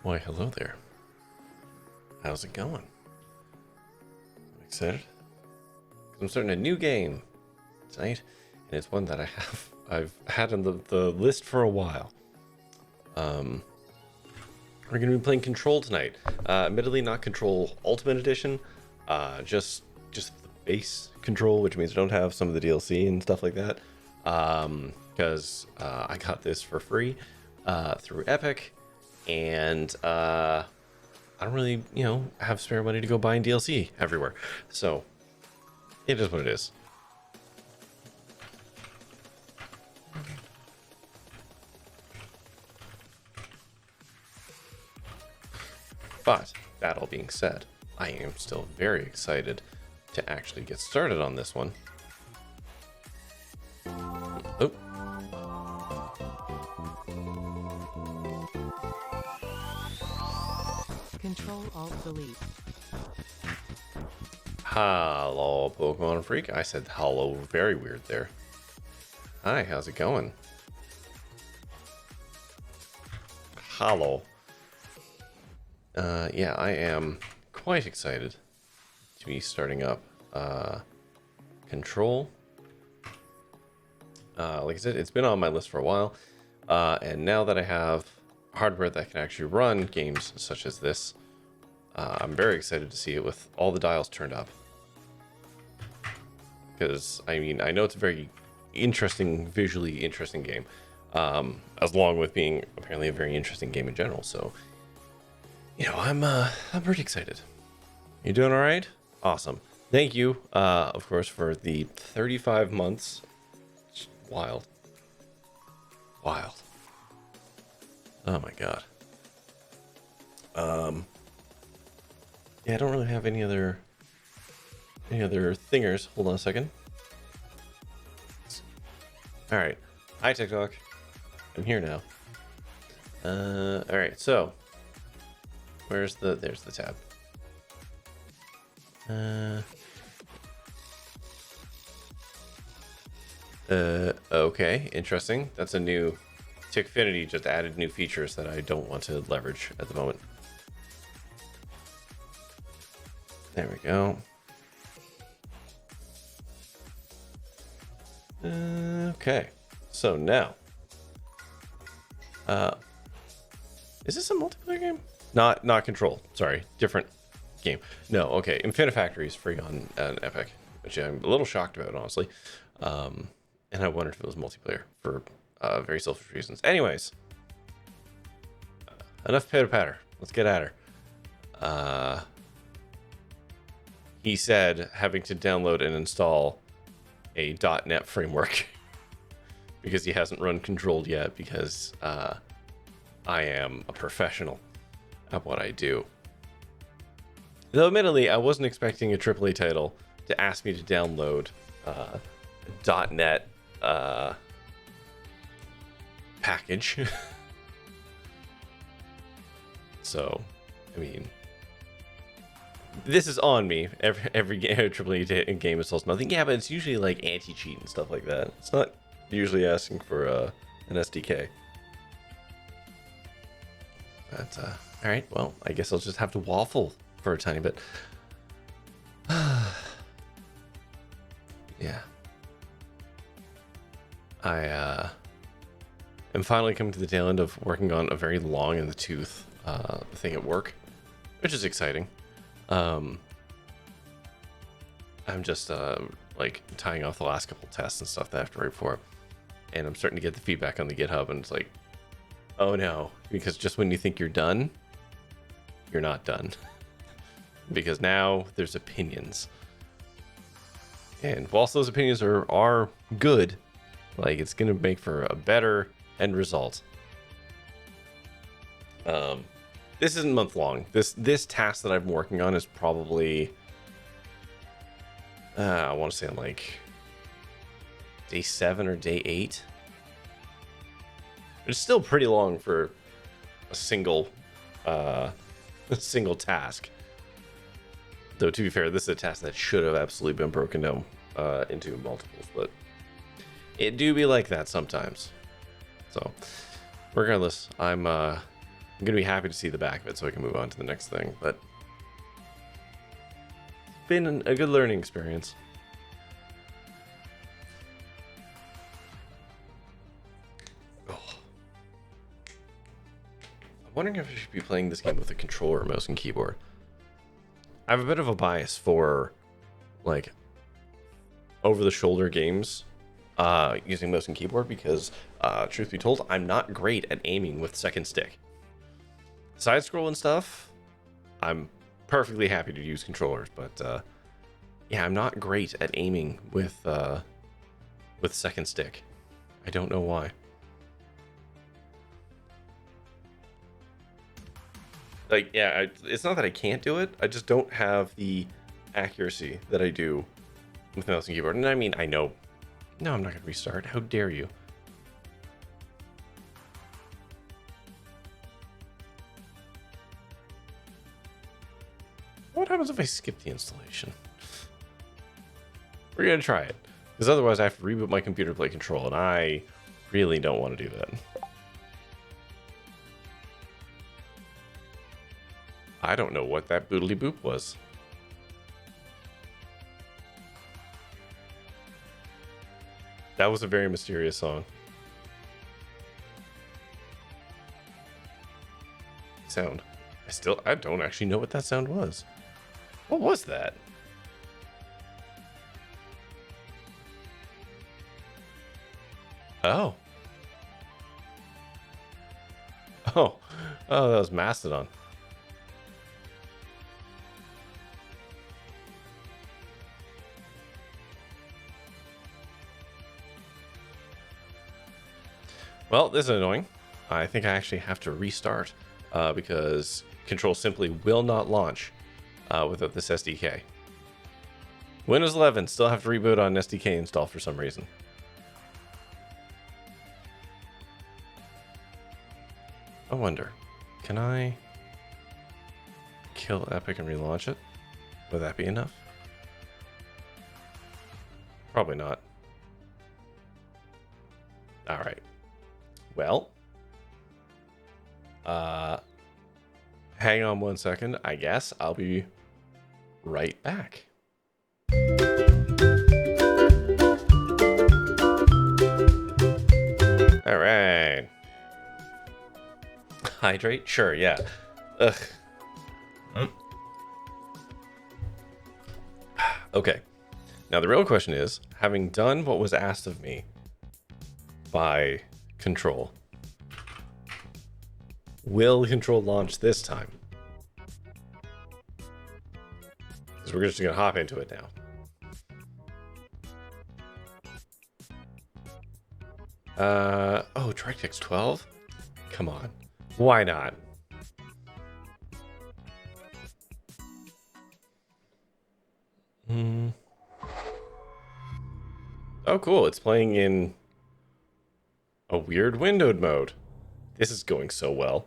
Why, hello there. How's it going? I'm excited. I'm starting a new game tonight, and it's one that I've had on the list for a while. We're gonna be playing Control tonight. Admittedly, not Control Ultimate Edition, just the base Control, which means I don't have some of the DLC and stuff like that. Because I got this for free through Epic, and I don't really, have spare money to go buying DLC everywhere. So it is what it is. But that all being said, I am still very excited to actually get started on this one. Oh. Control Alt Delete. Hello, Pokemon Freak. I said hello very weird there. Hi, how's it going? Hello. Yeah, I am quite excited to be starting up Control. Like I said, it's been on my list for a while, and now that I have hardware that can actually run games such as this, I'm very excited to see it with all the dials turned up. Because, I mean, I know it's a very interesting, visually interesting game, as long with being apparently a very interesting game in general, so... I'm pretty excited. You doing all right? Awesome. Thank you, of course, for the 35 months. Wild. Wild. Oh my god. Yeah, I don't really have any other thingers. Hold on a second. All right. Hi, TikTok. I'm here now. All right. So. There's the tab. Okay, interesting. That's a new Tickfinity just added new features that I don't want to leverage at the moment. There we go. Okay, so now, is this a multiplayer game? Not Control. Sorry, different game. No, okay. Infinifactory is free on Epic, which I'm a little shocked about, honestly. And I wondered if it was multiplayer for very selfish reasons. Anyways, enough pitter patter. Let's get at her. He said having to download and install a .NET framework because he hasn't run Controlled yet because I am a professional at what I do. Though admittedly, I wasn't expecting a AAA title to ask me to download .NET package. So, I mean, this is on me. Every AAA game installs nothing. Yeah, but it's usually like anti-cheat and stuff like that. It's not usually asking for an SDK. But, all right, well, I guess I'll just have to waffle for a tiny bit. Yeah. I am finally coming to the tail end of working on a very long in the tooth thing at work, which is exciting. I'm just like tying off the last couple tests and stuff that I have to write for, and I'm starting to get the feedback on the GitHub, and it's like, oh no, because just when you think you're done, you're not done. Because now there's opinions. And whilst those opinions are good, like, it's gonna make for a better end result. This isn't month long. This task that I'm working on is probably I want to say on like day 7 or day 8. It's still pretty long for a single task. Though, to be fair, this is a task that should have absolutely been broken down into multiples, but it do be like that sometimes. So, regardless, I'm I'm going to be happy to see the back of it so I can move on to the next thing, but it's been a good learning experience. Oh. I'm wondering if I should be playing this game with a controller, mouse, and keyboard. I have a bit of a bias for, like, over-the-shoulder games using mouse and keyboard because, truth be told, I'm not great at aiming with second stick. Side scroll and stuff, I'm perfectly happy to use controllers, but yeah, I'm not great at aiming with second stick. I don't know why. Like, yeah, it's not that I can't do it. I just don't have the accuracy that I do with mouse and keyboard. And I mean, I know. No, I'm not going to restart. How dare you? What happens if I skip the installation? We're going to try it. Because otherwise I have to reboot my computer to play Control, and I really don't want to do that. I don't know what that boodly boop was. That was a very mysterious song. Sound. I don't actually know what that sound was. What was that? Oh. Oh. Oh, that was Mastodon. Well, this is annoying. I think I actually have to restart because Control simply will not launch without this SDK. Windows 11 still have to reboot on SDK install for some reason. I wonder, can I kill Epic and relaunch it? Would that be enough? Probably not. All right. Well, hang on one second. I guess I'll be right back. All right. Hydrate? Sure, yeah. Ugh. Okay. Now the real question is, having done what was asked of me by Control, will Control launch this time? Because we're just gonna hop into it now. Oh, DirectX 12? Come on. Why not? Oh, cool. It's playing in a weird windowed mode. This is going so well.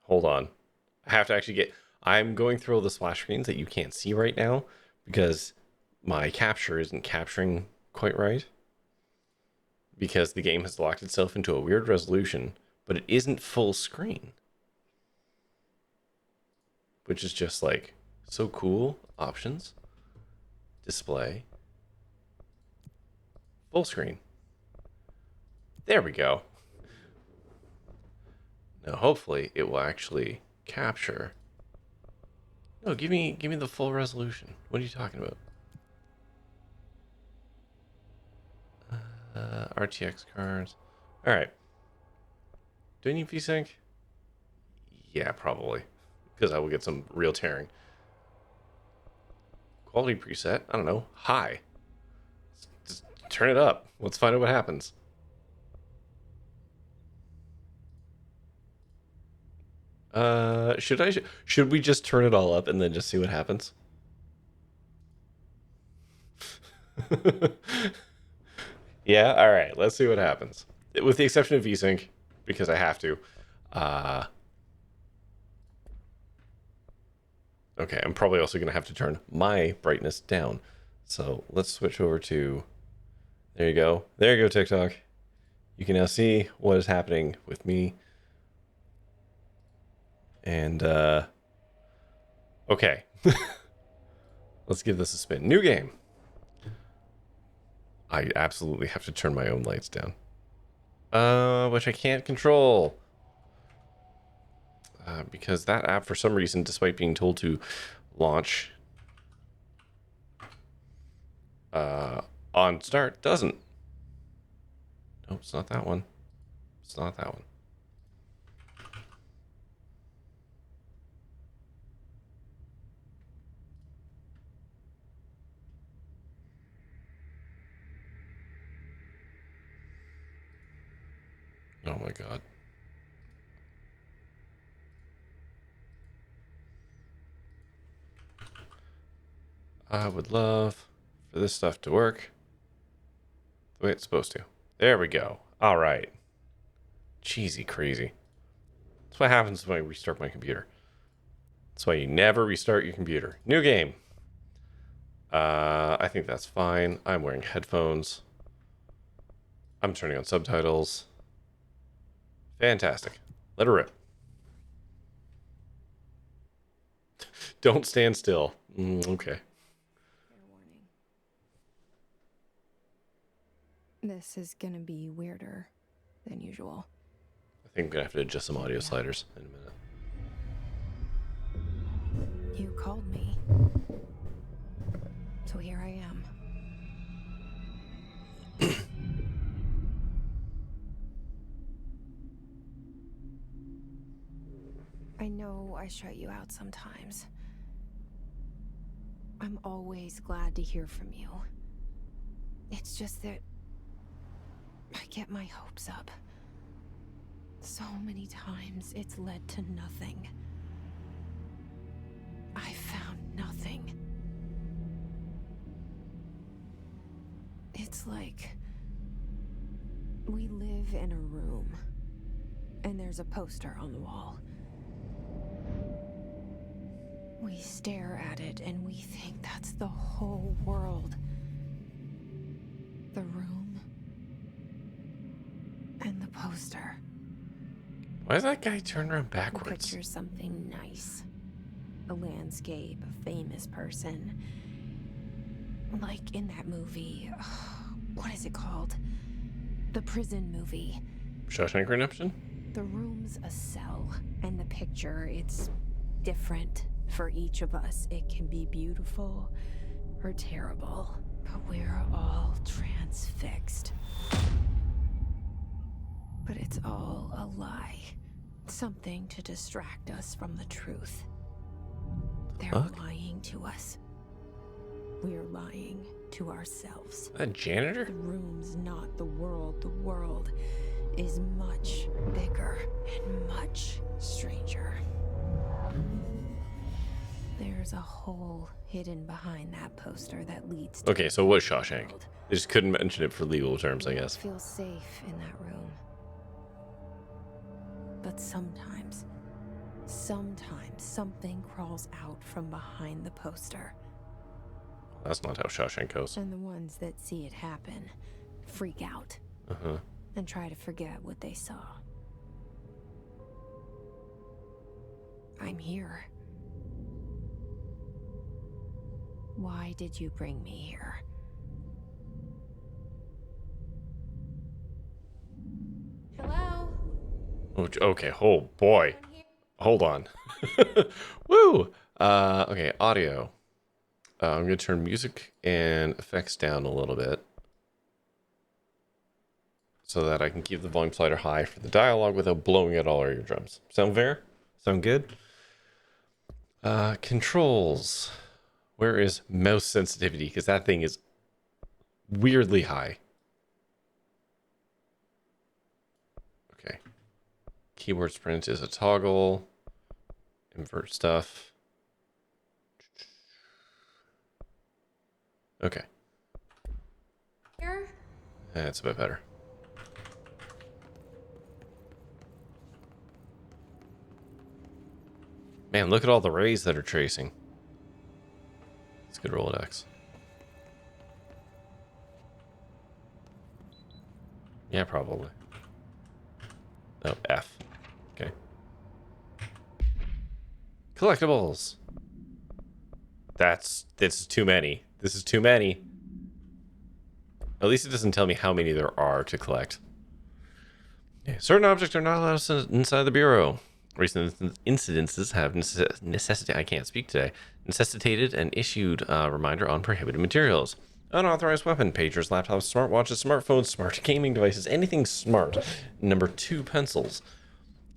Hold on. I have to actually get... I'm going through all the splash screens that you can't see right now because my capture isn't capturing quite right. Because the game has locked itself into a weird resolution, but it isn't full screen. Which is just like so cool. Options. Display. Full screen. There we go. Now hopefully it will actually capture. No, give me the full resolution. What are you talking about? RTX cards. All right. Do I need VSync? Yeah, probably. Because I will get some real tearing. Quality preset? I don't know. High. Just turn it up. Let's find out what happens. Should we just turn it all up and then just see what happens? Yeah, all right. Let's see what happens. With the exception of VSync, because I have to. Okay, I'm probably also going to have to turn my brightness down. So let's switch over to... There you go. There you go, TikTok. You can now see what is happening with me. And, okay. Let's give this a spin. New game. I absolutely have to turn my own lights down. Which I can't control. Because that app, for some reason, despite being told to launch on start, doesn't. Nope, it's not that one. It's not that one. Oh my god. I would love for this stuff to work the way it's supposed to. There we go. All right. Cheesy crazy. That's what happens when I restart my computer. That's why you never restart your computer. New game. I think that's fine. I'm wearing headphones. I'm turning on subtitles. Fantastic. Let her rip. Don't stand still. Okay. Fair warning. This is gonna be weirder than usual. I think I'm gonna have to adjust some audio sliders in a minute. You called me. So here I am. I know I shut you out sometimes. I'm always glad to hear from you. It's just that I get my hopes up. So many times it's led to nothing. I found nothing. It's like we live in a room and there's a poster on the wall. We stare at it and we think that's the whole world. The room and the poster. Why is that guy turned around You backwards? picture something nice. A landscape, a famous person. Like in that movie, what is it called? The prison movie. Shawshank Redemption? The room's a cell, and the picture, it's different for each of us. It can be beautiful or terrible, but we're all transfixed. But it's all a lie. Something to distract us from the truth. They're Fuck? lying to us. We're lying to ourselves. A janitor? The room's not the world. The world is much bigger and much stranger. There's a hole hidden behind that poster that leads to Okay, so it was Shawshank. world. They just couldn't mention it for legal terms, I guess. Feel safe in that room. But sometimes something crawls out from behind the poster. That's not how Shawshank goes. And the ones that see it happen freak out Uh-huh. and try to forget what they saw. I'm here. Why did you bring me here? Hello? Okay, oh boy. Hold on. Woo! Okay, audio. I'm going to turn music and effects down a little bit so that I can keep the volume slider high for the dialogue without blowing out all our eardrums. Sound fair? Sound good? Controls. Where is mouse sensitivity? Because that thing is weirdly high. Okay. Keyboard sprint is a toggle. Invert stuff. Okay. Here? That's a bit better. Man, look at all the rays that are tracing. Let's get Rolodex. Yeah, probably. Oh, F. Okay. Collectibles. This is too many. This is too many. At least it doesn't tell me how many there are to collect. Okay. Certain objects are not allowed inside the Bureau. Recent incidences have necessitated, I can't speak today, necessitated and issued a reminder on prohibited materials. Unauthorized weapon, pagers, laptops, smartwatches, smartphones, smart gaming devices, anything smart. Number 2, pencils.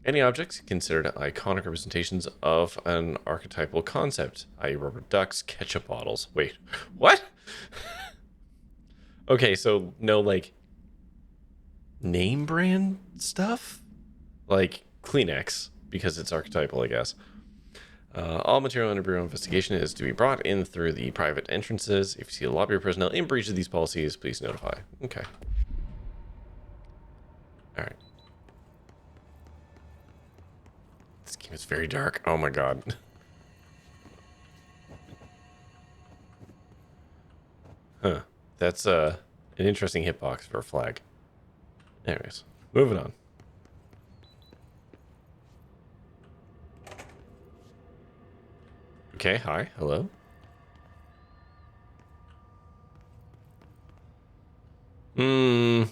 Any objects considered iconic representations of an archetypal concept, i.e. rubber ducks, ketchup bottles. Wait, what? Okay, so no, like, name brand stuff? Like Kleenex, because it's archetypal, I guess. All material under Bureau investigation is to be brought in through the private entrances. If you see a lobby or personnel in breach of these policies, please notify. Okay. Alright. This game is very dark. Oh my god. Huh. That's an interesting hitbox for a flag. Anyways, moving on. Okay, hi, hello. Internal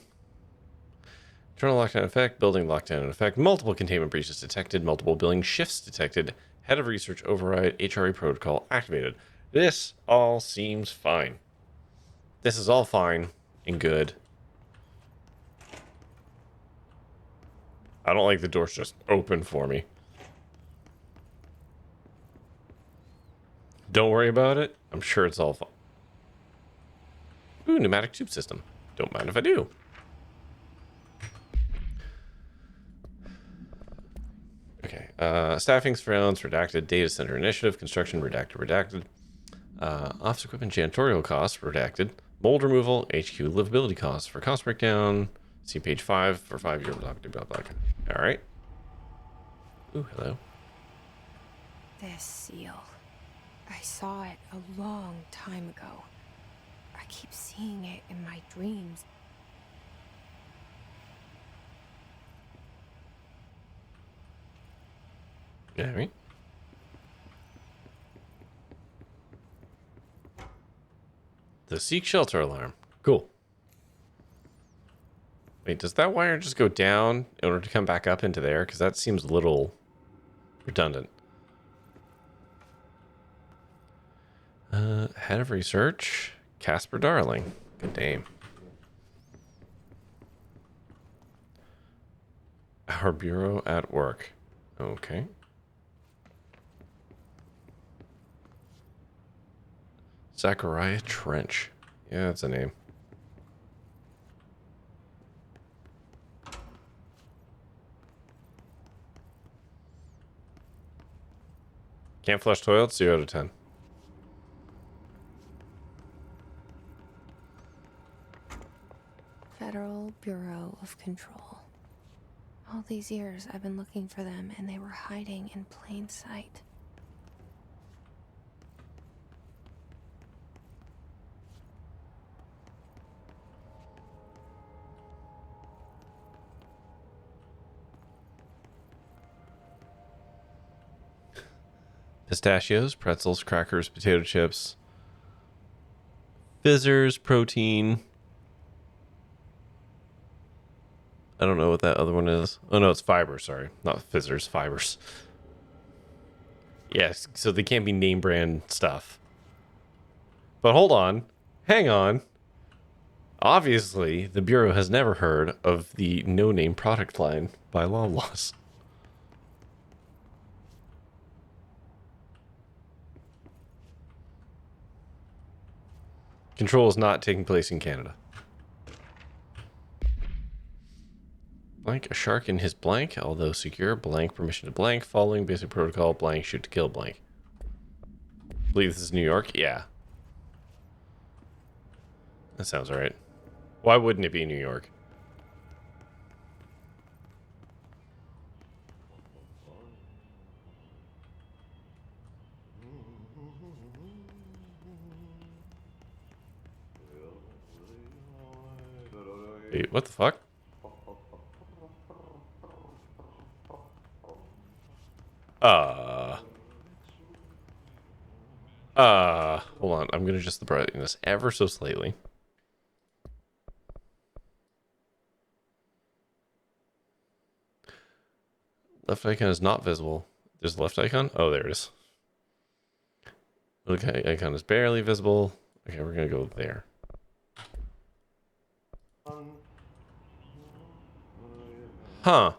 lockdown effect, building lockdown in effect, multiple containment breaches detected, multiple billing shifts detected, head of research override, HRE protocol activated. This all seems fine. This is all fine and good. I don't like the doors just open for me. Don't worry about it. I'm sure it's all fine. Ooh, pneumatic tube system. Don't mind if I do. Okay. Staffing surveillance, redacted. Data center initiative, construction, redacted. Office equipment, janitorial costs, redacted. Mold removal, HQ livability costs. For cost breakdown, see page 5 for 5 year blah, blah, blah, blah. All right. Ooh, hello. This seal. I saw it a long time ago. I keep seeing it in my dreams. All right. The seek shelter alarm. Cool. Wait, does that wire just go down in order to come back up into there? Because that seems a little redundant. Head of research, Casper Darling. Good name. Our bureau at work. Okay. Zachariah Trench. Yeah, that's a name. Can't flush toilets? 0 to 10. Federal Bureau of Control. All these years I've been looking for them and they were hiding in plain sight. Pistachios, pretzels, crackers, potato chips, fizzers, protein. I don't know what that other one is. Oh no, it's fiber, sorry. Not fizzers, fibers. Yes, so they can't be name brand stuff. But hold on. Hang on. Obviously, the Bureau has never heard of the no-name product line by Loblaws. Control is not taking place in Canada. Blank, a shark in his blank, although secure, blank, permission to blank, following basic protocol, blank, shoot to kill, blank. I believe this is New York? Yeah. That sounds right. Why wouldn't it be New York? Wait, what the fuck? Hold on. I'm gonna adjust the brightness ever so slightly. Left icon is not visible. There's a left icon? Oh, there it is. Okay, icon is barely visible. Okay, we're gonna go there. Huh.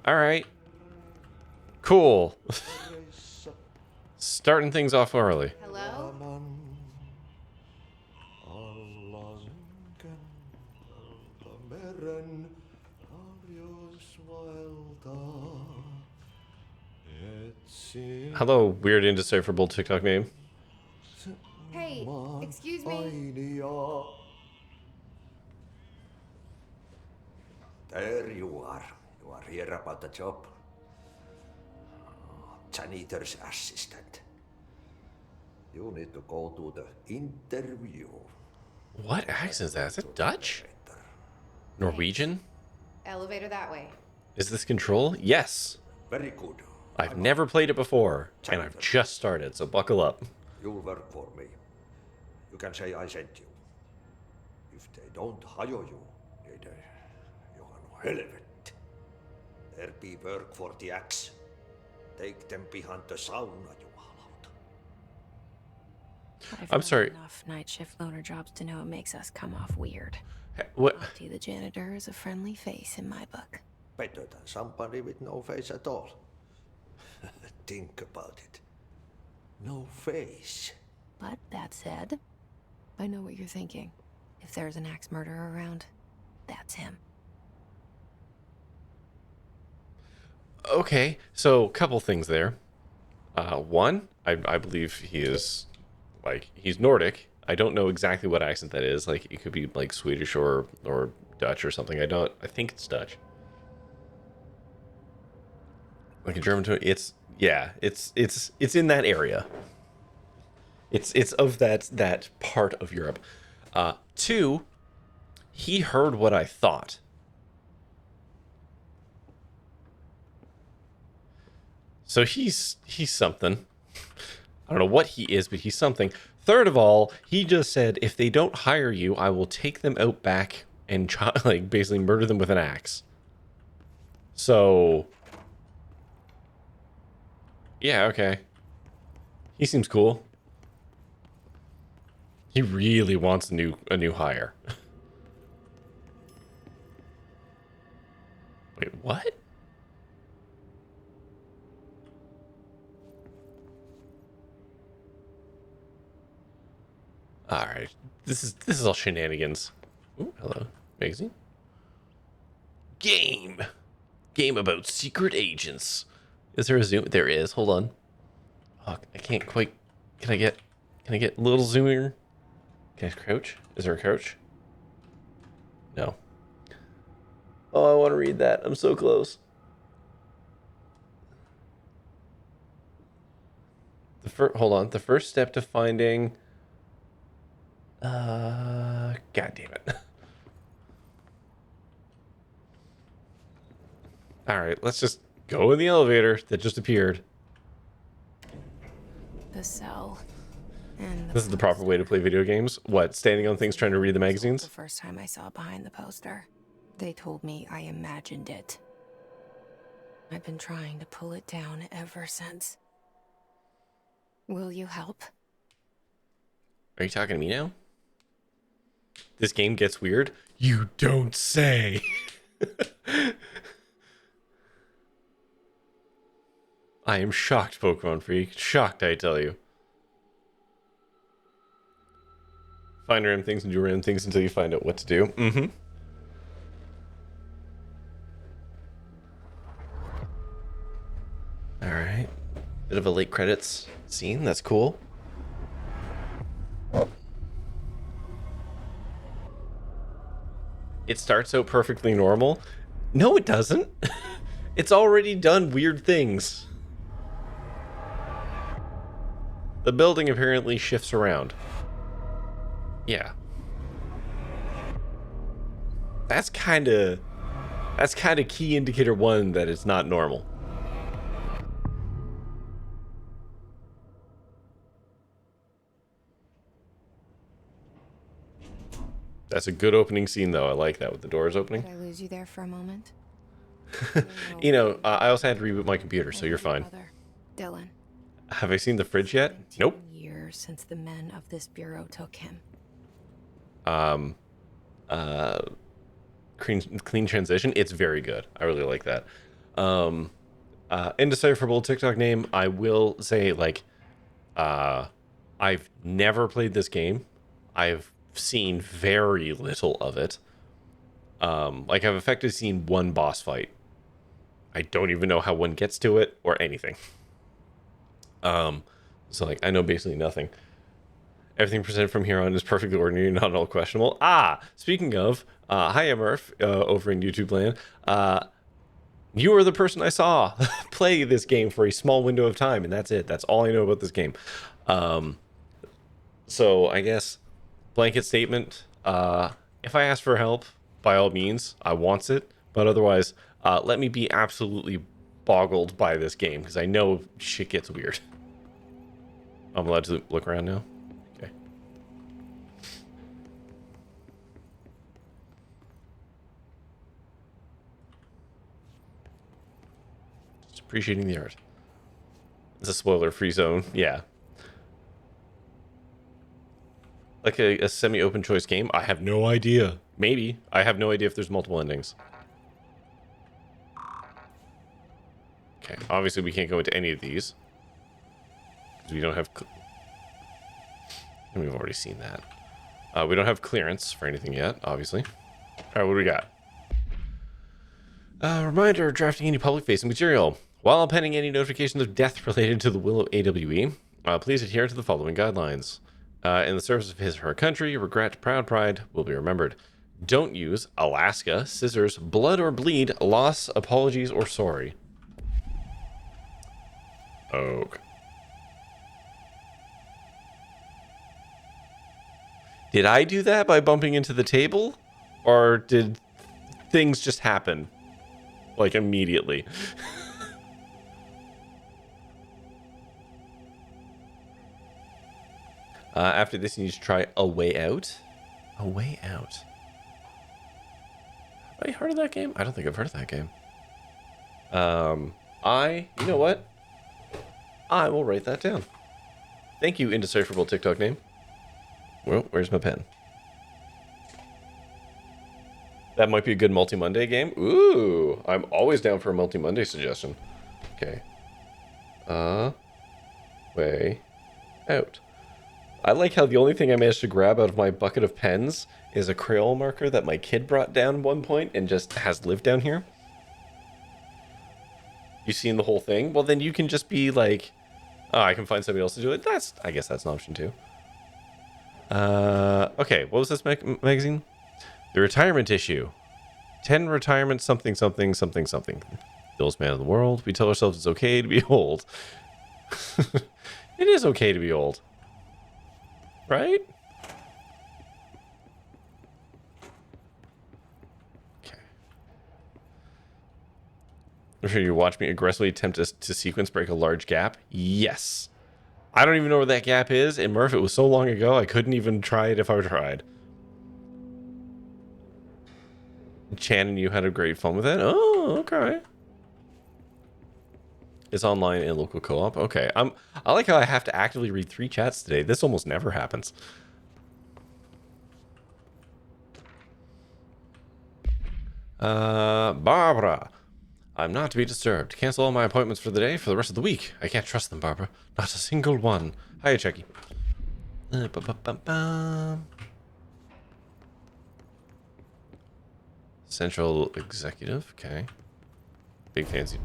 Alright. Cool. Starting things off early. Hello? Hello, weird indecipherable TikTok name. Hey, excuse me? There you are. You are here about the job. Janitor's assistant. You need to go to the interview. What accent is that? Is it Dutch? Norwegian? Elevator that way. Is this Control? Yes. Very good. I've never played it before, and I've just started, so buckle up. You'll work for me. You can say I sent you. If they don't hire you, they you are no helvet. There be work for the axe. Take them behind the sauna, you hallout. I've I'm done sorry. enough night shift loner jobs to know it makes us come off weird. What? Lofty the janitor is a friendly face in my book. Better than somebody with no face at all. Think about it. No face. But that said, I know what you're thinking. If there's an axe murderer around, that's him. Okay, so a couple things there. One, I believe he is, like, he's Nordic. I don't know exactly what accent that is. Like, it could be like Swedish or Dutch or something. I think it's Dutch. Like a German tone. It's in that area. It's of that part of Europe. Two, he heard what I thought. So he's something. I don't know what he is, but he's something. Third of all, he just said, if they don't hire you, I will take them out back and try, like, basically murder them with an axe. So, yeah, okay. He seems cool. He really wants a new hire. Wait, what? All right, this is all shenanigans. Ooh, hello, magazine. Game about secret agents. Is there a zoom? There is. Hold on. Oh, I can't quite. Can I get a little zoomer? Can I crouch? Is there a crouch? No. Oh, I want to read that. I'm so close. Hold on. The first step to finding. God damn it. All right, let's just go in the elevator that just appeared. The cell. And This is the proper way to play video games. What, standing on things trying to read the The magazines? first time I saw it behind the poster, they told me I imagined it. I've been trying to pull it down ever since. Will you help? Are you talking to me now? This game gets weird? You don't say. I am shocked, Pokemon Freak. Shocked, I tell you. Find random things and do random things until you find out what to do. Mm-hmm. Alright. Bit of a late credits scene. That's cool. It starts out perfectly normal. No, it doesn't. It's already done weird things. The building apparently shifts around. Yeah. That's kind of key indicator one that it's not normal. That's a good opening scene, though. I like that with the doors opening. Did I lose you there for a moment? You know, I also had to reboot my computer, so you're fine. Brother, Dylan. Have I seen the fridge yet? 17 Nope. years since the men of this bureau took him. Clean transition. It's very good. I really like that. Indecipherable TikTok name. I will say, like, I've never played this game. I've seen very little of it. Like, I've effectively seen one boss fight. I don't even know how one gets to it or anything. So, like, I know basically nothing. Everything presented from here on is perfectly ordinary, not at all questionable. Speaking of, hi, Murph, over in YouTube land. You are the person I saw play this game for a small window of time, and that's it. That's all I know about this game. So I guess blanket statement. If I ask for help, by all means, I wants it. But otherwise, let me be absolutely boggled by this game, because I know shit gets weird. I'm allowed to look around now? Okay. Just appreciating the art. It's a spoiler-free zone. Yeah. Like a semi-open choice game? I have no idea. Maybe. I have no idea if there's multiple endings. Okay. Obviously, we can't go into any of these. Because we don't have... And we've already seen that. We don't have clearance for anything yet, obviously. Alright, what do we got? Reminder, drafting any public-facing material. While pending any notifications of death related to the will of AWE, please adhere to the following guidelines. In the service of his or her country, regret, proud pride will be remembered. Don't use Alaska, scissors, blood or bleed, loss, apologies, or sorry. Okay. Did I do that by bumping into the table? Or did things just happen? Like, immediately? After this, you need to try A Way Out. A Way Out. Have I heard of that game? I don't think I've heard of that game. You know what? I will write that down. Thank you, indecipherable TikTok name. Well, where's my pen? That might be a good multi-Monday game. Ooh, I'm always down for a multi-Monday suggestion. Okay. Way Out. I like how the only thing I managed to grab out of my bucket of pens is a Crayola marker that my kid brought down at one point and just has lived down here. You seen the whole thing? Well, then you can just be like, oh, I can find somebody else to do it. I guess that's an option too. Okay, what was this magazine? The retirement issue. 10 retirement something something something something. The oldest man in the world. We tell ourselves it's okay to be old. It is okay to be old. Right? Okay. I'm sure you watch me aggressively attempt to sequence break a large gap. Yes. I don't even know where that gap is, and Murph, it was so long ago, I couldn't even try it if I tried. Chan and you had a great fun with it? Oh, okay. It's online and local co-op. Okay, I like how I have to actively read 3 chats today. This almost never happens. Barbara. I'm not to be disturbed. Cancel all my appointments for the day for the rest of the week. I can't trust them, Barbara. Not a single one. Hiya, Chucky. Central executive. Okay. Big fancy.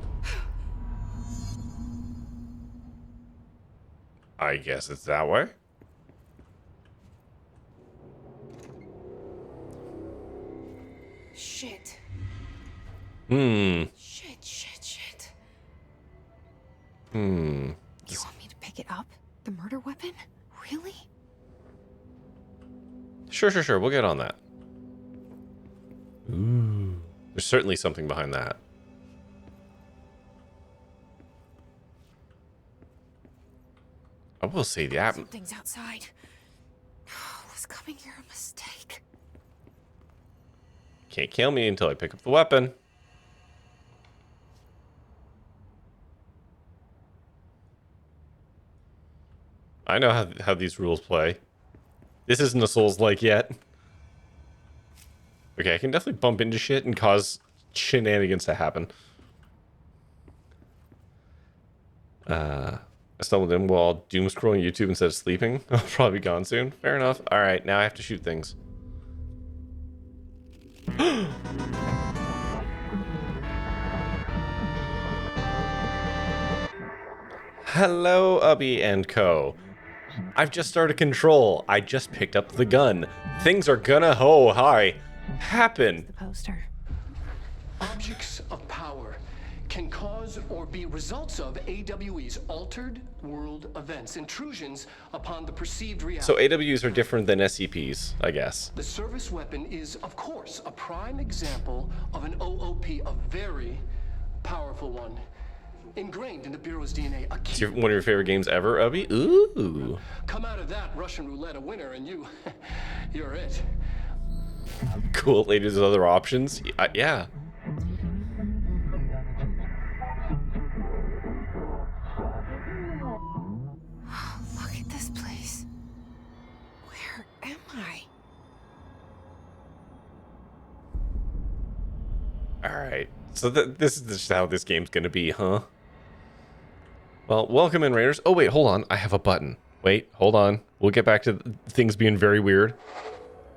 I guess it's that way. Shit. Shit. You want me to pick it up? The murder weapon? Really? Sure. We'll get on that. Ooh. There's certainly something behind that. I will say the app. Something's outside. Was coming here a mistake? can't kill me until I pick up the weapon. I know how these rules play. This isn't a Souls-like yet. Okay, I can definitely bump into shit and cause shenanigans to happen. I stumbled in while doom scrolling YouTube instead of sleeping. I'll probably be gone soon. Fair enough. Alright, now I have to shoot things. Hello, Ubby and Co. I've just started Control. I just picked up the gun. Things are gonna happen. The poster. Objects of power can cause or be results of AWE's altered world events, intrusions upon the perceived reality. So AWs are different than SCPs, I guess. The service weapon is, of course, a prime example of an OOP, a very powerful one. Ingrained in the Bureau's DNA, a key. It's one of your favorite games ever, Ubby? Ooh. Come out of that Russian roulette a winner, and you're it. Cool, ladies with other options. Yeah. Look at this place. Where am I? Alright. So this is just how this game's gonna be, huh? Well, welcome in, Raiders. Oh, wait, hold on. I have a button. Wait, hold on. We'll get back to things being very weird.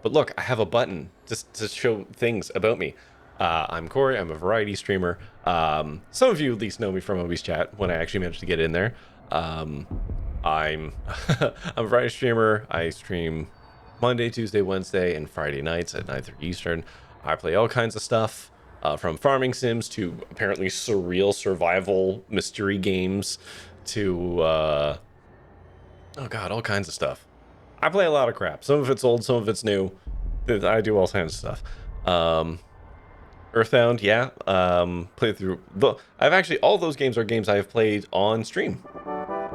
But look, I have a button just to show things about me. I'm Corey. I'm a variety streamer. Some of you at least know me from Obi's chat when I actually managed to get in there. I'm I'm a variety streamer. I stream Monday, Tuesday, Wednesday, and Friday nights at 9:30 Eastern. I play all kinds of stuff. From farming sims to apparently surreal survival mystery games to, oh god, all kinds of stuff. I play a lot of crap. Some of it's old, some of it's new. I do all kinds of stuff. Earthbound, yeah. Played through, I've actually, all those games are games I have played on stream.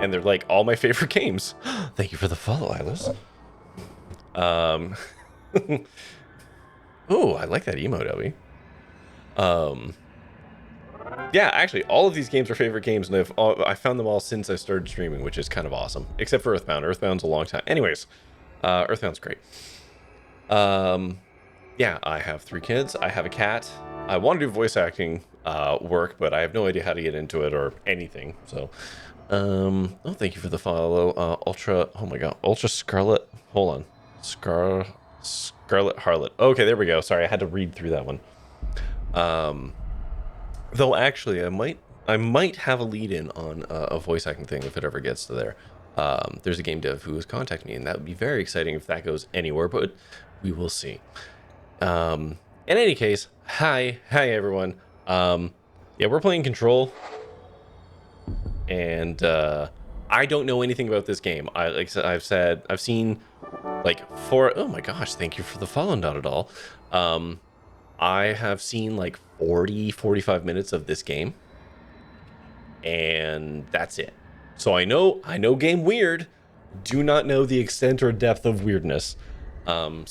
And they're like all my favorite games. Thank you for the follow, Ilis. Oh, I like that emote, Obi. Yeah, actually, all of these games are favorite games, and I found them all since I started streaming, which is kind of awesome. Except for Earthbound. Earthbound's a long time. Anyways, Earthbound's great. Yeah, I have 3 kids. I have a cat. I want to do voice acting work, but I have no idea how to get into it or anything. So, oh, thank you for the follow. Oh my god, Ultra Scarlet. Hold on, Scarlet Harlot. Okay, there we go. Sorry, I had to read through that one. Though actually, I might have a lead-in on a voice acting thing if it ever gets to there. There's a game dev who has contacted me, and that would be very exciting if that goes anywhere, but we will see. In any case, hi everyone. Yeah, we're playing Control, and I don't know anything about this game. I've seen like oh my gosh, thank you for the follow, not at all. I have seen like 45 minutes of this game, and that's it. So I know game weird, do not know the extent or depth of weirdness. Small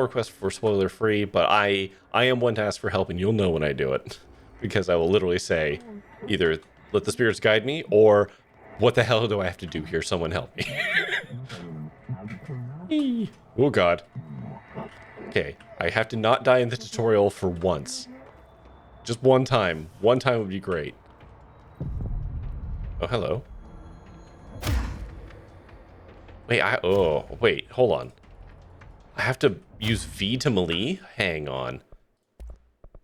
request for spoiler free, but I am one to ask for help, and you'll know when I do it, because I will literally say either let the spirits guide me, or what the hell do I have to do here? Someone help me. Oh god. Okay, I have to not die in the tutorial for once. Just one time. One time would be great. Oh, hello. Wait, wait, hold on. I have to use V to melee? Hang on.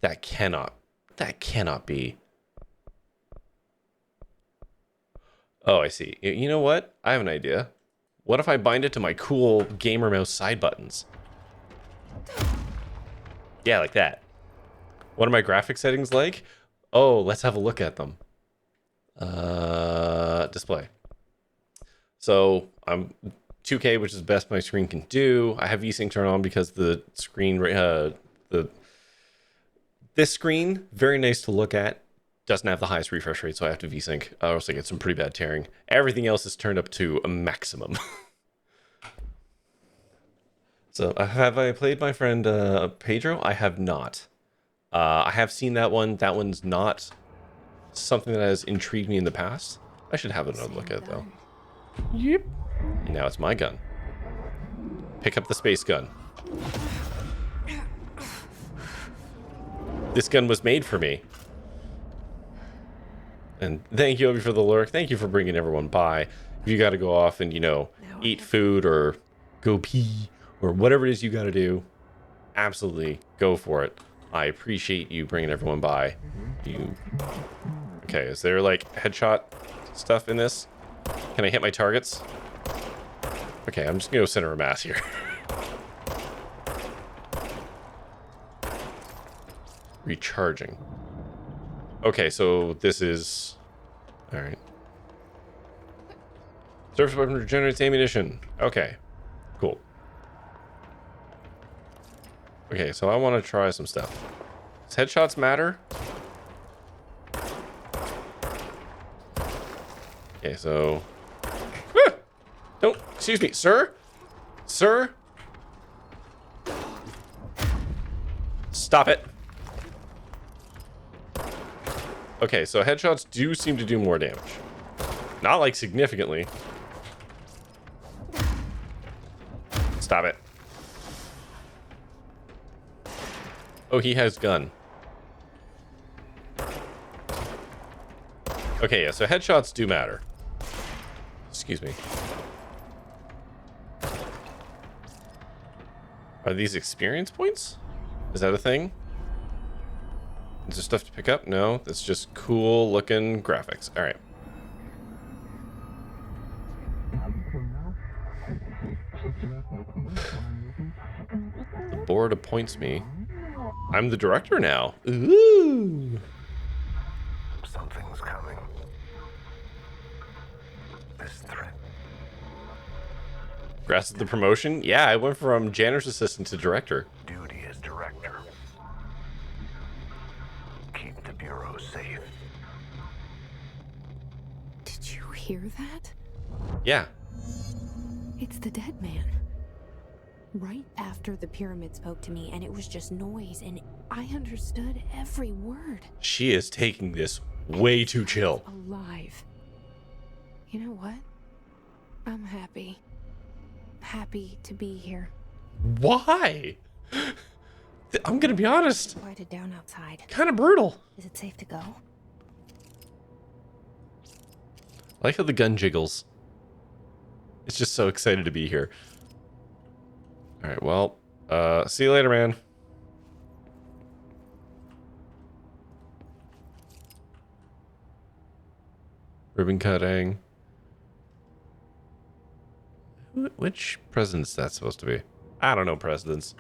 That cannot be. Oh, I see. You know what? I have an idea. What if I bind it to my cool gamer mouse side buttons? Yeah, like that. What are my graphic settings like? Oh, let's have a look at them. Display. So I'm 2K, which is the best my screen can do. I have VSync turned on because the screen, this screen, very nice to look at, doesn't have the highest refresh rate, so I have to VSync. I also get some pretty bad tearing. Everything else is turned up to a maximum. So have I played my friend Pedro? I have not. I have seen that one. That one's not something that has intrigued me in the past. I should have another look at it though. Yep. And now it's my gun. Pick up the space gun. This gun was made for me. And thank you, Obi, for the lurk. Thank you for bringing everyone by. If you got to go off and, you know, eat food or go pee or whatever it is you got to do, absolutely go for it. I appreciate you bringing everyone by. Okay, is there like headshot stuff in this? Can I hit my targets? Okay, I'm just gonna go center of mass here. Recharging. Okay, so this is... Alright. Surface weapon regenerates ammunition. Okay, cool. Okay, so I want to try some stuff. Does headshots matter? Okay, so... Ah! Don't... Excuse me, sir? Sir? Stop it. Okay, so headshots do seem to do more damage. Not like significantly. Stop it. Oh, he has gun. Okay, yeah, so headshots do matter. Excuse me. Are these experience points? Is that a thing? Is there stuff to pick up? No, that's just cool looking graphics. All right. The board appoints me. I'm the director now. Ooh. Something's coming. This threat. Grasped the promotion? Yeah, I went from janitor's assistant to director. Duty as director. Keep the Bureau safe. Did you hear that? Yeah. It's the dead man. Right after the pyramid spoke to me, and it was just noise, and I understood every word. She is taking this way too chill. Alive. You know what? I'm happy. Happy to be here. Why? I'm gonna be honest. Quiet down outside. Kind of brutal. Is it safe to go? I like how the gun jiggles. It's just so excited to be here. All right, well, see you later, man. Ribbon cutting. Which president's that supposed to be? I don't know presidents.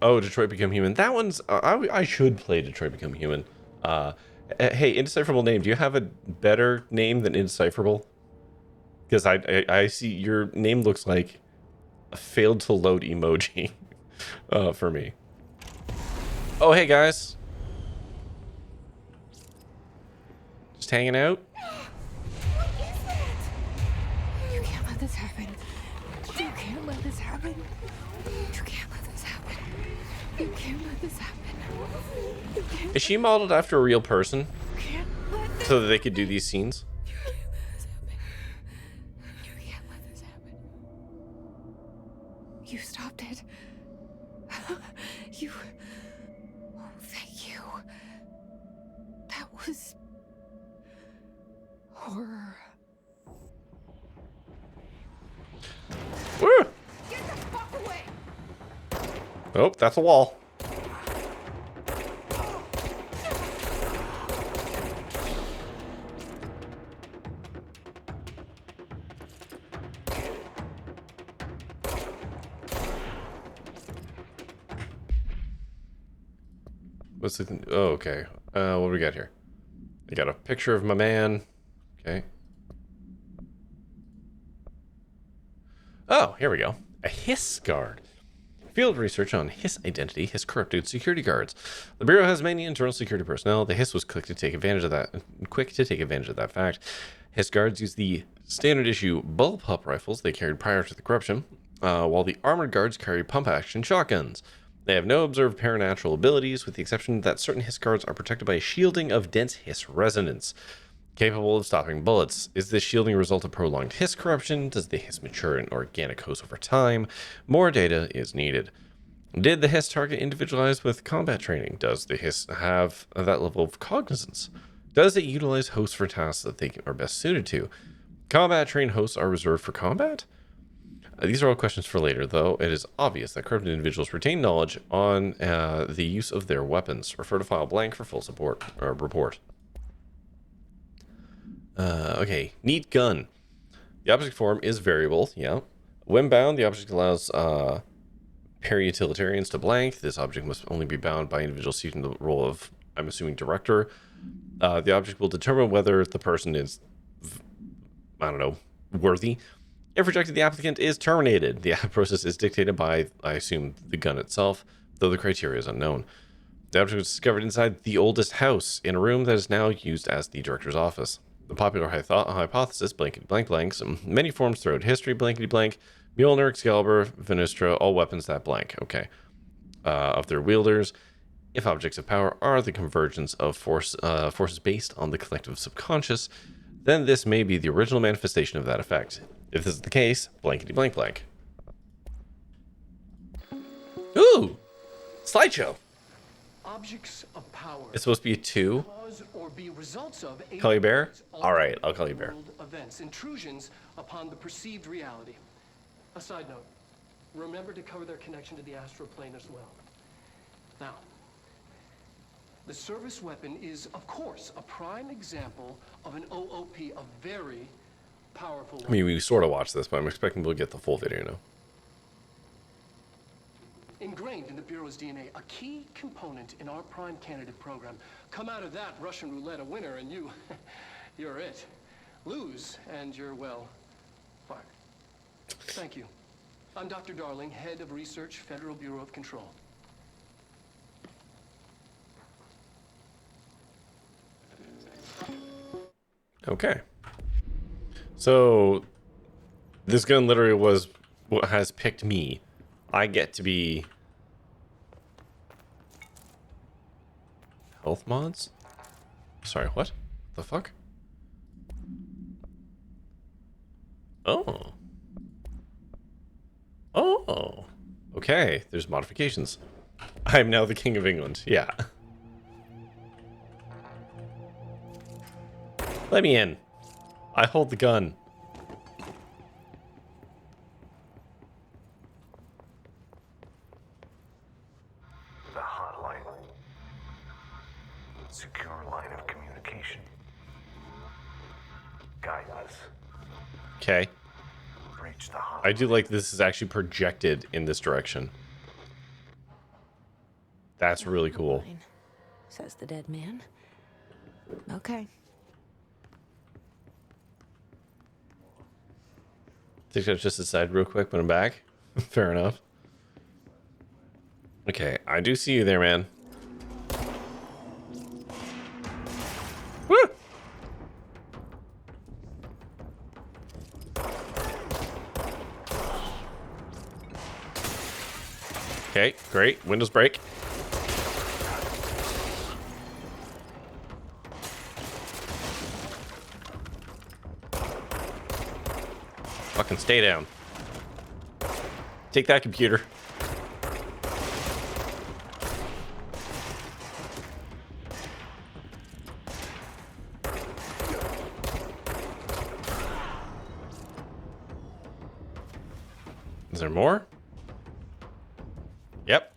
Oh, Detroit Become Human. That one's... I should play Detroit Become Human. Hey, Indecipherable name. Do you have a better name than Indecipherable? Because I see your name looks like a failed to load emoji for me. Oh, hey, guys. Just hanging out? What is that? You can't let this happen. You can't let this happen. You can't let this happen. You can't let this happen. You can't, Is she modeled after a real person you can't let this so that they could do these scenes? You can't let this happen. You stopped it. You... Oh, thank you. That was... horror. Woo! Get the fuck away! Oh, that's a wall. What's the... Oh, okay. What do we got here? I got a picture of my man. Okay. Oh, here we go. A Hiss guard. Field research on Hiss identity has corrupted security guards. The Bureau has many internal security personnel. The Hiss was quick to take advantage of that fact. Hiss guards use the standard issue bullpup rifles they carried prior to the corruption. while the armored guards carry pump-action shotguns. They have no observed paranormal abilities, with the exception that certain hiss guards are protected by a shielding of dense hiss resonance, capable of stopping bullets. Is this shielding a result of prolonged hiss corruption? Does the hiss mature in organic host over time? More data is needed. Did the hiss target individualized with combat training? Does the hiss have that level of cognizance? Does it utilize hosts for tasks that they are best suited to? Combat trained hosts are reserved for combat? These are all questions for later, though it is obvious that corrupted individuals retain knowledge on the use of their weapons. Refer to file blank for full support or report. Okay, neat gun. The object form is variable, yeah. When bound, the object allows para-utilitarians to blank. This object must only be bound by individuals seeking the role of, I'm assuming, director. The object will determine whether the person is, I don't know, worthy. If rejected, the applicant is terminated. The process is dictated by, I assume, the gun itself, though the criteria is unknown. The object was discovered inside the oldest house, in a room that is now used as the director's office. The popular hypothesis, blankety blank blanks, many forms throughout history, blankety blank, Mjolnir, Excalibur, Venestra, all weapons that blank, okay, of their wielders. If objects of power are the convergence of forces based on the collective subconscious, then this may be the original manifestation of that effect. If this is the case, blankety blank blank. Ooh! Slideshow! Objects of power It's supposed to be a 2. cause or be results of Call you Bear? AWs, Alright, I'll call you Bear. world events, intrusions upon the perceived reality. A side note, remember to cover their connection to the astral plane as well. Now, the service weapon is, of course, a prime example of an OOP, a very powerful I mean, we sort of watched this, but I'm expecting we'll get the full video now. Ingrained in the Bureau's DNA, a key component in our prime candidate program. Come out of that Russian roulette a winner and you're it. Lose and you're, well, fired. Thank you. I'm Dr. Darling, Head of Research, Federal Bureau of Control. Okay. So, this gun literally was what has picked me. I get to be... Health mods? Sorry, what? The fuck? Oh. Oh. Okay, there's modifications. I'm now the King of England. Yeah. Let me in. I hold the gun. The hotline. Secure line of communication. Guide us. Okay. Reach the hotline. I do like this is actually projected in this direction. That's really cool. Fine, says the dead man. Okay. Think I'll just decide real quick when I'm back. Fair enough. Okay, I do see you there, man. Woo! Okay, great. Windows break. Fucking stay down. Take that, computer. Is there more? Yep.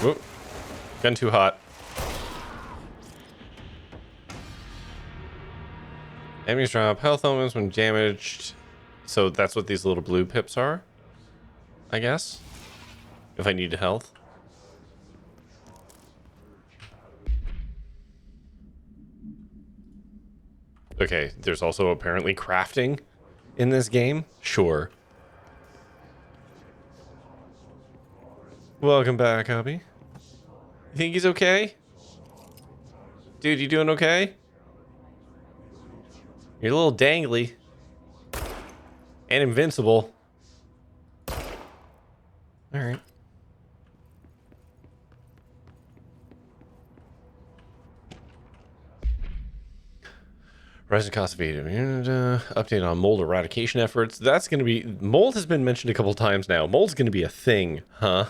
Whoop. Gun too hot. Enemies drop health elements when damaged. So that's what these little blue pips are, I guess. If I need health. Okay, there's also apparently crafting in this game. Sure. Welcome back, hubby. You think he's okay? Dude, you doing okay? You're a little dangly. And invincible. Alright. Rising cost of aid. Update on mold eradication efforts. That's going to be... Mold has been mentioned a couple times now. Mold's going to be a thing, huh?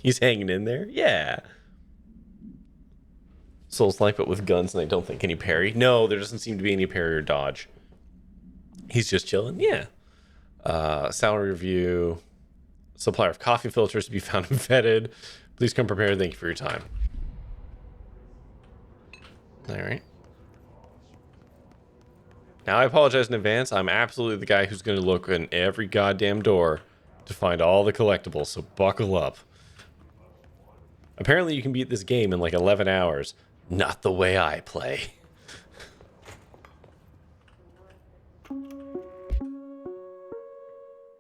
He's hanging in there? Yeah. Souls-like, but with guns, and I don't think any parry. No, there doesn't seem to be any parry or dodge. He's just chilling? Yeah. Salary review. Supplier of coffee filters to be found and vetted. Please come prepared. Thank you for your time. Alright. Now, I apologize in advance. I'm absolutely the guy who's going to look in every goddamn door to find all the collectibles, so buckle up. Apparently, you can beat this game in like 11 hours. Not the way I play.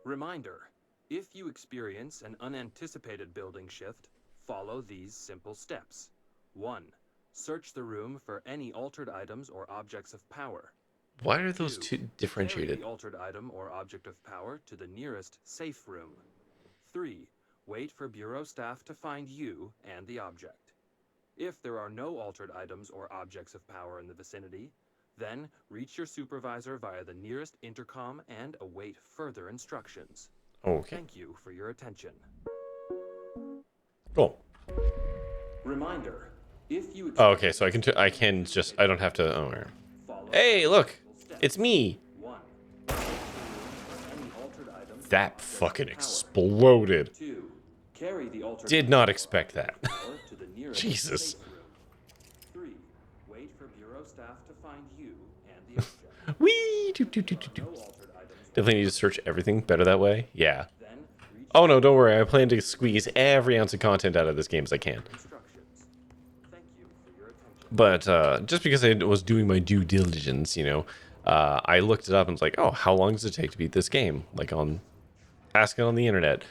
Reminder, if you experience an unanticipated building shift, follow these simple steps. 1. Search the room for any altered items or objects of power. Why are those two differentiated? Carry the altered item or object of power to the nearest safe room. 3. Wait for Bureau staff to find you and the object. If there are no altered items or objects of power in the vicinity, then reach your supervisor via the nearest intercom and await further instructions. Okay. Thank you for your attention. Cool. Reminder, if you Oh, okay, so I can just, I don't have to, oh, right. Hey, look, it's me. 1. Any altered items That fucking exploded. 2. Carry the altered Did not expect that. power to the nearest Jesus. safe room. 3. Wait for Bureau staff to find you and the object. Whee! Doop, doop, doop, doop, No doop. altered items. Definitely need to search everything better that way. Yeah. Then reach Oh no, don't worry. I plan to squeeze every ounce of content out of this game as I can. instructions. Thank you for your attention. But just because I was doing my due diligence, you know, I looked it up and was like, oh, how long does it take to beat this game? Like on asking on the internet.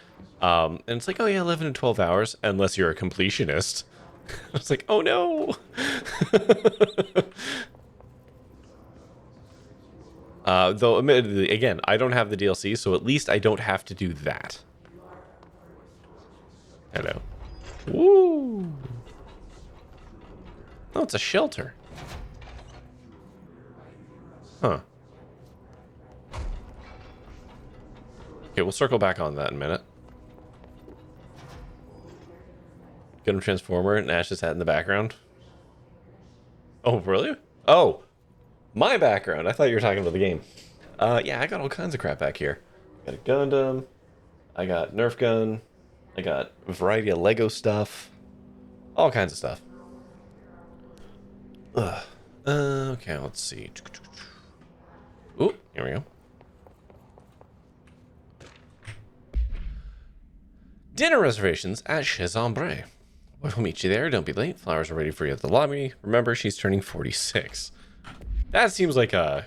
And it's like, oh yeah, 11 to 12 hours, unless you're a completionist. I was like, oh no. Though, admittedly, again, I don't have the DLC, so at least I don't have to do that. Hello. Woo! Oh, it's a shelter. Huh. Okay, we'll circle back on that in a minute. Get him Transformer and Ash's hat in the background. Oh, really? Oh, my background. I thought you were talking about the game. Yeah, I got all kinds of crap back here. Got a Gundam. I got Nerf gun. I got a variety of Lego stuff. All kinds of stuff. Ugh. Okay, let's see. Ooh, here we go. Dinner reservations at Chez Ombre. We'll meet you there. Don't be late. Flowers are ready for you at the lobby. Remember, she's turning 46. That seems like a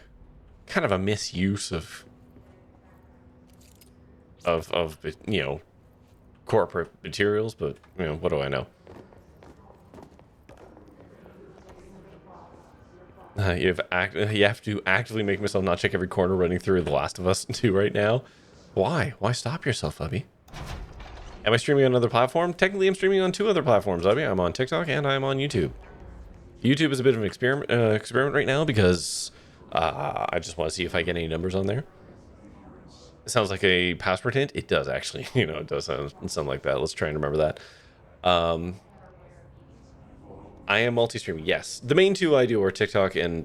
kind of a misuse of you know, corporate materials, but you know, what do I know? You have to actively make myself not check every corner running through The Last of Us 2 right now. Why? Why stop yourself, Ubby? Am I streaming on another platform? Technically, I'm streaming on 2 other platforms, Ubby. I'm on TikTok and I'm on YouTube. YouTube is a bit of an experiment right now because I just want to see if I get any numbers on there. It sounds like a password hint. It does actually. You know, it does sound like that. Let's try and remember that. I am multi-streaming, yes. The main 2 I do are TikTok and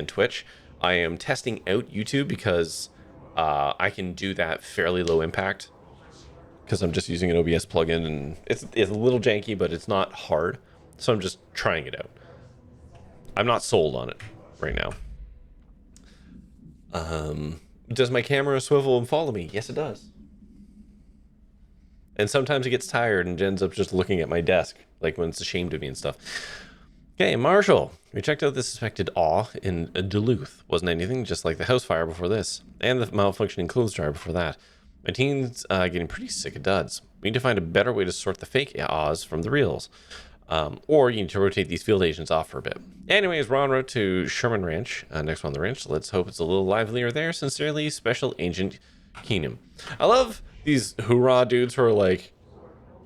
Twitch. I am testing out YouTube because I can do that fairly low impact because I'm just using an OBS plugin, and it's a little janky, but it's not hard. So I'm just trying it out. I'm not sold on it right now. Does my camera swivel and follow me? Yes, it does. And sometimes it gets tired and ends up just looking at my desk, like when it's ashamed of me and stuff. Okay, Marshall. We checked out the suspected awe in Duluth. Wasn't anything, just like the house fire before this. And the malfunctioning clothes dryer before that. My team's getting pretty sick of duds. We need to find a better way to sort the fake awes from the reals. Or you need to rotate these field agents off for a bit. Anyways, we're en route to Sherman Ranch. Next one on the ranch. Let's hope it's a little livelier there. Sincerely, Special Agent Keenum. I love these hoorah dudes who are like,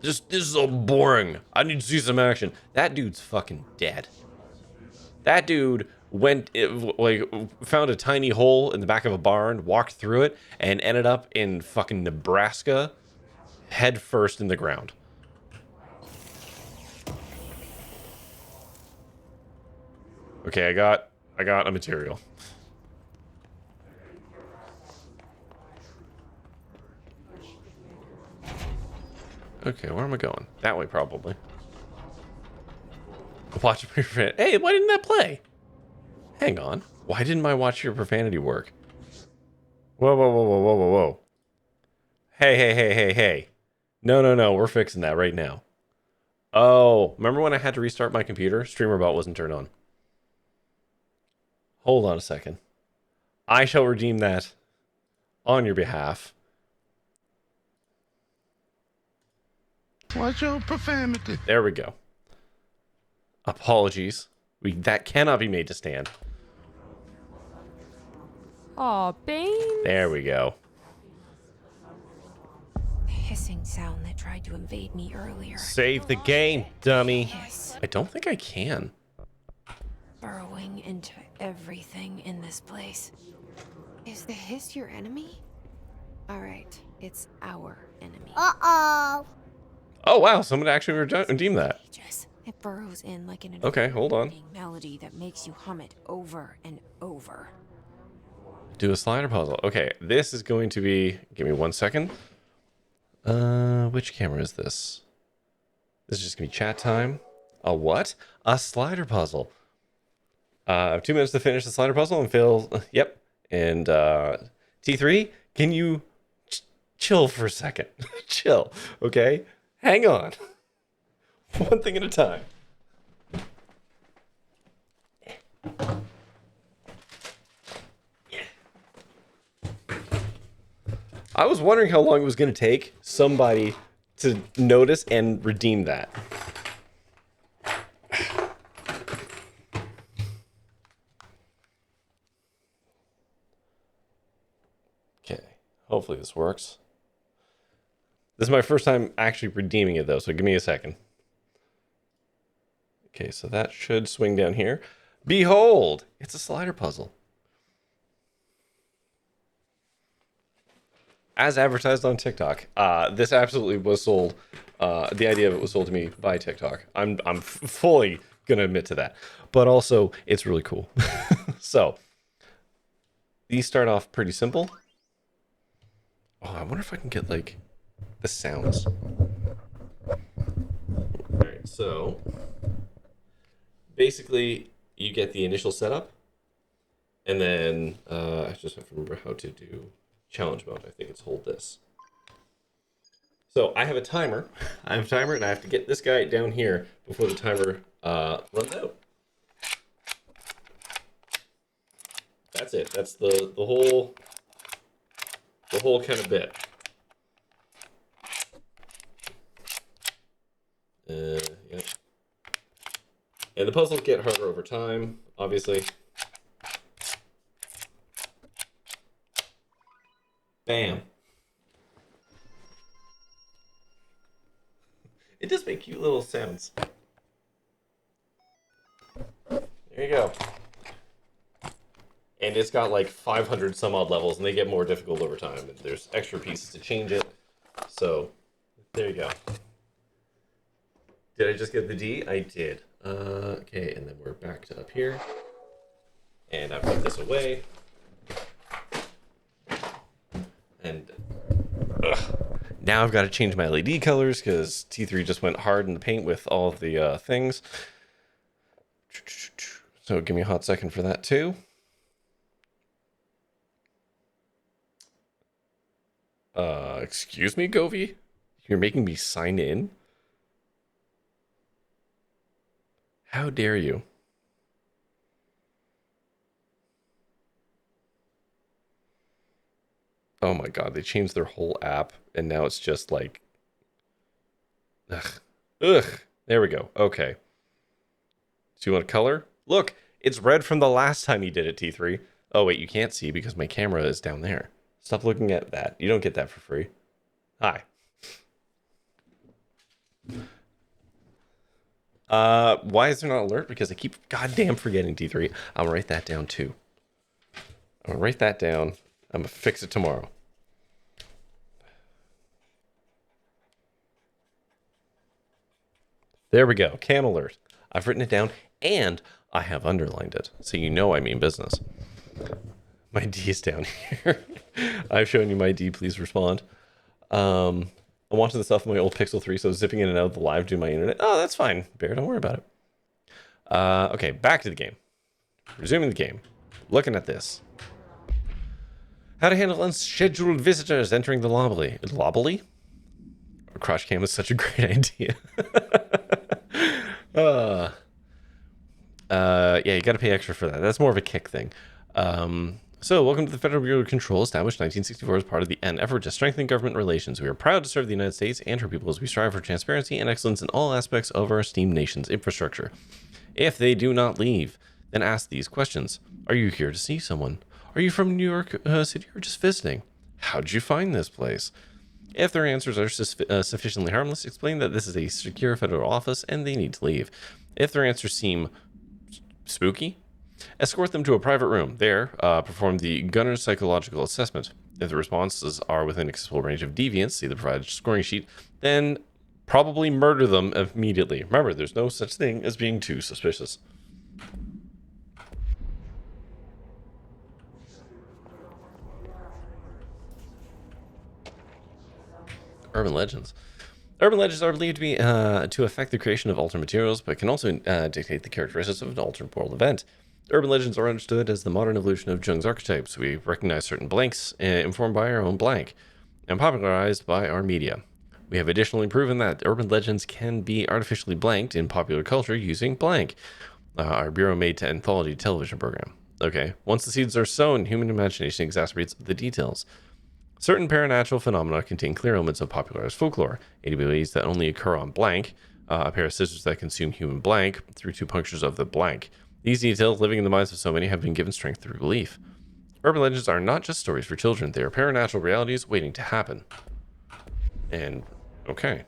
this is so boring. I need to see some action. That dude's fucking dead. That dude found a tiny hole in the back of a barn, walked through it, and ended up in fucking Nebraska, head first in the ground. Okay, I got a material. Okay, where am I going? That way, probably. Watch your profanity. Hey, why didn't that play? Hang on. Why didn't my watch your profanity work? Whoa, whoa, whoa, whoa, whoa, whoa, whoa. Hey, hey, hey, hey, hey. No, no, no. We're fixing that right now. Oh, remember when I had to restart my computer? Streamer bot wasn't turned on. Hold on a second. I shall redeem that on your behalf. Watch your profanity. There we go. Apologies. That cannot be made to stand. Aw, Bane. There we go. The hissing sound that tried to invade me earlier. Save the game, dummy. Hiss, I don't think I can. burrowing into everything in this place. Is the hiss your enemy? All right, it's our enemy. Oh, wow. Someone actually redeemed that. Contagious. It burrows in like an Okay, hold on. infuriating melody that makes you hum it over and over. Do a slider puzzle. Okay, this is going to be... Give me 1 second. Which camera is this? This is just going to be chat time. A what? A slider puzzle. I have 2 minutes to finish the slider puzzle and fail... Yep. And T3, can you chill for a second? Chill, okay? Hang on. One thing at a time. I was wondering how long it was going to take somebody to notice and redeem that. Okay, hopefully this works. This is my first time actually redeeming it though, so give me a second. Okay, so that should swing down here. Behold, it's a slider puzzle. As advertised on TikTok. This absolutely was sold. The idea of it was sold to me by TikTok. I'm fully gonna admit to that. But also, it's really cool. So, these start off pretty simple. Oh, I wonder if I can get like the sounds. All right, so basically, you get the initial setup, and then I just have to remember how to do challenge mode. I think it's hold this. So I have a timer. I have a timer, and I have to get this guy down here before the timer runs out. That's it. That's the whole kind of bit. Yeah. And the puzzles get harder over time, obviously. Bam. It does make cute little sounds. There you go. And it's got like 500 some odd levels, and they get more difficult over time. And there's extra pieces to change it. So, there you go. Did I just get the D? I did. Okay, and then we're back to up here. And I put this away. And now I've got to change my LED colors because T3 just went hard in the paint with all of the things. So give me a hot second for that too. Excuse me, Govy? You're making me sign in? How dare you? Oh my god, they changed their whole app, and now it's just like... Ugh. Ugh. There we go. Okay. So you want color? Look, it's red from the last time you did it, T3. Oh, wait, you can't see because my camera is down there. Stop looking at that. You don't get that for free. Hi. Why is there not alert? Because I keep goddamn forgetting, T3. I'll write that down too. I'm gonna write that down. I'm gonna fix it tomorrow. There we go. Cam alert. I've written it down and I have underlined it. So you know I mean business. My D is down here. I've shown you my D. Please respond. I'm watching the stuff on my old Pixel 3, so zipping in and out of the live due to my internet. Oh, that's fine. Bear, don't worry about it. Okay, back to the game. Resuming the game. Looking at this. How to handle unscheduled visitors entering the lobby. Lobby? Crouch cam is such a great idea. Yeah, you gotta pay extra for that. That's more of a kick thing. So, welcome to the Federal Bureau of Control, established 1964 as part of the effort to strengthen government relations. We are proud to serve the United States and her people as we strive for transparency and excellence in all aspects of our esteemed nation's infrastructure. If they do not leave, then ask these questions. Are you here to see someone? Are you from New York City or just visiting? How did you find this place? If their answers are sufficiently harmless, explain that this is a secure federal office and they need to leave. If their answers seem spooky, escort them to a private room. There, perform the gunner's psychological assessment. If the responses are within acceptable range of deviance, see the provided scoring sheet, then probably murder them immediately. Remember, there's no such thing as being too suspicious. Urban legends. Urban legends are believed to be to affect the creation of altered materials, but can also dictate the characteristics of an altered world event. Urban legends are understood as the modern evolution of Jung's archetypes. We recognize certain blanks informed by our own blank and popularized by our media. We have additionally proven that urban legends can be artificially blanked in popular culture using blank. Our Bureau-made anthology television program. Okay, once the seeds are sown, human imagination exacerbates the details. Certain paranormal phenomena contain clear elements of popularized folklore, abilities that only occur on blank, a pair of scissors that consume human blank through 2 punctures of the blank. These details, living in the minds of so many, have been given strength through belief. Urban legends are not just stories for children, they are paranormal realities waiting to happen. And, okay.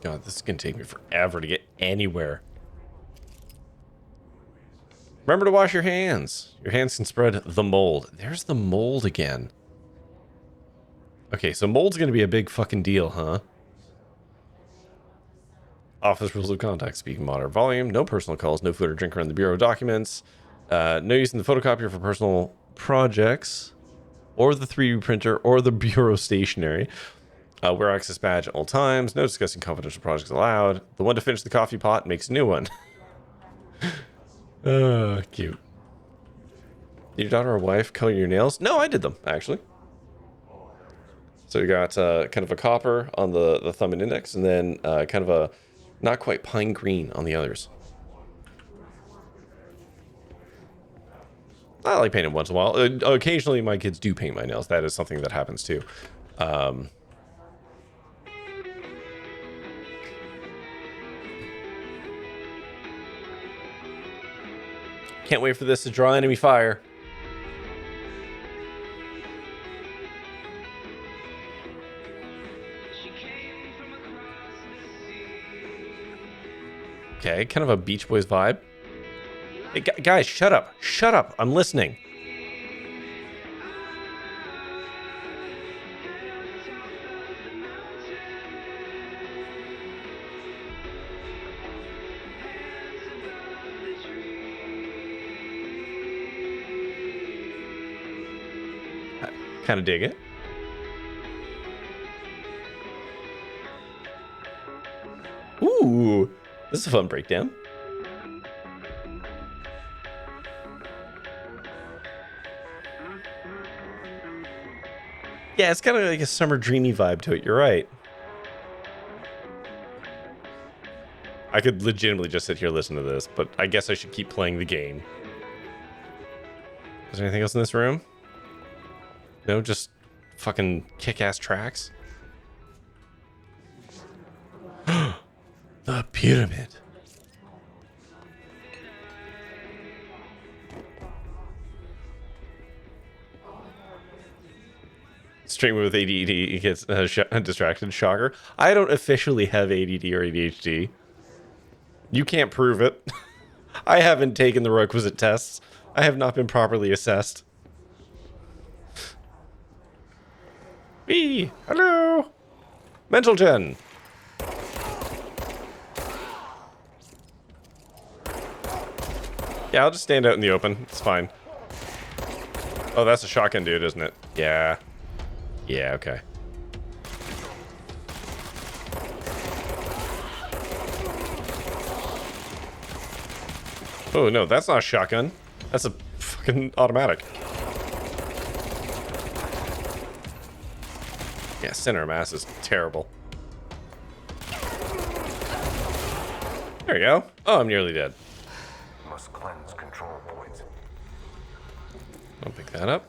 God, this is going to take me forever to get anywhere. Remember to wash your hands. Your hands can spread the mold. There's the mold again. Okay, so mold's going to be a big fucking deal, huh? Office rules of conduct. Speaking moderate volume. No personal calls. No food or drink around the Bureau documents. No using the photocopier for personal projects. Or the 3D printer. Or the Bureau stationery. Wear access badge at all times. No discussing confidential projects allowed. The one to finish the coffee pot makes a new one. Cute. Did your daughter or wife color your nails? No, I did them, actually. So you got kind of a copper on the thumb and index, and then kind of a not quite pine green on the others. I like painting once in a while. Occasionally, my kids do paint my nails. That is something that happens too. Can't wait for this to draw enemy fire. Okay, kind of a Beach Boys vibe. Hey, guys, shut up. Shut up. I'm listening. Kind of dig it. Ooh, this is a fun breakdown. Yeah, it's kind of like a summer dreamy vibe to it. You're right. I could legitimately just sit here and listen to this, but I guess I should keep playing the game. Is there anything else in this room? No, just fucking kick-ass tracks. The pyramid. Streamer with ADD gets distracted. Shocker. I don't officially have ADD or ADHD. You can't prove it. I haven't taken the requisite tests. I have not been properly assessed. Me. Hello. Mental gen. Yeah, I'll just stand out in the open. It's fine. Oh, that's a shotgun dude, isn't it? Yeah. Yeah, okay. Oh, no, that's not a shotgun. That's a fucking automatic. Yeah, center of mass is terrible. There we go. Oh, I'm nearly dead. Must cleanse control points. I'll pick that up.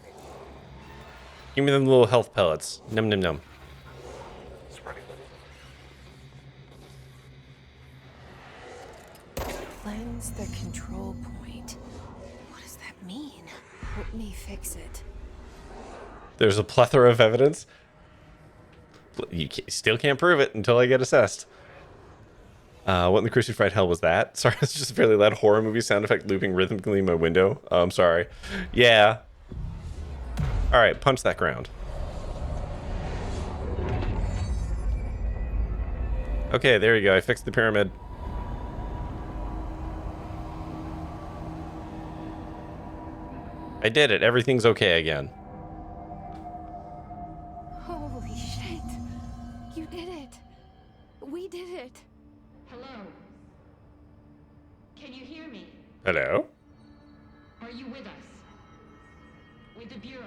Give me them little health pellets. Num num num. Spreading. Cleanse the control point. What does that mean? Help me fix it. There's a plethora of evidence. You still can't prove it until I get assessed. What in the crucified hell was that? Sorry, it's just a fairly loud horror movie sound effect looping rhythmically in my window. Oh, I'm sorry. Yeah. Alright, punch that ground. Okay, there you go. I fixed the pyramid. I did it. Everything's okay again. Holy shit. You did it. We did it. Hello? Can you hear me? Hello? Are you with us? With the Bureau?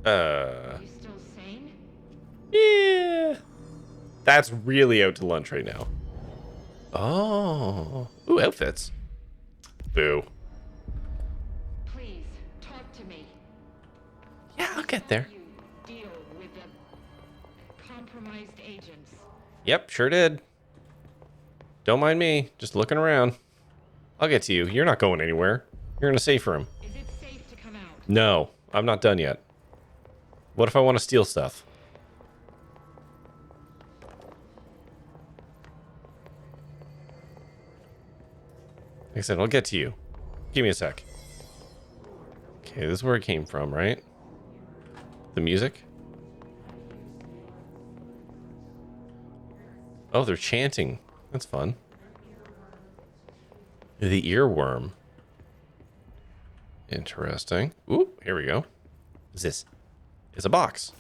Uh... Are you still sane? Yeah. That's really out to lunch right now. Oh. Ooh, outfits. Boo. Please, talk to me. Yeah, I'll get there. You deal with the compromised agents. Yep, sure did. Don't mind me. Just looking around. I'll get to you. You're not going anywhere. You're in a safe room. Is it safe to come out? No, I'm not done yet. What if I want to steal stuff? Like I said, I'll get to you. Give me a sec. Okay, this is where it came from, right? The music? Oh, they're chanting. That's fun. The earworm. Interesting. Ooh, here we go. What's this? It's a box.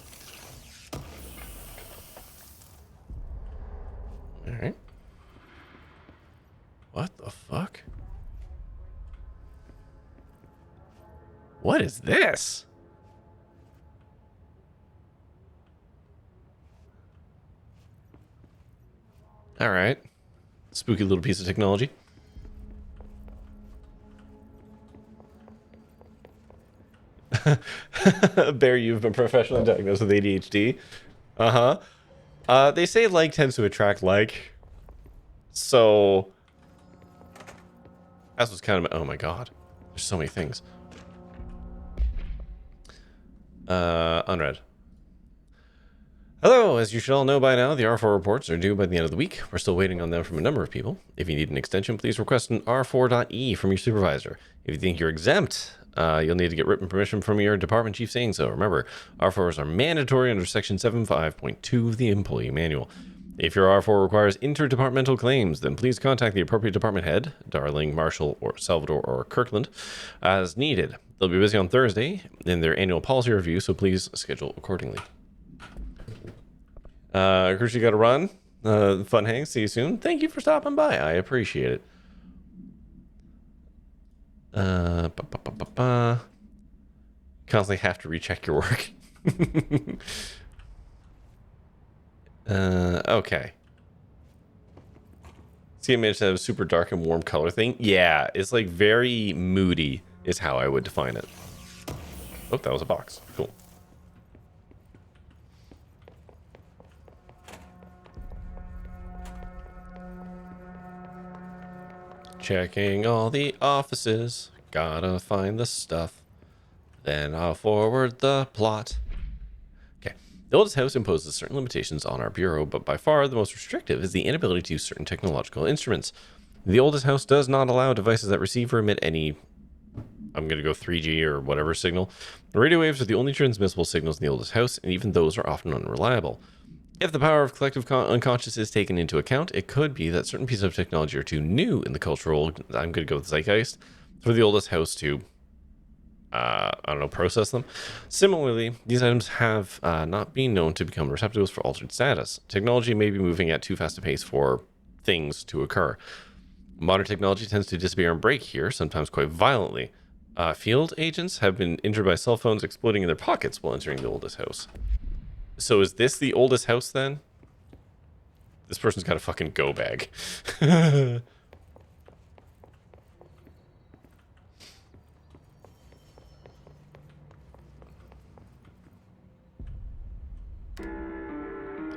Alright. What the fuck? What is this? Alright. Spooky little piece of technology. Bear, you've been professionally diagnosed with ADHD. They say like tends to attract like. So that was kind of, oh my god. There's so many things. Unread. Hello, as you should all know by now, the R4 reports are due by the end of the week. We're still waiting on them from a number of people. If you need an extension, please request an R4.E from your supervisor. If you think you're exempt, you'll need to get written permission from your department chief saying so. Remember, R4s are mandatory under Section 7.5.2 of the Employee Manual. If your R4 requires interdepartmental claims, then please contact the appropriate department head, Darling, Marshall, or Salvador, or Kirkland, as needed. They'll be busy on Thursday in their annual policy review, so please schedule accordingly. Chris, you gotta run. Fun hang. See you soon. Thank you for stopping by. I appreciate it. Constantly have to recheck your work. Okay. See, I managed to have a super dark and warm color thing. Yeah, it's like very moody is how I would define it. Oh, that was a box. Cool. Checking all the offices. Gotta find the stuff. Then I'll forward the plot. Okay. The oldest house imposes certain limitations on our bureau, but by far the most restrictive is the inability to use certain technological instruments. The oldest house does not allow devices that receive or emit any, I'm going to go 3G or whatever signal. The radio waves are the only transmissible signals in the oldest house, and even those are often unreliable. If the power of collective unconscious is taken into account, it could be that certain pieces of technology are too new in the cultural, I'm going to go with zeitgeist, for the oldest house to, I don't know, process them. Similarly, these items have not been known to become receptacles for altered status. Technology may be moving at too fast a pace for things to occur. Modern technology tends to disappear and break here, sometimes quite violently. Field agents have been injured by cell phones exploding in their pockets while entering the oldest house. So is this the oldest house then? This person's got a fucking go bag.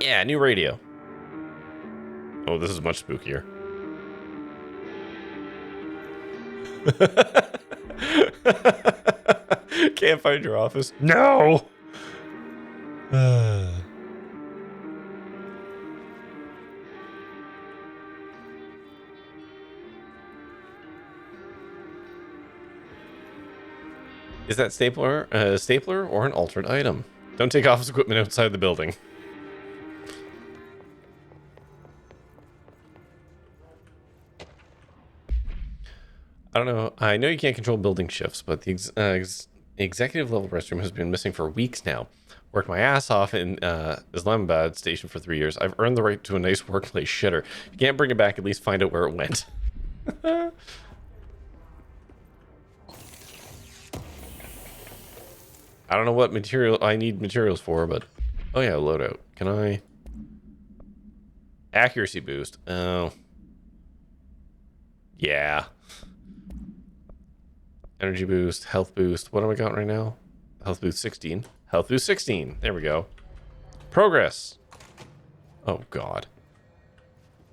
Yeah, new radio. Oh, this is much spookier. Can't find your office. No! Is that stapler or an altered item? Don't take office equipment outside the building. I don't know. I know you can't control building shifts, but the executive level restroom has been missing for weeks now. Worked my ass off in Islamabad station for 3 years. I've earned the right to a nice workplace shitter. If you can't bring it back, at least find out where it went. I don't know what material I need materials for, but oh yeah, loadout. Can I accuracy boost? Oh, yeah. Energy boost, health boost. What am I got right now? Health boost 16. Health boost 16. There we go. Progress. Oh god.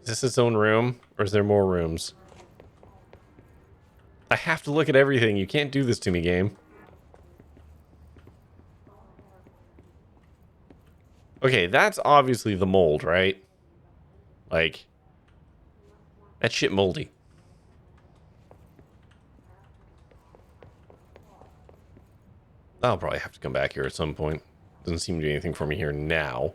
Is this its own room, or is there more rooms? I have to look at everything. You can't do this to me, game. Okay, that's obviously the mold, right? Like, that shit moldy. I'll probably have to come back here at some point. Doesn't seem to be anything for me here now.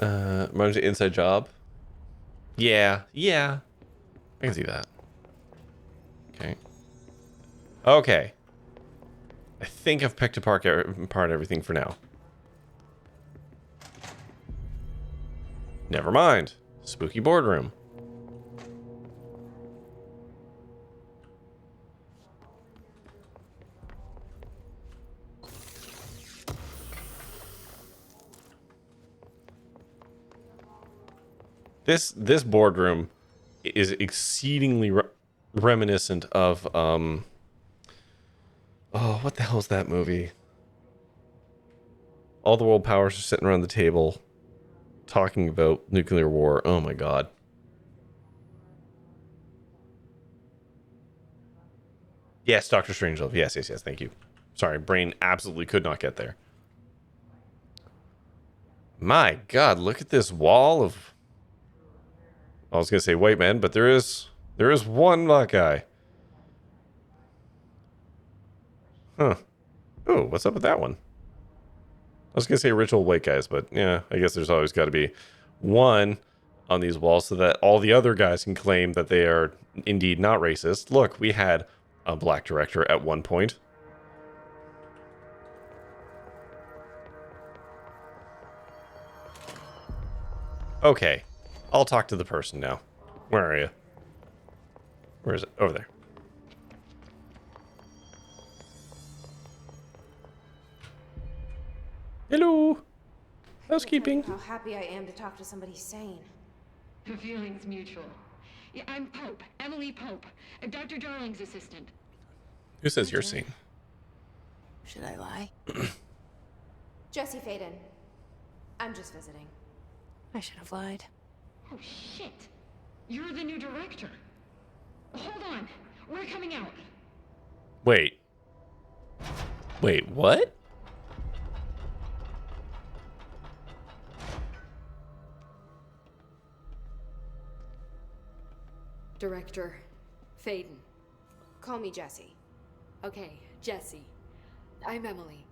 Reminds me of Inside Job. Yeah, I can see that. Okay. Okay. I think I've picked apart everything for now. Never mind. Spooky boardroom. This boardroom is exceedingly reminiscent of oh, what the hell is that movie? All the world powers are sitting around the table talking about nuclear war. Oh my god. Yes, Dr. Strangelove. Yes, thank you. Sorry, brain absolutely could not get there. My god, look at this wall of, I was gonna say white men, but there is one black guy. Huh. Oh, what's up with that one? I was gonna say ritual white guys, but yeah, I guess there's always got to be one on these walls so that all the other guys can claim that they are indeed not racist. Look, we had a black director at one point. Okay, I'll talk to the person now. Where are you? Where is it? Over there. Hello. Housekeeping. How happy I am to talk to somebody sane. The feeling's mutual. Yeah, I'm Pope, Emily Pope, Dr. Darling's assistant. Who says you're seeing? Should I lie? Jesse Faden. I'm just visiting. I should have lied. Oh, shit. You're the new director. Hold on. We're coming out. Wait. Wait, what? Director Faden. Call me Jesse. Okay, Jesse. I'm Emily.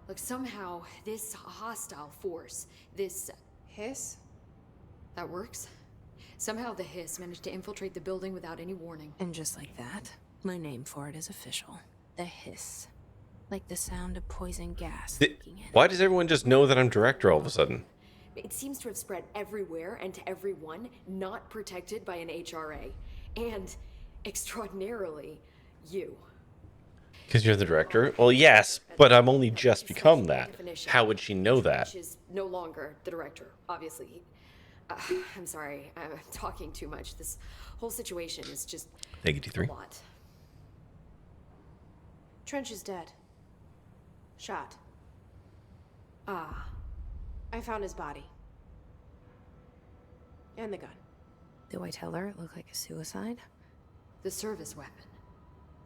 Look, somehow this hostile force, this Hiss? that works. Somehow the hiss managed to infiltrate the building without any warning. And just like that, my name for it is official. The hiss. Like the sound of poison gas leaking in. Why does everyone just know that I'm director all of a sudden? It seems to have spread everywhere and to everyone not protected by an HRA. And, extraordinarily, you. Because you're the director? Well, yes, but I'm only just become that. How would she know that? Is no longer the director, obviously. I'm sorry, I'm talking too much. This whole situation is just Thank you, T3. a lot. Trench is dead. Shot. Ah, I found his body. And the gun. Do I tell her it looked like a suicide? the service weapon.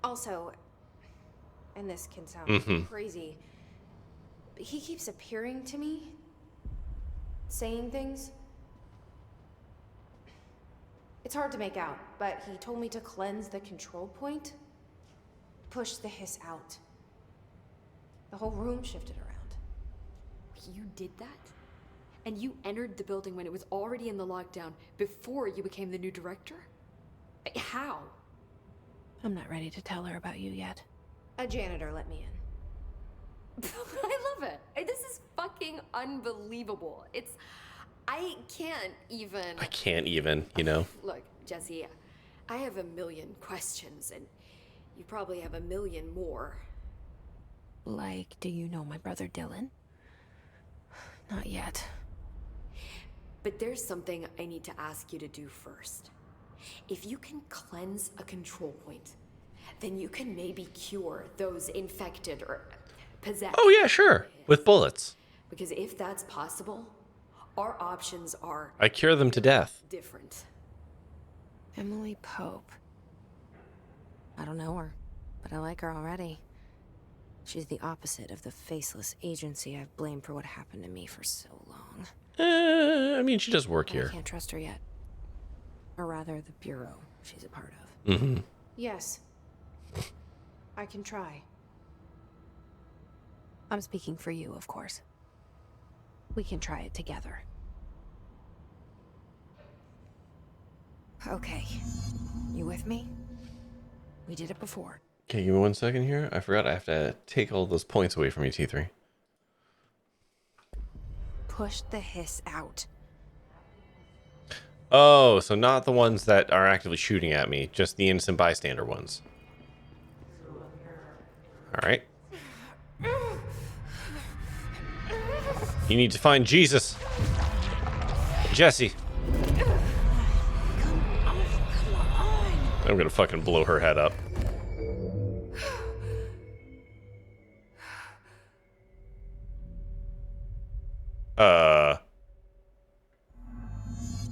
Also, and this can sound crazy, but he keeps appearing to me, saying things. It's hard to make out, but he told me to cleanse the control point, push the hiss out. The whole room shifted around. You did that? And you entered the building when it was already in the lockdown before you became the new director? How? I'm not ready to tell her about you yet. A janitor let me in. I love it. This is fucking unbelievable. I can't even, you know? Look, Jesse, I have a million questions, and you probably have a million more. Like, do you know my brother Dylan? Not yet. But there's something I need to ask you to do first. If you can cleanse a control point, then you can maybe cure those infected or possessed. Oh, yeah, sure. With bullets. Because if that's possible, our options are I cure them to death. different. Emily Pope. I don't know her, but I like her already. She's the opposite of the faceless agency I've blamed for what happened to me for so long. I mean, she does work I here. can't trust her yet. Or rather, the bureau she's a part of. Mm-hmm. Yes. I can try. I'm speaking for you, of course. We can try it together. Okay. You with me? We did it before. Okay, give me 1 second here. I forgot I have to take all those points away from you, T3. Push the hiss out. Oh, so not the ones that are actively shooting at me, just the innocent bystander ones. Alright. You need to find Jesus. Jesse. I'm gonna fucking blow her head up.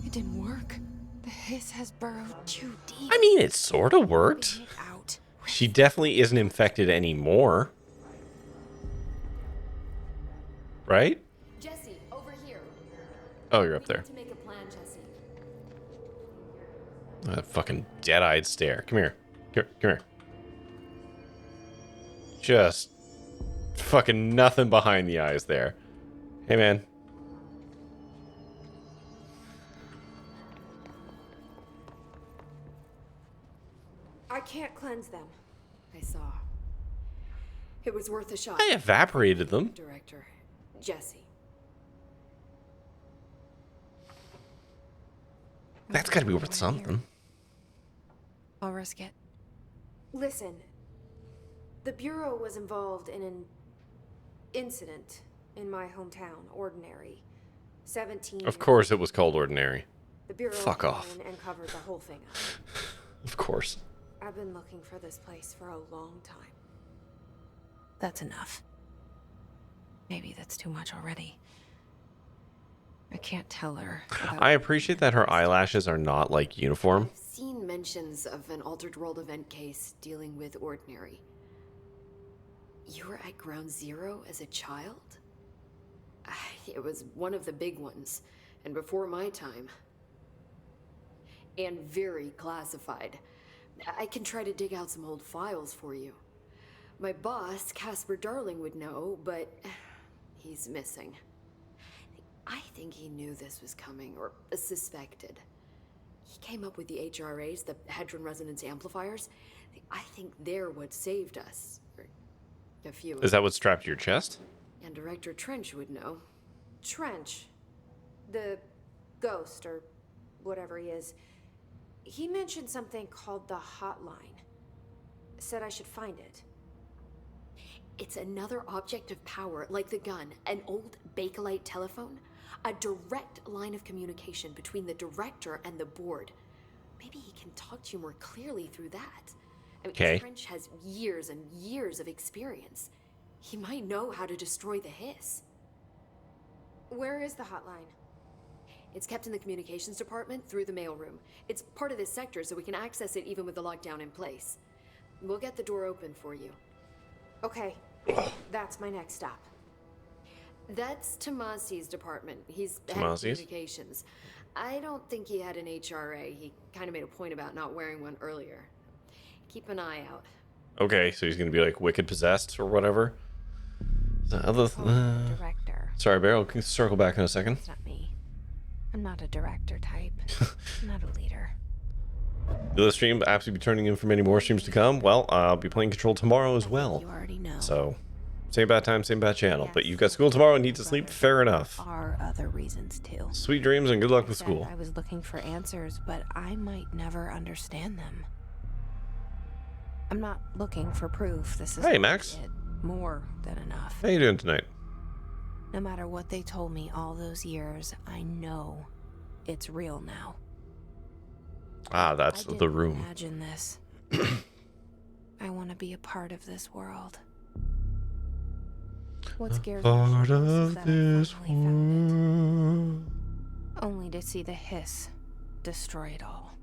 It didn't work. The hiss has burrowed too deep. I mean, it sort of worked. Get it out. She definitely isn't infected anymore. Right? Jesse, over here. Oh, you're up We there. need to make a plan, Jesse. That fucking dead-eyed stare. Come here. Come here. Just fucking nothing behind the eyes there. Hey, man. I can't cleanse them. I saw. It was worth a shot. I evaporated them. Director, Jesse. That's gotta be worth something. I'll risk it. Listen, the Bureau was involved in an incident in my hometown, Ordinary. 17. Of course it was called Ordinary. The Bureau Fuck came off. in and covered the whole thing up. Of course. I've been looking for this place for a long time. That's enough. Maybe that's too much already. I can't tell her. I appreciate that her eyelashes are not like uniform. I've seen mentions of an Altered World event case dealing with Ordinary. You were at Ground Zero as a child? It was one of the big ones, and before my time. And very classified. I can try to dig out some old files for you. My boss, Casper Darling, would know, but he's missing. I think he knew this was coming, or suspected. He came up with the HRAs, the Hadron Resonance Amplifiers. I think they're what saved us. Or a few. Is that what's strapped to your chest? And Director Trench would know. Trench. The ghost, or whatever he is. He mentioned something called the hotline. Said I should find it. It's another object of power, like the gun, an old Bakelite telephone. A direct line of communication between the director and the board. Maybe he can talk to you more clearly through that. I mean, Okay. Trench has years and years of experience. He might know how to destroy the hiss. Where is the hotline? It's kept in the communications department through the mailroom. It's part of this sector, so we can access it even with the lockdown in place. We'll get the door open for you. Okay. That's my next stop. That's Tomasi's department. He's head of Tomasi's? communications. I don't think he had an HRA. He kind of made a point about not wearing one earlier. Keep an eye out. Okay, so he's gonna be like wicked possessed or whatever. Director. Sorry, Beryl. Can you circle back in a second? It's not me. I'm not a director type. I'm not a leader. Will the stream absolutely be turning in for many more streams to come? Well, I'll be playing Control tomorrow as well. You already know. So, same bad time, same bad channel. Yes, But you've got school tomorrow and need to sleep. Fair enough. There are other reasons too. Sweet dreams and good luck with Said school. I was looking for answers, but I might never understand them. I'm not looking for proof. This is Hey, Max. more than enough. How you doing tonight? No matter what they told me all those years, I know it's real now. Ah, that's I the didn't room. Imagine this. I want to be a part of this world. What scares me Part most is of that I this finally found world. it, only to see the hiss destroy it all.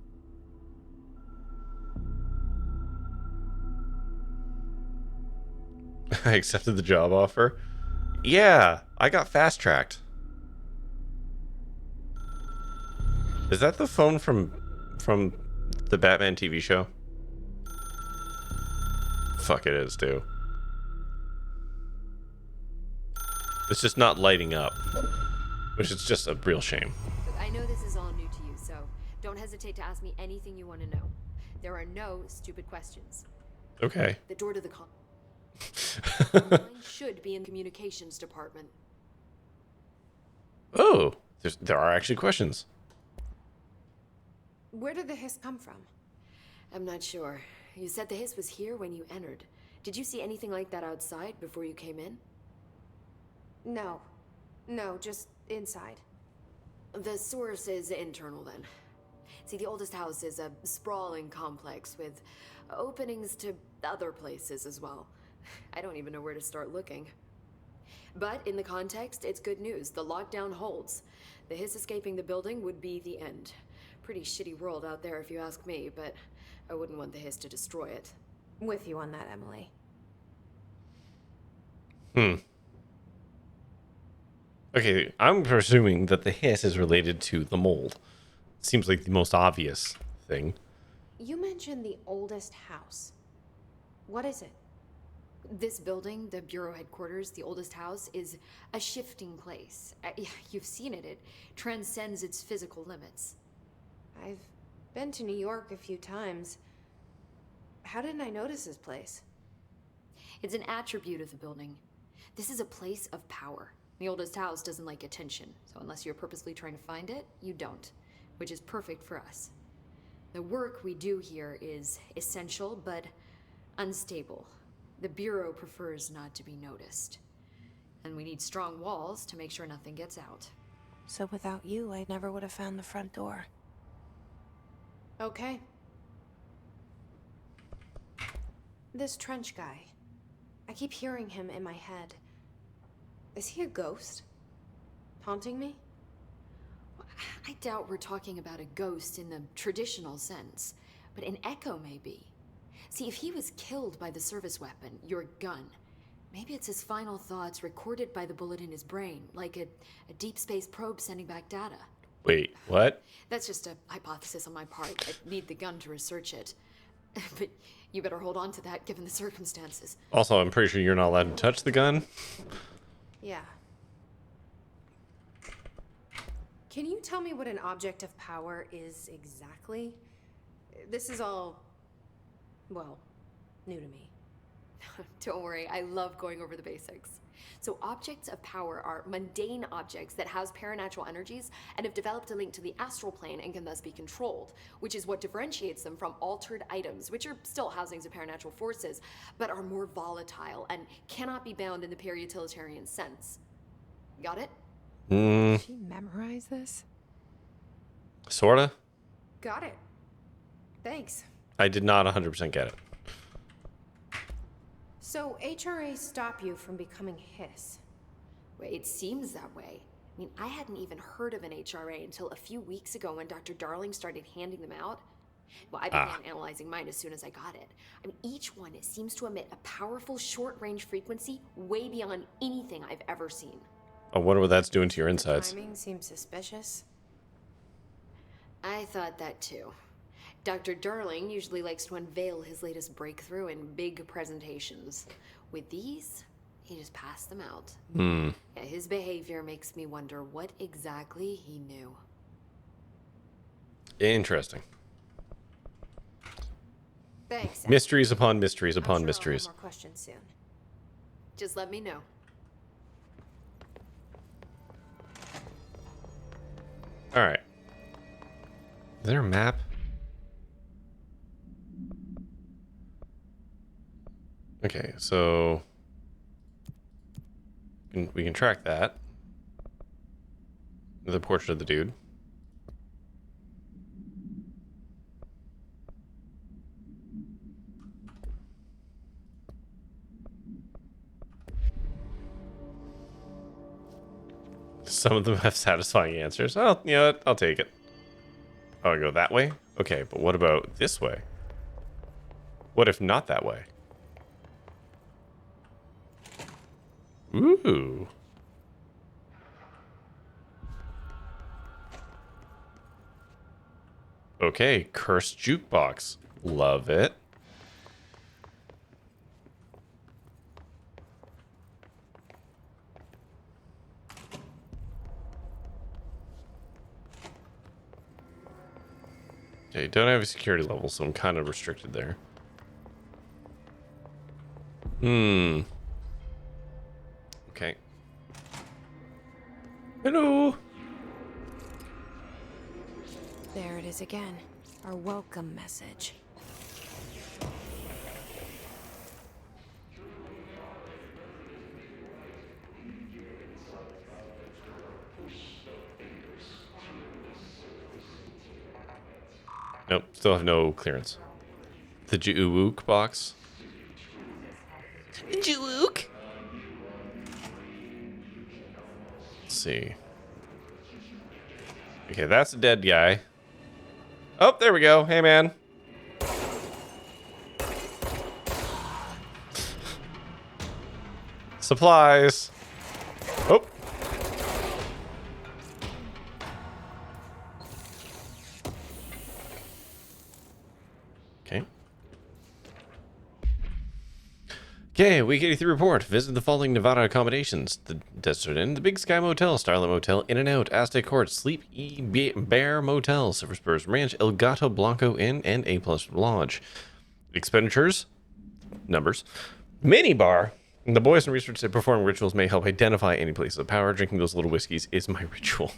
I accepted the job offer. Yeah, I got fast tracked. Is that the phone from the Batman TV show? Fuck, it is too. It's just not lighting up, which is just a real shame. Look, I know this is all new to you, so don't hesitate to ask me anything you want to know. There are no stupid questions. Okay. The door to the mine should be in the communications department. Oh, there are actually questions. Where did the hiss come from? I'm not sure. You said the hiss was here when you entered. Did you see anything like that outside before you came in? No. No, just inside. The source is internal then. See, the oldest house is a sprawling complex with openings to other places as well. I don't even know where to start looking. But in the context, it's good news. The lockdown holds. The hiss escaping the building would be the end. Pretty shitty world out there if you ask me, but I wouldn't want the hiss to destroy it. With you on that, Emily. Okay, I'm presuming that the hiss is related to the mold. Seems like the most obvious thing. You mentioned the oldest house. What is it? This building, the Bureau headquarters, the oldest house, is a shifting place. You've seen it. It transcends its physical limits. I've been to New York a few times. How didn't I notice this place? It's an attribute of the building. This is a place of power. The oldest house doesn't like attention, so unless you're purposely trying to find it, you don't, which is perfect for us. The work we do here is essential, but unstable. The Bureau prefers not to be noticed. And we need strong walls to make sure nothing gets out. So without you, I never would have found the front door. Okay. This trench guy. I keep hearing him in my head. Is he a ghost? Haunting me? I doubt we're talking about a ghost in the traditional sense, but an echo maybe. See, if he was killed by the service weapon, your gun, maybe it's his final thoughts recorded by the bullet in his brain, like a deep space probe sending back data. Wait, what? That's just a hypothesis on my part. I need the gun to research it. But you better hold on to that given the circumstances. Also, I'm pretty sure you're not allowed to touch the gun. Yeah. Can you tell me what an object of power is exactly? This is all, well, new to me. Don't worry, I love going over the basics. So objects of power are mundane objects that house paranatural energies and have developed a link to the astral plane and can thus be controlled, which is what differentiates them from altered items, which are still housings of paranatural forces, but are more volatile and cannot be bound in the peri-utilitarian sense. Got it? Did she memorize this? Sorta. Got it. Thanks. I did not 100% get it. So HRA stop you from becoming Hiss? Well, it seems that way. I mean, I hadn't even heard of an HRA until a few weeks ago when Dr. Darling started handing them out. Well, I began analyzing mine as soon as I got it. I mean, each one seems to emit a powerful short-range frequency way beyond anything I've ever seen. I wonder what that's doing to your insides. Timing seems suspicious. I thought that too. Dr. Darling usually likes to unveil his latest breakthrough in big presentations. With these, he just passed them out. Yeah, his behavior makes me wonder what exactly he knew. Interesting. Thanks. Mysteries upon mysteries I'm upon sure mysteries. I'll have more questions soon. Just let me know. All right. Is there a map? Okay, so we can track that. The portrait of the dude. Some of them have satisfying answers. Oh, you know what? I'll take it. Oh, I go that way? Okay, but what about this way? What if not that way? Ooh. Okay, cursed jukebox. Love it. Okay, don't have a security level, so I'm kind of restricted there. Okay. Hello. There it is again. Our welcome message. Nope, still have no clearance. The Juuk box. Juuk. Let's see. Okay, that's a dead guy. Oh, there we go. Hey, man. Supplies. Oh. Okay. Okay, week 83 report. Visit the following Nevada accommodations: the Desert Inn, the Big Sky Motel, Starlight Motel, In and Out, Aztec Court, Sleep Bear Motel, Silver Spurs Ranch, El Gato Blanco Inn, and A Plus Lodge. Expenditures, numbers, mini bar. The boys and research that perform rituals may help identify any places of power. Drinking those little whiskeys is my ritual.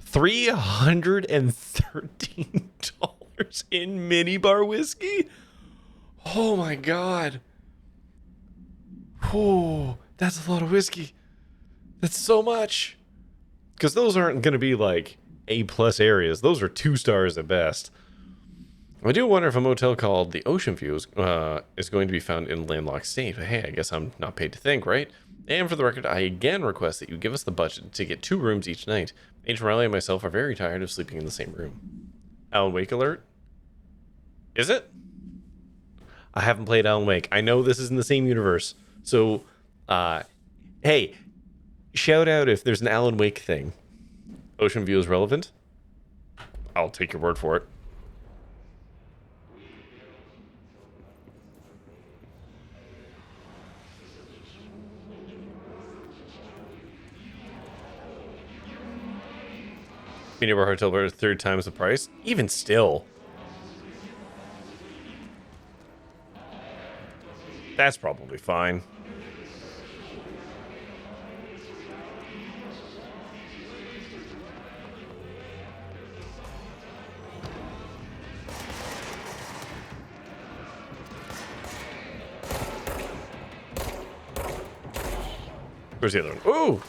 $313 in minibar whiskey? Oh my god. Oh, that's a lot of whiskey. That's so much. Because those aren't going to be like A+ areas. Those are 2 stars at best. I do wonder if a motel called the Ocean View is going to be found in a landlocked state. But hey, I guess I'm not paid to think, right? And for the record, I again request that you give us the budget to get 2 rooms each night. Agent Riley and myself are very tired of sleeping in the same room. Alan Wake alert? Is it? I haven't played Alan Wake. I know this is in the same universe. So, hey, shout out if there's an Alan Wake thing. Ocean View is relevant? I'll take your word for it. Minibar Hotel for 3 times the price? Even still. That's probably fine. Where's the other one? Ooh!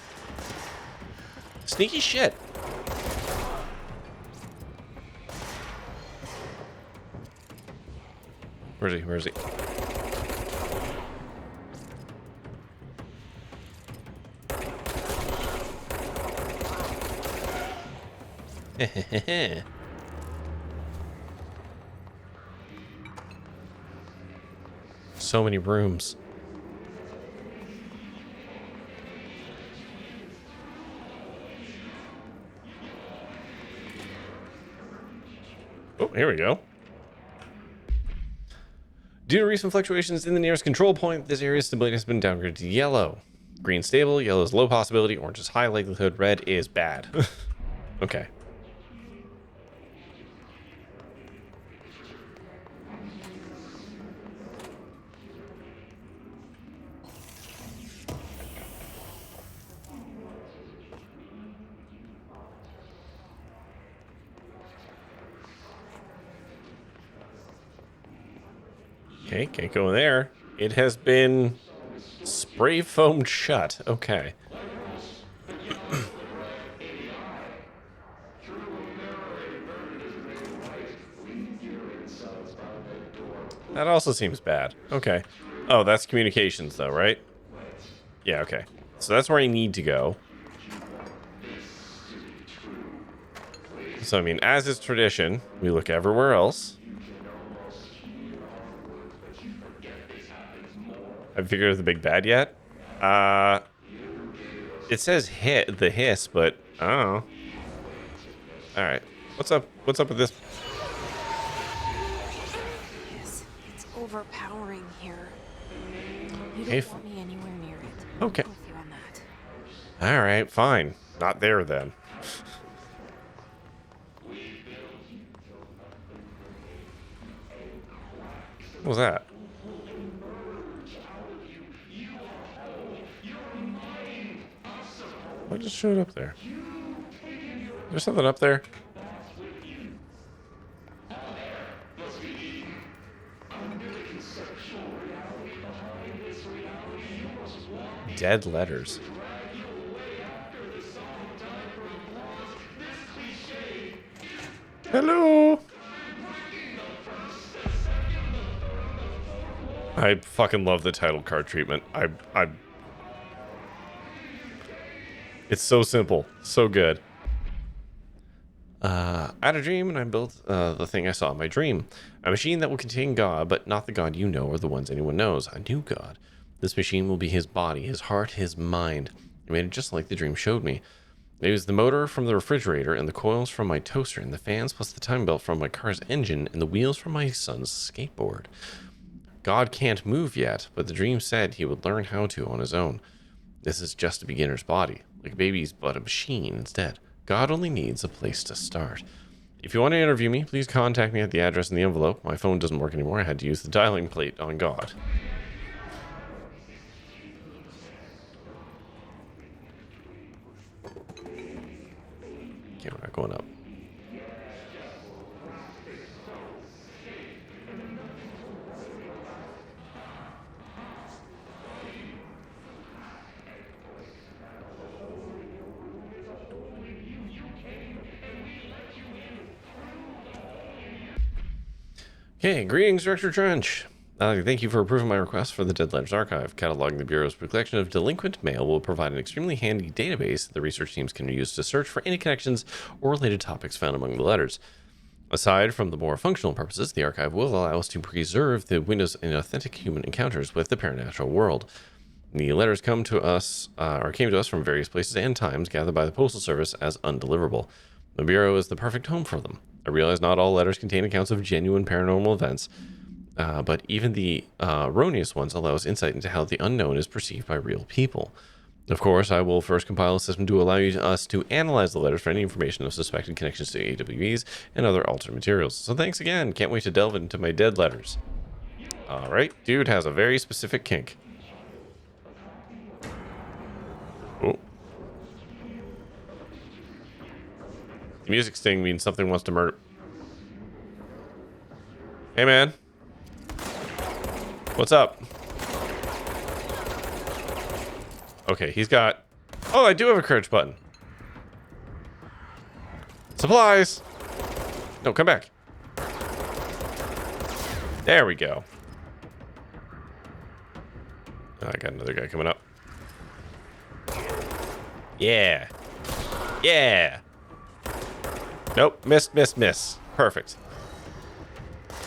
Sneaky shit. Where is he? Where is he? So many rooms. Oh, here we go. Due to recent fluctuations in the nearest control point, this area's stability has been downgraded to yellow. Green stable, yellow is low possibility, orange is high likelihood, red is bad. Okay. Okay, can't go in there. It has been spray foamed shut. Okay. That also seems bad. Okay. Oh, that's communications though, right? Yeah, okay. So that's where I need to go. So, I mean, as is tradition, we look everywhere else. Have you figured out the big bad yet? It says hit the hiss, but I don't know. All right, what's up? What's up with this? It's overpowering here. You Hey, don't want me anywhere near it. Okay. I'm with you on that. All right, fine. Not there then. What was that? What just showed up there? There's something up there. Dead letters. Hello. I fucking love the title card treatment. It's so simple, so good. I had a dream and I built the thing I saw in my dream. A machine that will contain God, but not the God you know or the ones anyone knows. A new God. This machine will be his body, his heart, his mind. I made it just like the dream showed me. I used the motor from the refrigerator and the coils from my toaster and the fans plus the time belt from my car's engine and the wheels from my son's skateboard. God can't move yet, but the dream said he would learn how to on his own. This is just a beginner's body, like a baby's but a machine instead. God only needs a place to start. If you want to interview me, please contact me at the address in the envelope. My phone doesn't work anymore. I had to use the dialing plate on God. Okay, we're not going up. Okay, greetings, Director Trench. Thank you for approving my request for the Dead Letters Archive. Cataloging the Bureau's collection of delinquent mail will provide an extremely handy database that the research teams can use to search for any connections or related topics found among the letters. Aside from the more functional purposes, the archive will allow us to preserve the windows in authentic human encounters with the paranormal world. The letters came to us from various places and times, gathered by the Postal Service as undeliverable. The Bureau is the perfect home for them. I realize not all letters contain accounts of genuine paranormal events, but even the erroneous ones allow us insight into how the unknown is perceived by real people. Of course, I will first compile a system to allow us to analyze the letters for any information of suspected connections to AWEs and other altered materials. So thanks again. Can't wait to delve into my dead letters. Alright, dude has a very specific kink. Oh. The music sting means something wants to murder. Hey, man. What's up? Okay, he's got... Oh, I do have a courage button. Supplies! No, come back. There we go. Oh, I got another guy coming up. Yeah. Yeah. Nope. Miss, miss, miss. Perfect.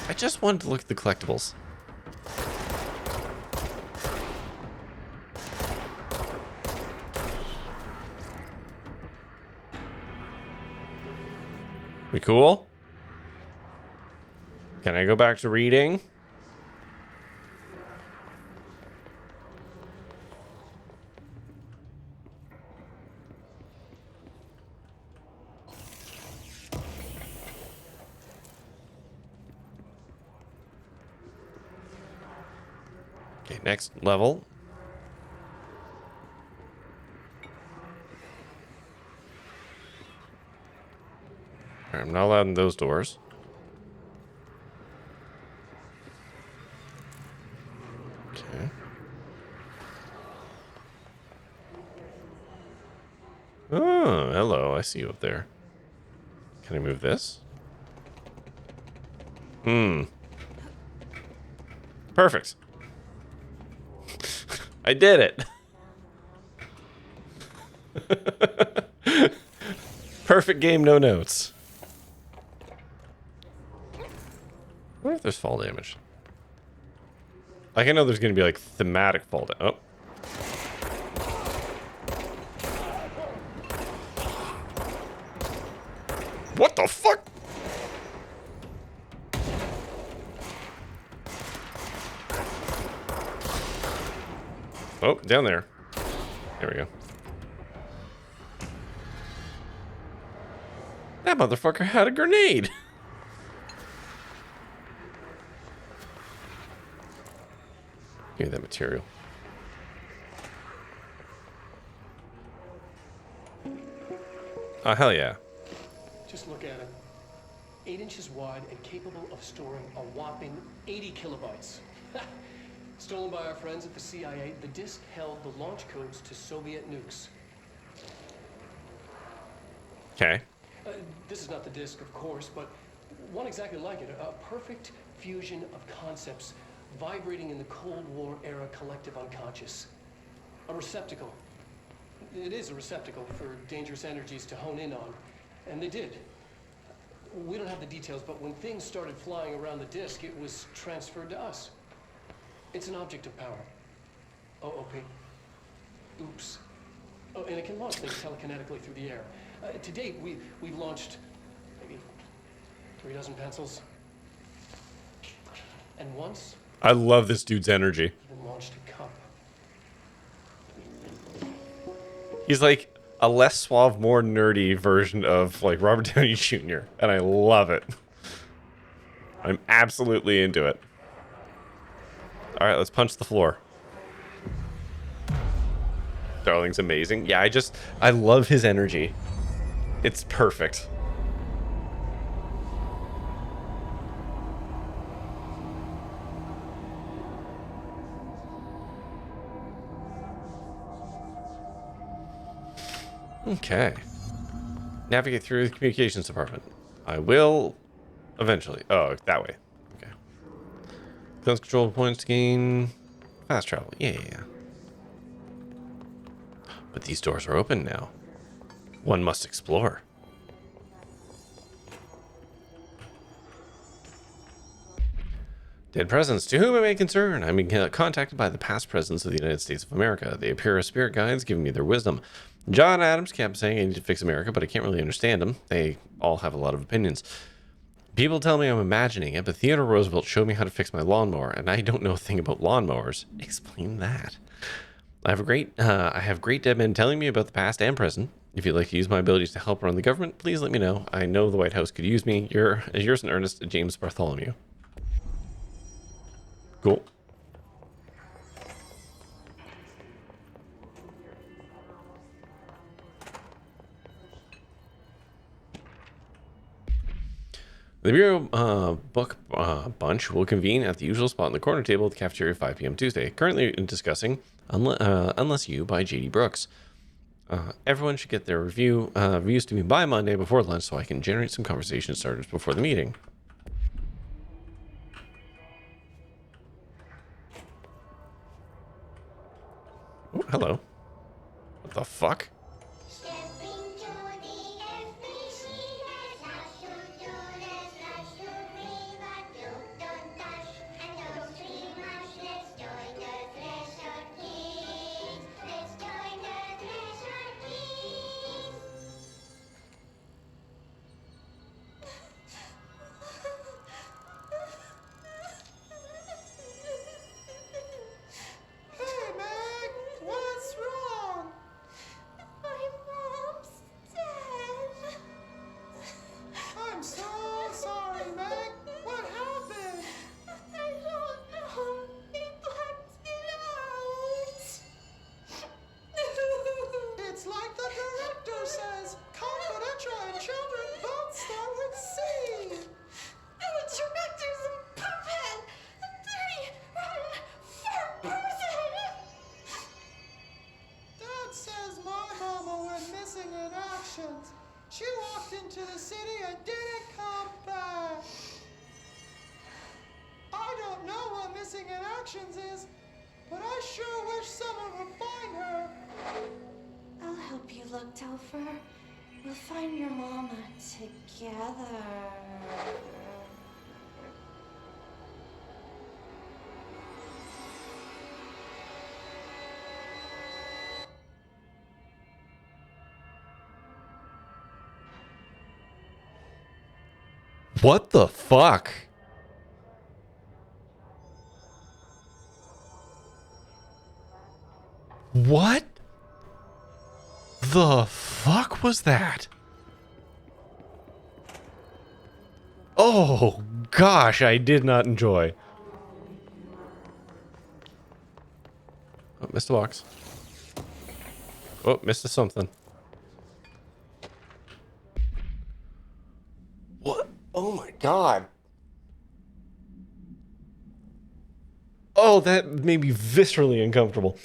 I just wanted to look at the collectibles. We cool? Can I go back to reading? Okay, next level. I'm not allowed in those doors. Okay. Oh, hello. I see you up there. Can I move this? Perfect. I did it. Perfect game, no notes. I wonder if there's fall damage. Like, I know there's going to be, like, thematic fall damage. Oh. What the fuck? Oh, down there. There we go. That motherfucker had a grenade. Give me that material. Oh, hell yeah. Just look at it. 8 inches wide and capable of storing a whopping 80 kilobytes. Stolen by our friends at the CIA, the disk held the launch codes to Soviet nukes. Okay. This is not the disk, of course, but one exactly like it. A perfect fusion of concepts vibrating in the Cold War era collective unconscious. A receptacle. It is a receptacle for dangerous energies to hone in on. And they did. We don't have the details, but when things started flying around the disk, it was transferred to us. It's an object of power. OOP. Oops. Oh, and it can launch things telekinetically through the air. To date, we've launched maybe 3 dozen pencils. And once... I love this dude's energy. Even launched a cup. He's like a less suave, more nerdy version of like Robert Downey Jr. And I love it. I'm absolutely into it. All right, let's punch the floor. Darling's amazing. Yeah, I love his energy. It's perfect. Okay. Navigate through the communications department. I will eventually. Oh, that way. Okay. Cleanse control points to gain fast travel. Yeah. But these doors are open now. One must explore. Dead presence. To whom it may concern, I'm being contacted by the past presidents of the United States of America. They appear as spirit guides, giving me their wisdom. John Adams kept saying I need to fix America, but I can't really understand them. They all have a lot of opinions. People tell me I'm imagining it, but Theodore Roosevelt showed me how to fix my lawnmower, and I don't know a thing about lawnmowers. Explain that. I have great dead men telling me about the past and present. If you'd like to use my abilities to help run the government, please let me know. I know the White House could use me. Yours in earnest, James Bartholomew. Cool. The Bureau book bunch will convene at the usual spot in the corner table at the cafeteria at 5 p.m. Tuesday. Currently discussing Unless You by J.D. Brooks. Everyone should get their reviews to me by Monday before lunch so I can generate some conversation starters before the meeting. Oh, hello. What the fuck? She walked into the city and didn't come back. I don't know what missing in actions is, but I sure wish someone would find her. I'll help you look, Telfer. We'll find your mama together. What the fuck? What the fuck was that? Oh gosh, I did not enjoy. Oh, missed a box. Oh, missed a something. What? Oh my god. Oh, that made me viscerally uncomfortable.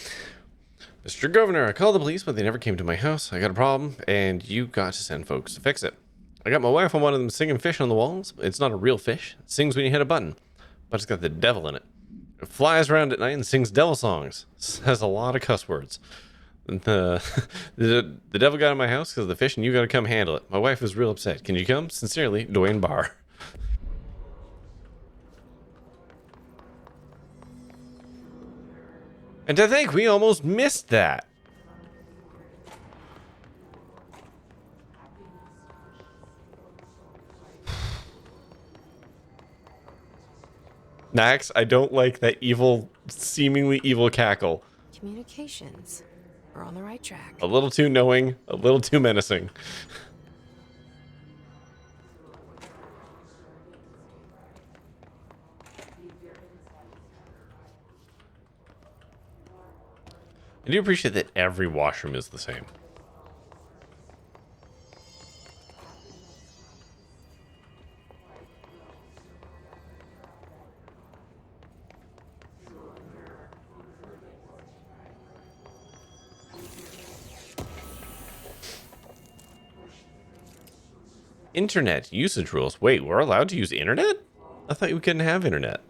Mr. Governor, I called the police, but they never came to my house. I got a problem, and you got to send folks to fix it. I got my wife on one of them singing fish on the walls. It's not a real fish. It sings when you hit a button, but it's got the devil in it. It flies around at night and sings devil songs. Says a lot of cuss words. The devil got in my house because of the fish, and you got to come handle it. My wife is real upset. Can you come? Sincerely, Dwayne Barr. And to think we almost missed that. Max, I don't like that evil, seemingly evil cackle. Communications. We're on the right track. A little too knowing, a little too menacing. I do appreciate that every washroom is the same. Internet usage rules. Wait, we're allowed to use internet? I thought we couldn't have internet.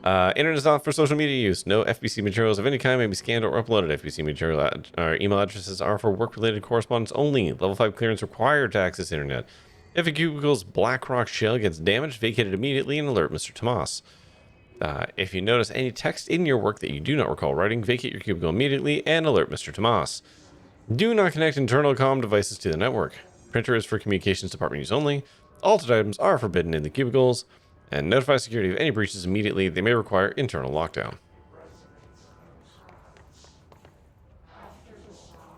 Internet is not for social media use. No FBC materials of any kind may be scanned or uploaded. FBC material or email addresses are for work-related correspondence only. Level 5 clearance required to access internet. If a cubicle's black rock shell gets damaged, vacate it immediately and alert Mr. Tomas. If you notice any text in your work that you do not recall writing, vacate your cubicle immediately and alert Mr. Tomas. Do not connect internal comm devices to the network. Printer is for communications department use only. Altered items are forbidden in the cubicles. And notify security of any breaches immediately. They may require internal lockdown.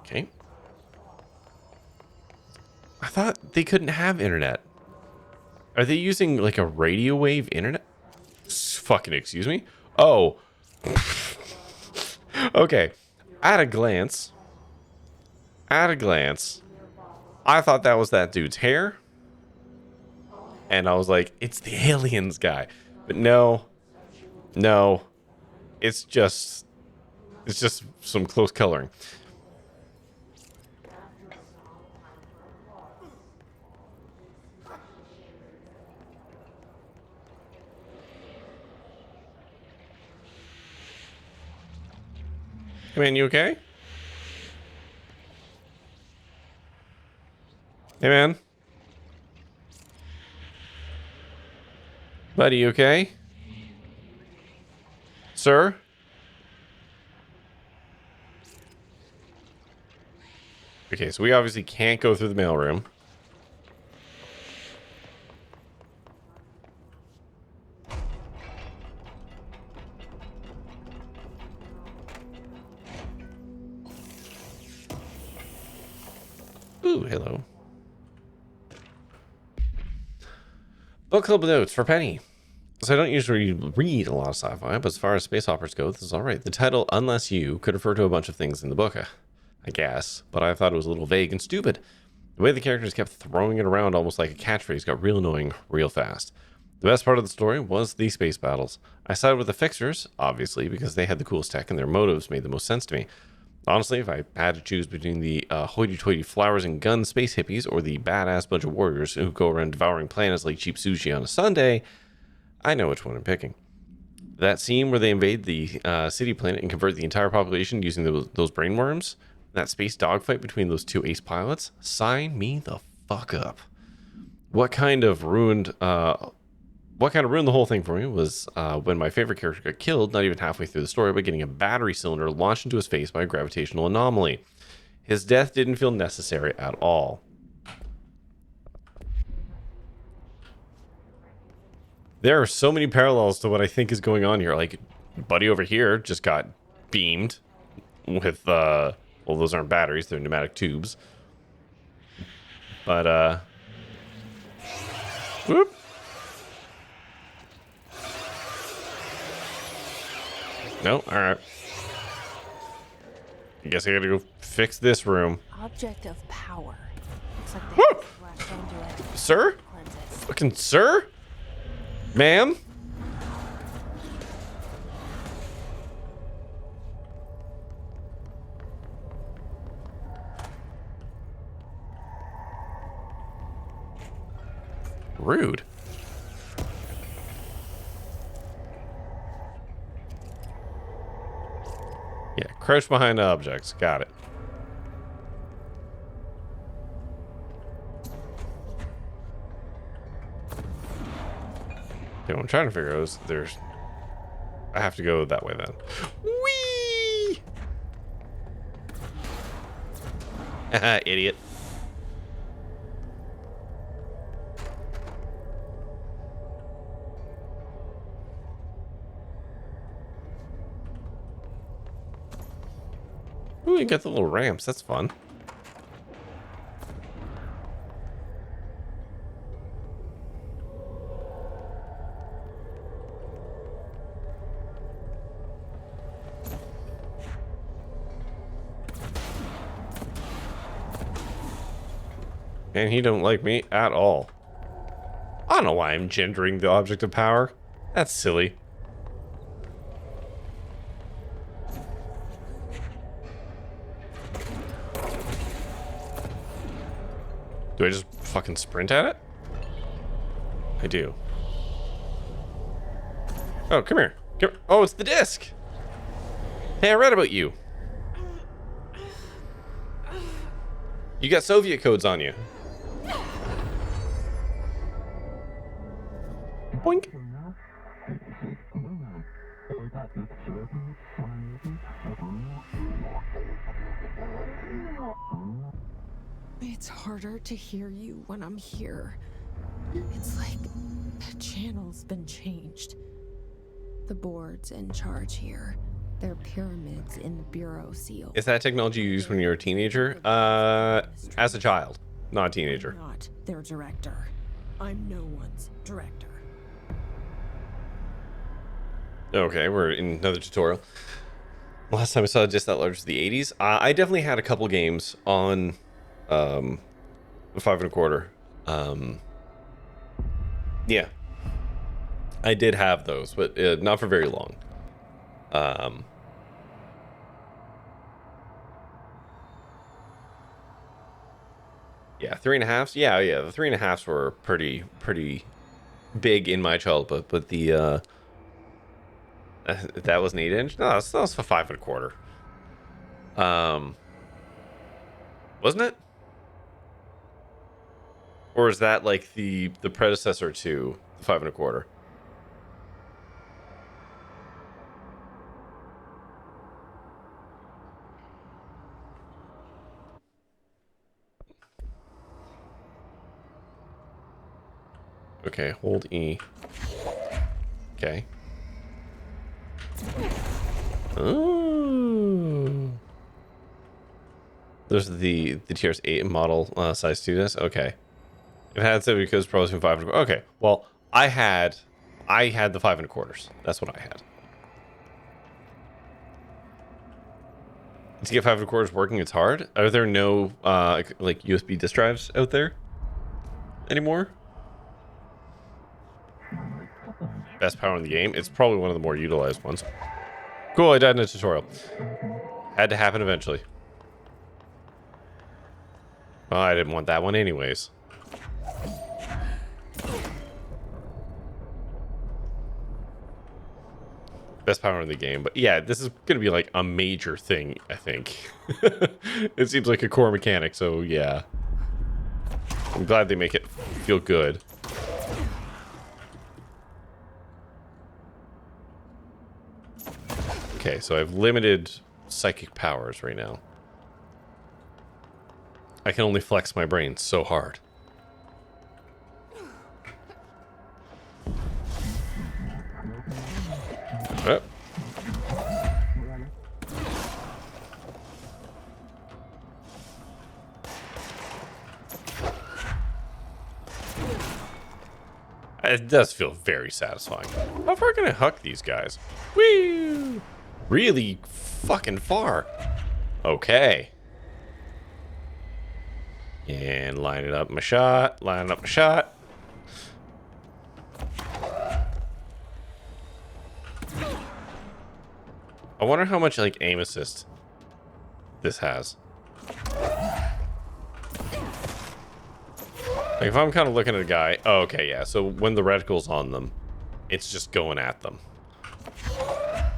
Okay. I thought they couldn't have internet. Are they using like a radio wave internet? Fucking excuse me? Oh. Okay. At a glance, I thought that was that dude's hair. And I was like, it's the aliens guy. But no. It's just some close coloring. Hey man, you okay? Hey man. Buddy, you okay? Sir? Okay, so we obviously can't go through the mailroom. Ooh, hello. Book club notes for Penny. So I don't usually read a lot of sci-fi, but as far as space operas go, this is alright. The title, Unless You, could refer to a bunch of things in the book, I guess, but I thought it was a little vague and stupid. The way the characters kept throwing it around almost like a catchphrase got real annoying real fast. The best part of the story was the space battles. I sided with the Fixers, obviously, because they had the coolest tech and their motives made the most sense to me. Honestly, if I had to choose between the hoity-toity flowers and gun space hippies or the badass bunch of warriors who go around devouring planets like cheap sushi on a Sunday, I know which one I'm picking. That scene where they invade the city planet and convert the entire population using those brainworms, that space dogfight between those two ace pilots, sign me the fuck up. What kind of ruined the whole thing for me was when my favorite character got killed, not even halfway through the story, by getting a battery cylinder launched into his face by a gravitational anomaly. His death didn't feel necessary at all. There are so many parallels to what I think is going on here. Like, buddy over here just got beamed with, well, those aren't batteries, they're pneumatic tubes. But, whoop. No, alright. I guess I gotta go fix this room. Object of power. Looks like Woo! they latched onto it. Sir? Cleanses. Fucking sir? Ma'am? Rude. Yeah, crouch behind objects. Got it. Okay, what I'm trying to figure out is I have to go that way then. Whee! Haha, idiot. Ooh, you got the little ramps. That's fun. And he don't like me at all. I don't know why I'm gendering the object of power. That's silly. Do I just fucking sprint at it? I do. Oh, come here. Oh, it's the disc. Hey, I read about you. You got Soviet codes on you. Boink. It's harder to hear you when I'm here. It's like the channel's been changed. The board's in charge here. They're pyramids in the bureau seal. Is that technology you used when you were a teenager? As a child, not a teenager. I'm not their director. I'm no one's director. Okay, we're in another tutorial. Last time I saw a disc that large was the 80s. I definitely had a couple games on the 5 1/4. Yeah, I did have those, but not for very long. Yeah, 3.5s. Yeah, the 3.5s were pretty big in my childhood, but the that was an 8-inch. No, that was for 5 1/4. Wasn't it? Or is that like the predecessor to the 5 1/4? Okay, hold E. Okay. Oh. There's the TRS 8 model size 2 disc. Okay. It had 70 codes, probably from 5 1/4. Okay. Well, I had the 5 1/4. That's what I had. To get 5 1/4 working, it's hard. Are there no like USB disk drives out there anymore? Best power in the game. It's probably one of the more utilized ones. Cool, I died in a tutorial. Had to happen eventually. Well, I didn't want that one anyways. Best power in the game. But yeah, this is going to be like a major thing, I think. It seems like a core mechanic, so yeah. I'm glad they make it feel good. Okay, so I have limited psychic powers right now. I can only flex my brain so hard. Oh. It does feel very satisfying. How far can I huck these guys? Woo! Really fucking far. Okay. And line it up my shot. Line up my shot. I wonder how much like aim assist this has. Like if I'm kind of looking at a guy. Oh, okay, yeah. So when the reticle's on them, it's just going at them.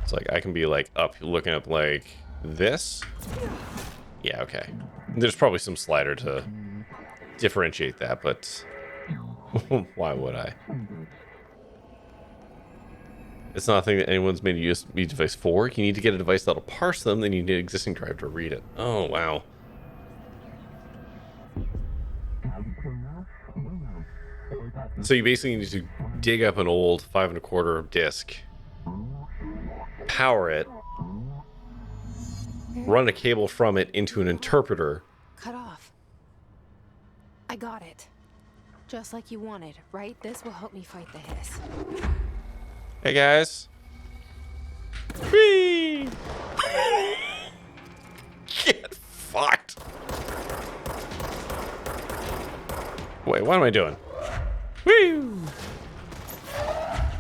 It's like I can be like up looking up like this. Yeah, okay. There's probably some slider to differentiate that, but why would I? It's not a thing that anyone's made a USB device for. You need to get a device that'll parse them, then you need an existing drive to read it. Oh, wow. So you basically need to dig up an old 5 1/4 disc, power it, run a cable from it into an interpreter. Cut off. I got it. Just like you wanted, right? This will help me fight the hiss. Hey guys. Whee! Get fucked. Wait, what am I doing? Woo!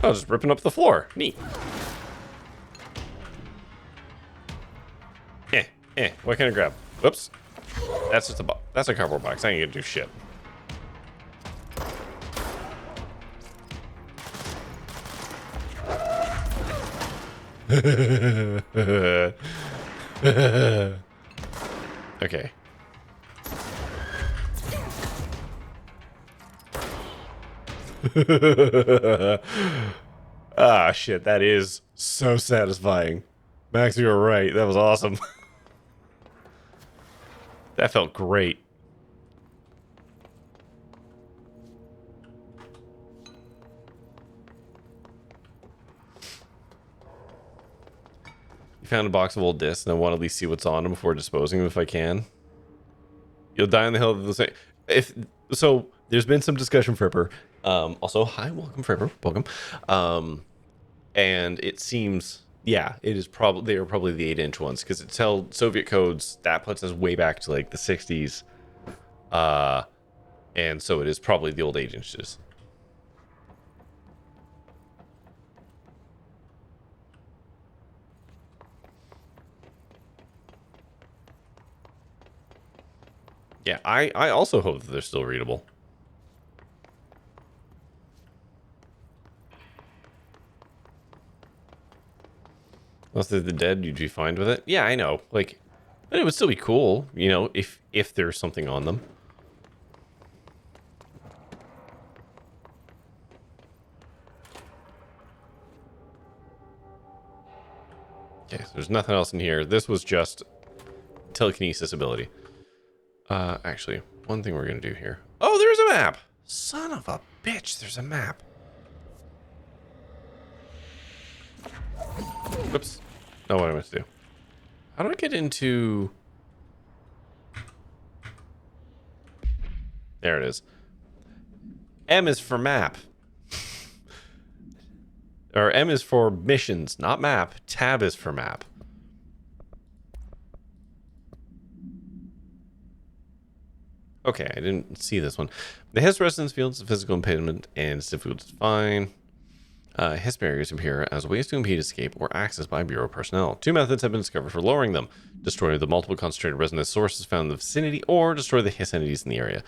Oh, just ripping up the floor. Neat. What can I grab? Whoops. That's just that's a cardboard box. I ain't gonna do shit. Okay. Ah, shit, that is so satisfying. Max, you were right. That was awesome. That felt great. You found a box of old discs, and I want to at least see what's on them before disposing them if I can. You'll die on the hill of the same. If so, there's been some discussion, Fripper. Also, hi, welcome, Fripper, welcome. And it seems, yeah, it is probably they are probably the 8-inch ones because it's held Soviet codes. That puts us way back to like the 60s. And so it is probably the old 8 inches. Yeah, I also hope that they're still readable. Unless they're the dead, you'd be fine with it. Yeah, I know. Like, but it would still be cool, you know, if there's something on them. Okay, so there's nothing else in here. This was just telekinesis ability. Actually, one thing we're gonna do here. Oh, there's a map! Son of a bitch, there's a map. Whoops. Oh, what am I meant to do? How do I get into... There it is. M is for map. Or M is for missions, not map. Tab is for map. Okay, I didn't see this one. The Hiss resonance field is a physical impediment and it's difficult to define. Hiss barriers appear as ways to impede escape or access by Bureau personnel. 2 methods have been discovered for lowering them. Destroy the multiple concentrated resonance sources found in the vicinity or destroy the Hiss entities in the area.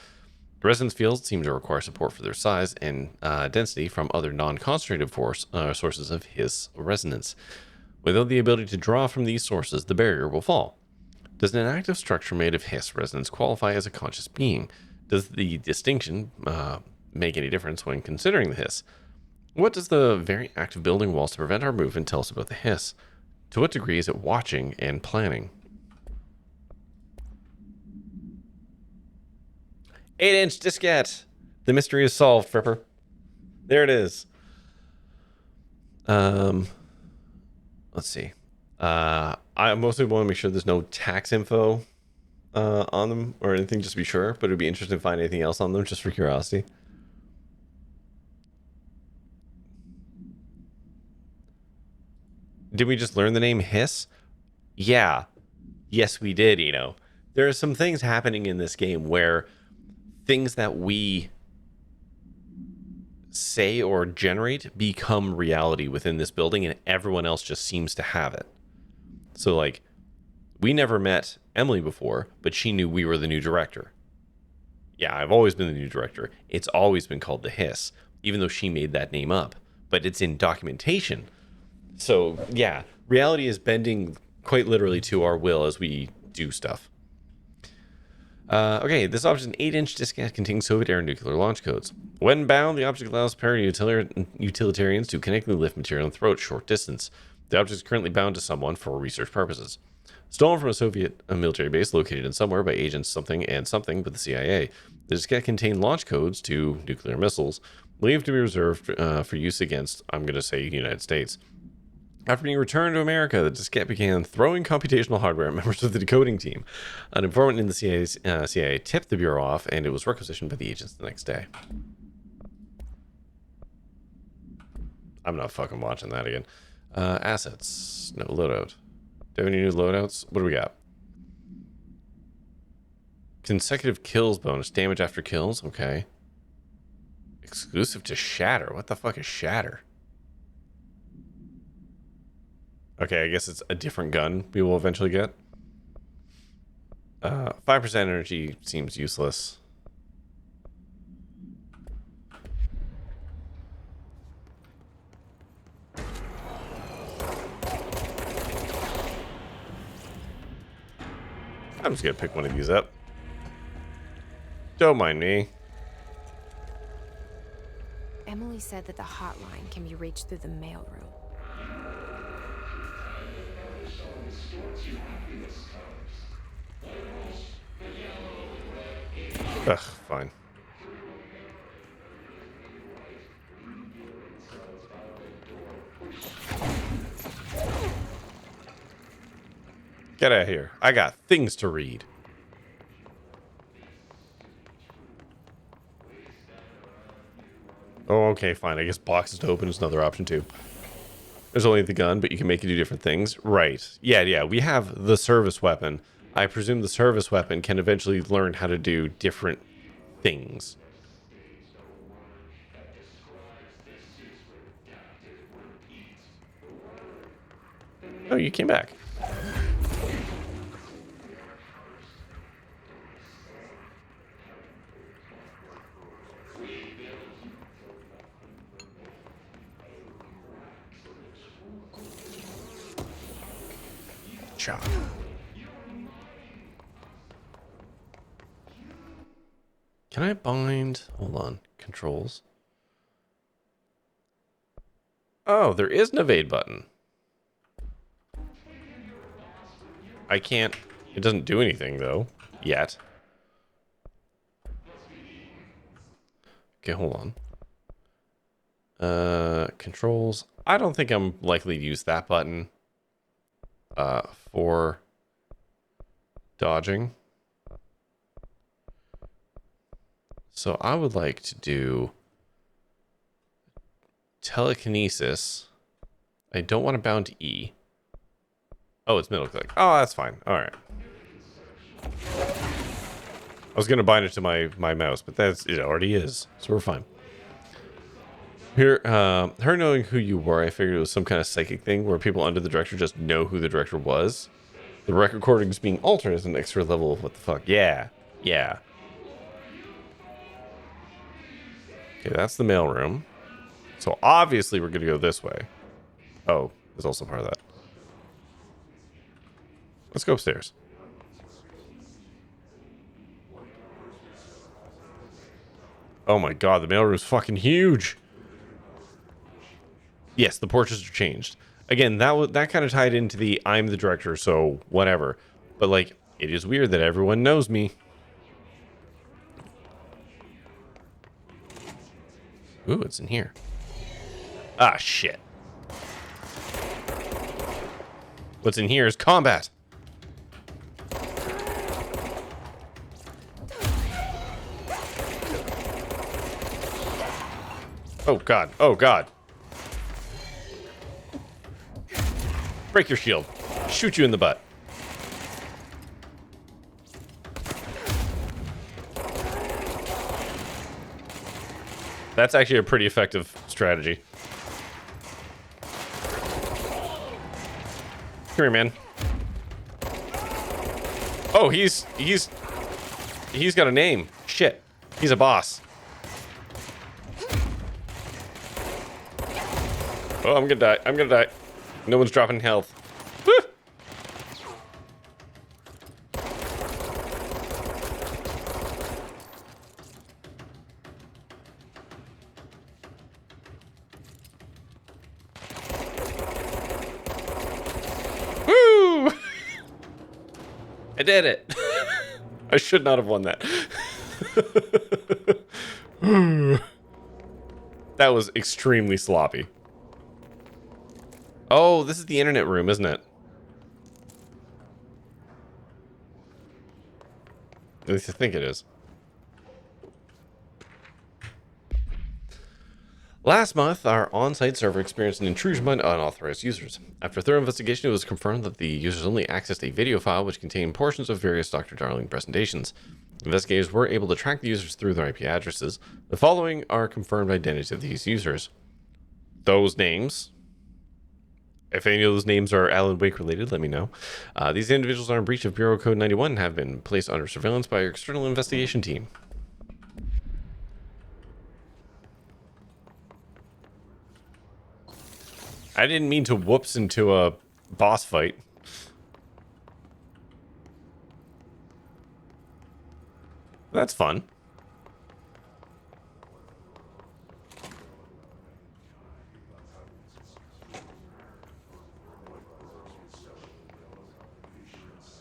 The resonance fields seem to require support for their size and density from other non-concentrated sources of Hiss resonance. Without the ability to draw from these sources, the barrier will fall. Does an active structure made of Hiss resonance qualify as a conscious being? Does the distinction make any difference when considering the Hiss? What does the very act of building walls to prevent our movement tell us about the Hiss? To what degree is it watching and planning? 8-inch diskette. The mystery is solved, Fripper. There it is. Let's see. I mostly want to make sure there's no tax info on them or anything, just to be sure. But it'd be interesting to find anything else on them, just for curiosity. Did we just learn the name Hiss? Yeah. Yes, we did, you know. There are some things happening in this game where things that we say or generate become reality within this building and everyone else just seems to have it. So, like, we never met Emily before, but she knew we were the new director. Yeah, I've always been the new director. It's always been called the Hiss, even though she made that name up. But it's in documentation. So, yeah, reality is bending quite literally to our will as we do stuff. Okay, this object is an 8-inch diskette containing Soviet-era nuclear launch codes. When bound, the object allows utilitarians to connectly lift material and throw it short distance. The object is currently bound to someone for research purposes. Stolen from a Soviet military base located in somewhere by agents something and something but the CIA. The diskette contained launch codes to nuclear missiles, believed to be reserved for use against, I'm going to say, United States. After being returned to America, the diskette began throwing computational hardware at members of the decoding team. An informant in the CIA tipped the Bureau off, and it was requisitioned by the agents the next day. I'm not fucking watching that again. Assets. No loadout. Do we have any new loadouts? What do we got? Consecutive kills bonus. Damage after kills. Okay. Exclusive to Shatter. What the fuck is Shatter? Okay, I guess it's a different gun we will eventually get. 5% energy seems useless. I'm just gonna pick one of these up. Don't mind me. Emily said that the hotline can be reached through the mailroom. Ugh, fine. Get out of here. I got things to read. Oh, okay, fine. I guess boxes to open is another option too. There's only the gun, but you can make it do different things. Right. Yeah. We have the service weapon. I presume the service weapon can eventually learn how to do different things. Oh, you came back. Chop. Can I bind? Hold on. Controls. Oh, there is an evade button. I can't. It doesn't do anything, though. Yet. Okay, hold on. Controls. I don't think I'm likely to use that button. For dodging. So I would like to do telekinesis. I don't want to bound to E. Oh, it's middle click. Oh, that's fine. All right. I was gonna bind it to my mouse, but it already is, so we're fine. Here, her knowing who you were, I figured it was some kind of psychic thing where people under the director just know who the director was. The record recordings being altered is an extra level of what the fuck. Yeah. Okay, that's the mailroom. So obviously we're gonna go this way. Oh, there's also part of that. Let's go upstairs. Oh my god, the mailroom's fucking huge. Yes, the portraits are changed. Again, that kind of tied into the I'm the director, so whatever. But like, it is weird that everyone knows me. Ooh, it's in here. Ah, shit. What's in here is combat. Oh god, oh god. Break your shield. Shoot you in the butt. That's actually a pretty effective strategy. Come here, man. Oh, he's got a name. Shit. He's a boss. Oh, I'm gonna die. No one's dropping health. Woo! Woo! I did it. I should not have won that. That was extremely sloppy. Oh, this is the internet room, isn't it? At least I think it is. Last month, our on-site server experienced an intrusion by unauthorized users. After thorough investigation, it was confirmed that the users only accessed a video file which contained portions of various Dr. Darling presentations. Investigators were able to track the users through their IP addresses. The following are confirmed identities of these users. Those names. If any of those names are Alan Wake related, let me know. These individuals are in breach of Bureau Code 91 and have been placed under surveillance by our external investigation team. I didn't mean to whoops into a boss fight. That's fun.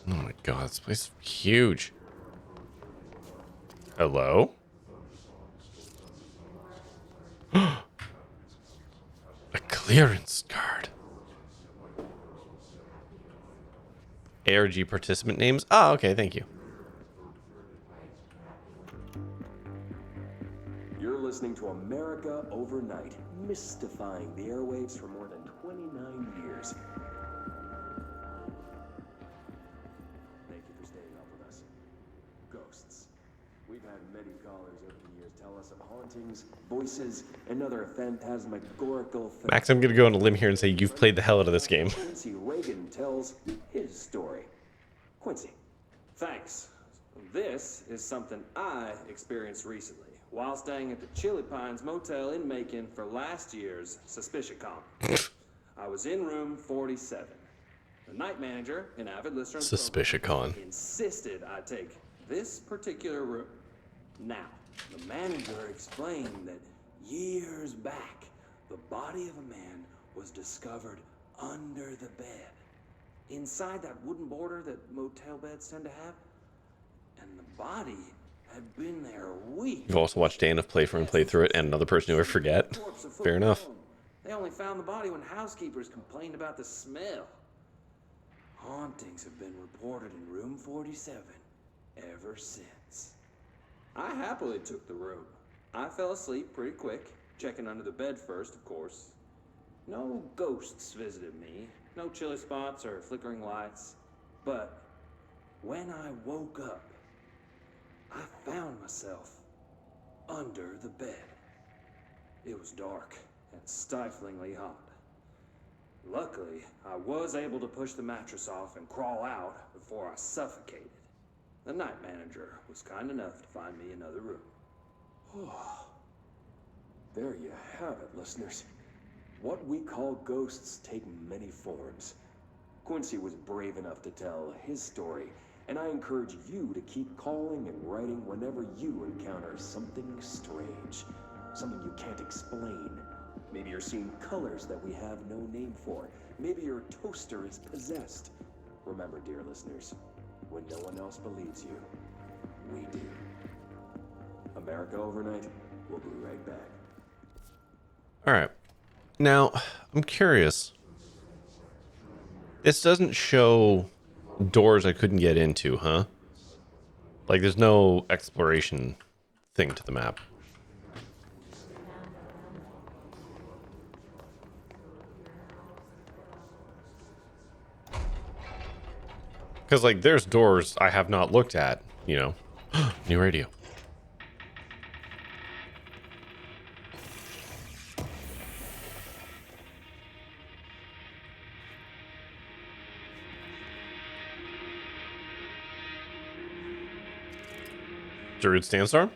Oh my god, this place is huge. Hello? A clearance card. ARG participant names? Oh, okay, thank you. You're listening to America Overnight, mystifying the airwaves for more than 29 years. Thank you for staying up with us. Ghosts. We've had many callers over the years tell us of hauntings, voices, and other phantasmagorical things. Max, I'm gonna go on a limb here and say you've played the hell out of this game. Quincy Reagan tells his story. Quincy. Thanks. This is something I experienced recently while staying at the Chili Pines Motel in Macon for last year's SuspiciaCon. I was in room 47. The night manager, an avid listener, SuspiciaCon, insisted I take this particular room. Now, the manager explained that years back, the body of a man was discovered under the bed, inside that wooden border that motel beds tend to have, and the body had been there weeks. You've also watched Dana play through and play through it, and another person who I forget. Fair enough. They only found the body when housekeepers complained about the smell. Hauntings have been reported in room 47 ever since. I happily took the room. I fell asleep pretty quick, checking under the bed first, of course. No ghosts visited me, no chilly spots or flickering lights. But when I woke up, I found myself under the bed. It was dark and stiflingly hot. Luckily, I was able to push the mattress off and crawl out before I suffocated. The night manager was kind enough to find me another room. Oh, there you have it, listeners. What we call ghosts take many forms. Quincy was brave enough to tell his story, and I encourage you to keep calling and writing whenever you encounter something strange, something you can't explain. Maybe you're seeing colors that we have no name for. Maybe your toaster is possessed. Remember, dear listeners, when no one else believes you, we do. America Overnight, we'll be right back. All right. Now, I'm curious. This doesn't show doors I couldn't get into, huh? Like, there's no exploration thing to the map. Because, like, there's doors I have not looked at, you know. New radio. Druid Sandstorm?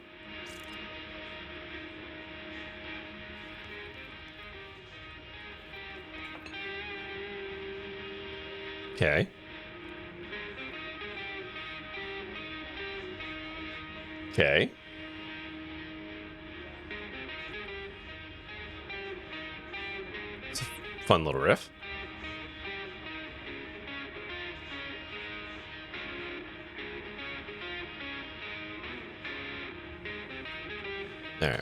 Okay. Okay. It's a fun little riff. All right.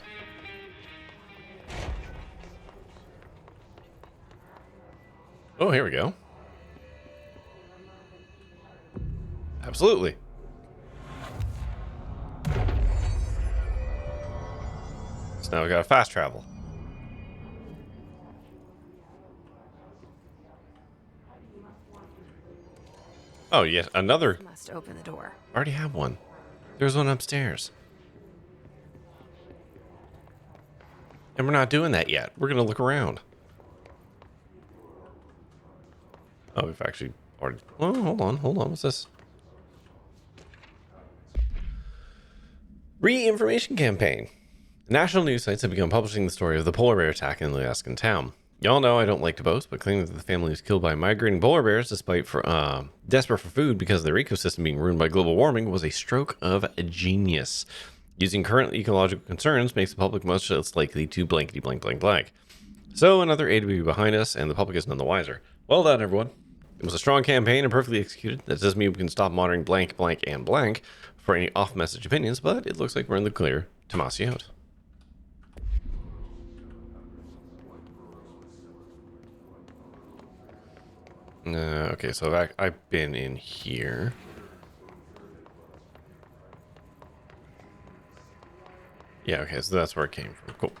Oh, here we go. Absolutely. So now we got to fast travel. Oh, yes, another. Must open the door. I already have one. There's one upstairs. And we're not doing that yet. We're going to look around. Oh, we've actually already... Oh, hold on. What's this? Re-information campaign. National news sites have begun publishing the story of the polar bear attack in the Alaskan town. Y'all know I don't like to boast, but claiming that the family was killed by migrating polar bears despite desperate for food because of their ecosystem being ruined by global warming was a stroke of genius. Using current ecological concerns makes the public much less likely to blankety blank blank blank. So another A to B behind us, and the public is none the wiser. Well done, everyone. It was a strong campaign and perfectly executed. That doesn't mean we can stop monitoring blank, blank, and blank for any off-message opinions, but it looks like we're in the clear to moss you out. Okay, so I've been in here. Yeah, okay, so that's where it came from. Cool.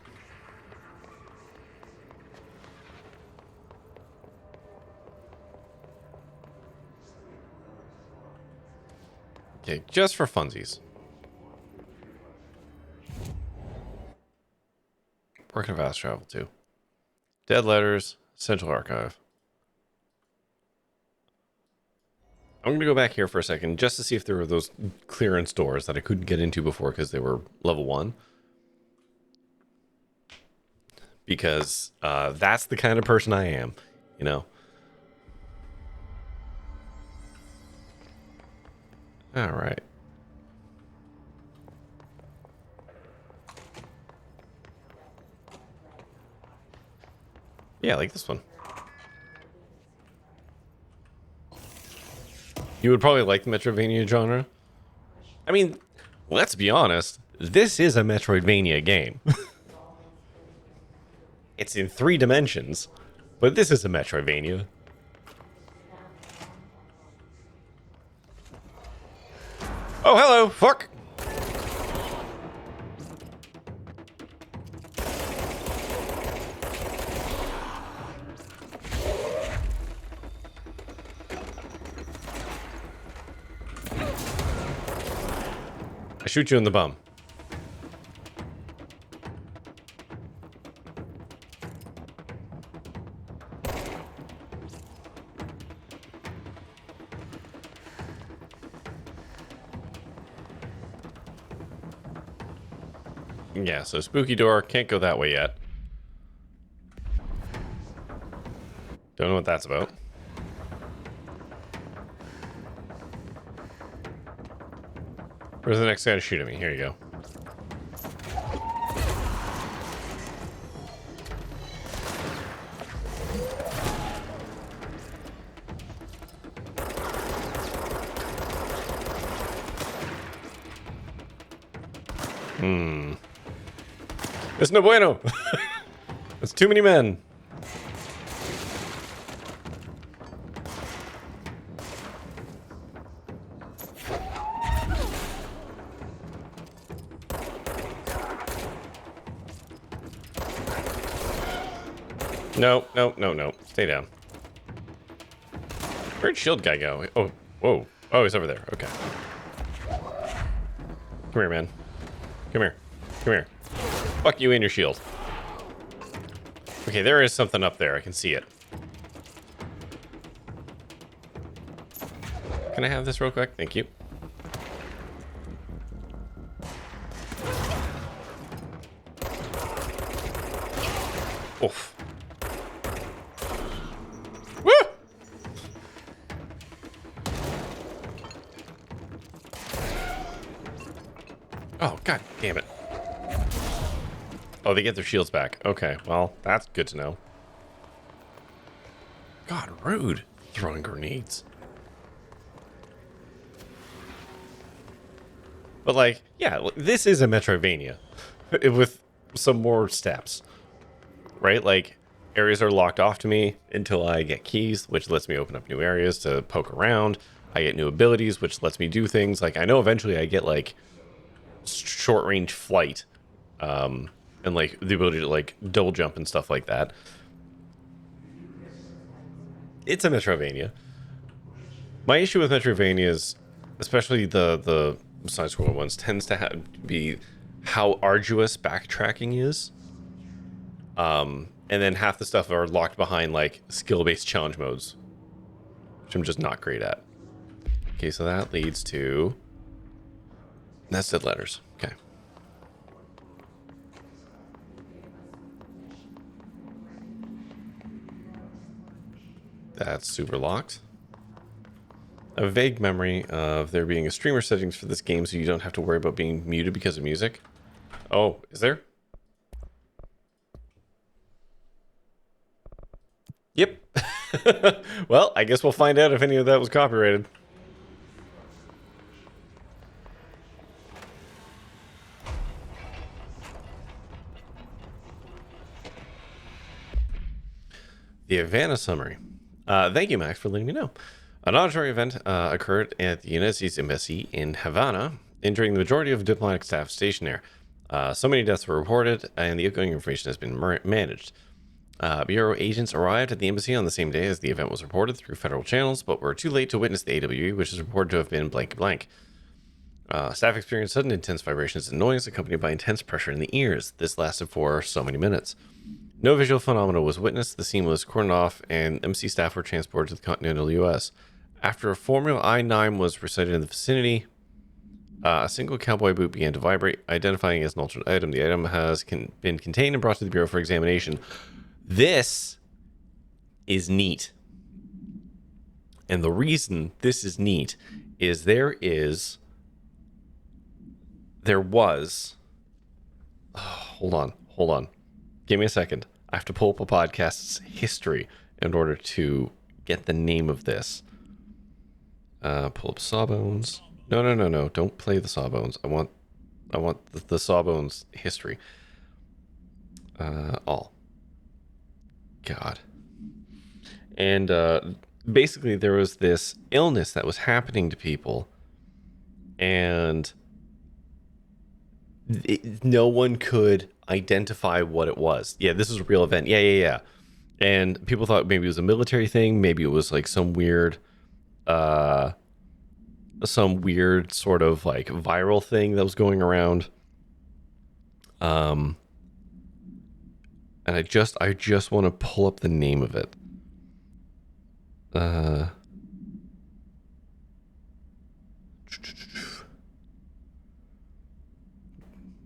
Okay, just for funsies. Where can fast travel to? Dead letters, Central Archive. I'm going to go back here for a second just to see if there were those clearance doors that I couldn't get into before because they were level 1. Because that's the kind of person I am, you know. All right. Yeah, like this one. You would probably like the Metroidvania genre. I mean, let's be honest. This is a Metroidvania game. It's in 3 dimensions, but this is a Metroidvania. Oh, hello, fuck! I shoot you in the bum. Yeah, so spooky door, can't go that way yet. Don't know what that's about. Where's the next guy to shoot at me? Here you go. It's no bueno. It's too many men. No, no, no, no. Stay down. Where'd shield guy go? Oh, whoa. Oh, he's over there. Okay. Come here, man. Come here. Come here. Fuck you and your shield. Okay, there is something up there. I can see it. Can I have this real quick? Thank you. Oof. Woo! Oh, god damn it. Oh, they get their shields back. Okay, well, that's good to know. God, rude. Throwing grenades. But, like, yeah, this is a Metroidvania. With some more steps. Right? Like, areas are locked off to me until I get keys, which lets me open up new areas to poke around. I get new abilities, which lets me do things. Like, I know eventually I get, like, short-range flight. And, like, the ability to, like, double jump and stuff like that. It's a Metroidvania. My issue with Metroidvanias, especially the side-scrolling ones, tends to be how arduous backtracking is. And then half the stuff are locked behind, like, skill-based challenge modes. Which I'm just not great at. Okay, so that leads to... nested letters. Okay. That's super locked. I have a vague memory of there being a streamer settings for this game so you don't have to worry about being muted because of music. Oh, is there? Yep. Well, I guess we'll find out if any of that was copyrighted. The Havana summary. Thank you, Max, for letting me know. An auditory event occurred at the United States Embassy in Havana, injuring the majority of diplomatic staff stationed there. So many deaths were reported, and the outgoing information has been managed. Bureau agents arrived at the embassy on the same day as the event was reported through federal channels, but were too late to witness the AWE, which is reported to have been blank blank. Staff experienced sudden intense vibrations and noise accompanied by intense pressure in the ears. This lasted for so many minutes. No visual phenomena was witnessed. The scene was cordoned off, and embassy staff were transported to the continental U.S. After a Formula I-9 was recited in the vicinity, a single cowboy boot began to vibrate, identifying as an alternate item. The item has been contained and brought to the Bureau for examination. This is neat. And the reason this is neat is there was... Oh, hold on. Give me a second. I have to pull up a podcast's history in order to get the name of this. Pull up Sawbones. No. Don't play the Sawbones. I want the Sawbones history. All. God. And basically there was this illness that was happening to people, and no one could identify what it was. Yeah, this is a real event. Yeah. And people thought maybe it was a military thing. Maybe it was like some weird sort of like viral thing that was going around. And I just want to pull up the name of it.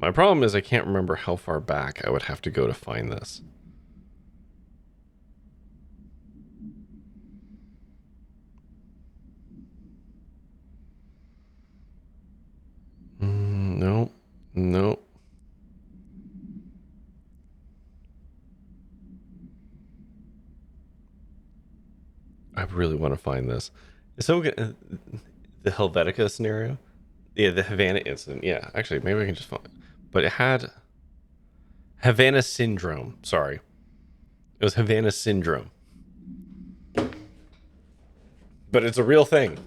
My problem is I can't remember how far back I would have to go to find this. No. I really want to find this. Is someone gonna, the Helvetica scenario? Yeah, the Havana incident. Yeah, actually, maybe I can just find it. But it had Havana Syndrome. Sorry. It was Havana Syndrome. But it's a real thing.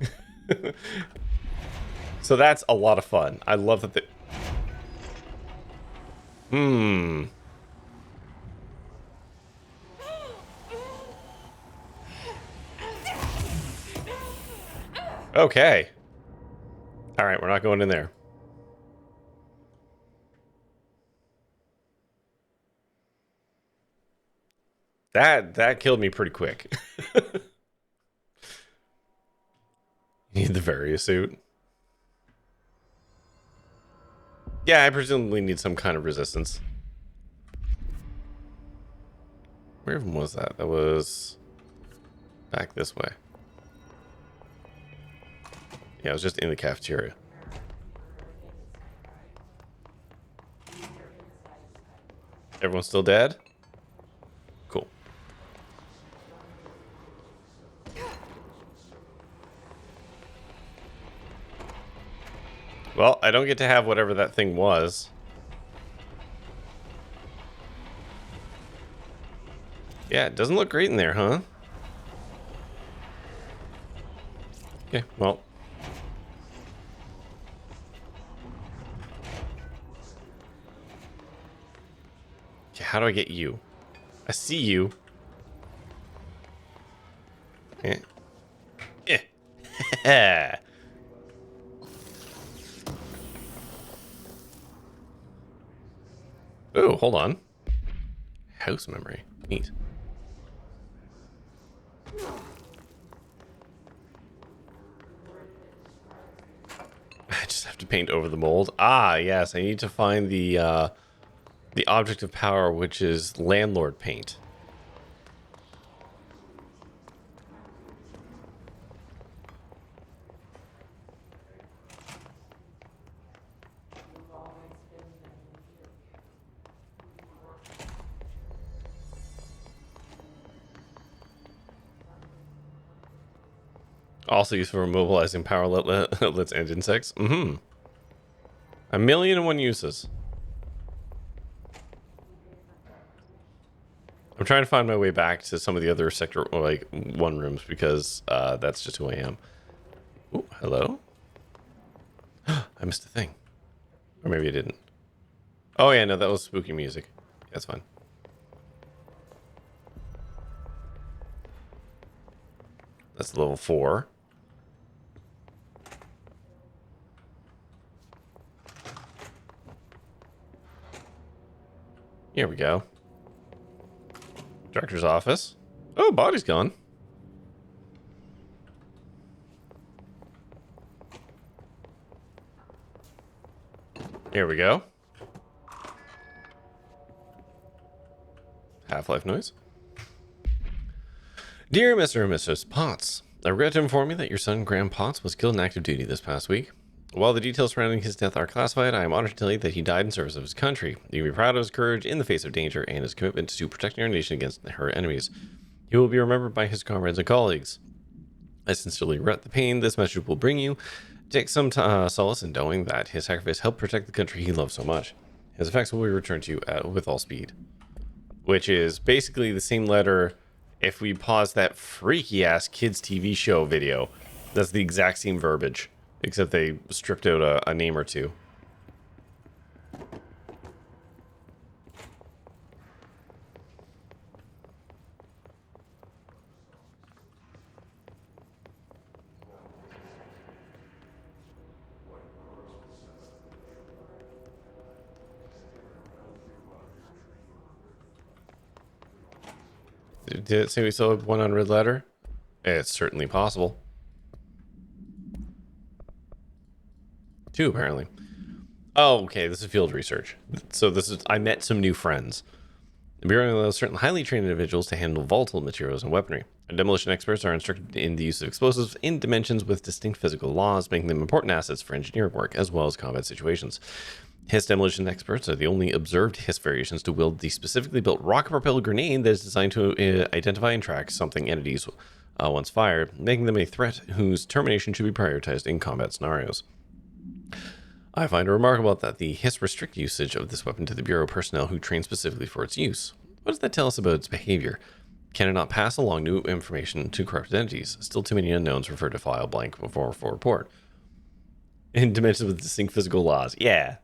So that's a lot of fun. I love that the... Okay. Alright, we're not going in there. That killed me pretty quick. You need the Varia suit. Yeah, I presumably need some kind of resistance. Where even was that? That was back this way. Yeah, I was just in the cafeteria. Everyone's still dead? Cool. Well, I don't get to have whatever that thing was. Yeah, it doesn't look great in there, huh? Okay, well. Okay, how do I get you? I see you. Eh. Oh, hold on. House memory. Neat. I just have to paint over the mold. Ah, yes. I need to find the object of power, which is landlord paint. Also used for mobilizing power outlets and insects. Mm-hmm. 1,000,001 uses. I'm trying to find my way back to some of the other sector, like 1 rooms, because that's just who I am. Oh, hello. I missed a thing. Or maybe I didn't. Oh yeah, no, that was spooky music. That's fine. That's level 4. Here we go. Director's office. Oh, body's gone. Here we go. Half-life noise. Dear Mr. and Mrs. Potts, I regret to inform you that your son, Graham Potts, was killed in active duty this past week. While the details surrounding his death are classified, I am honored to tell you that he died in service of his country. You can be proud of his courage in the face of danger and his commitment to protecting our nation against her enemies. He will be remembered by his comrades and colleagues. I sincerely regret the pain this message will bring you. Take some solace in knowing that his sacrifice helped protect the country he loved so much. His effects will be returned to you with all speed. Which is basically the same letter if we pause that freaky-ass kids' TV show video. That's the exact same verbiage, except they stripped out a name or two. Did it say we still have 1 unread letter? It's certainly possible. 2, apparently. Oh, okay, this is field research. So I met some new friends. The Bureau allows certain highly trained individuals to handle volatile materials and weaponry. Demolition experts are instructed in the use of explosives in dimensions with distinct physical laws, making them important assets for engineering work, as well as combat situations. Hiss demolition experts are the only observed Hiss variations to wield the specifically built rocket-propelled grenade that is designed to identify and track something entities once fired, making them a threat whose termination should be prioritized in combat scenarios. I find it remarkable that the Hiss restrict usage of this weapon to the Bureau personnel who train specifically for its use. What does that tell us about its behavior? Can it not pass along new information to corrupted entities? Still too many unknowns refer to file blank before for report. In dimensions with distinct physical laws. Yeah.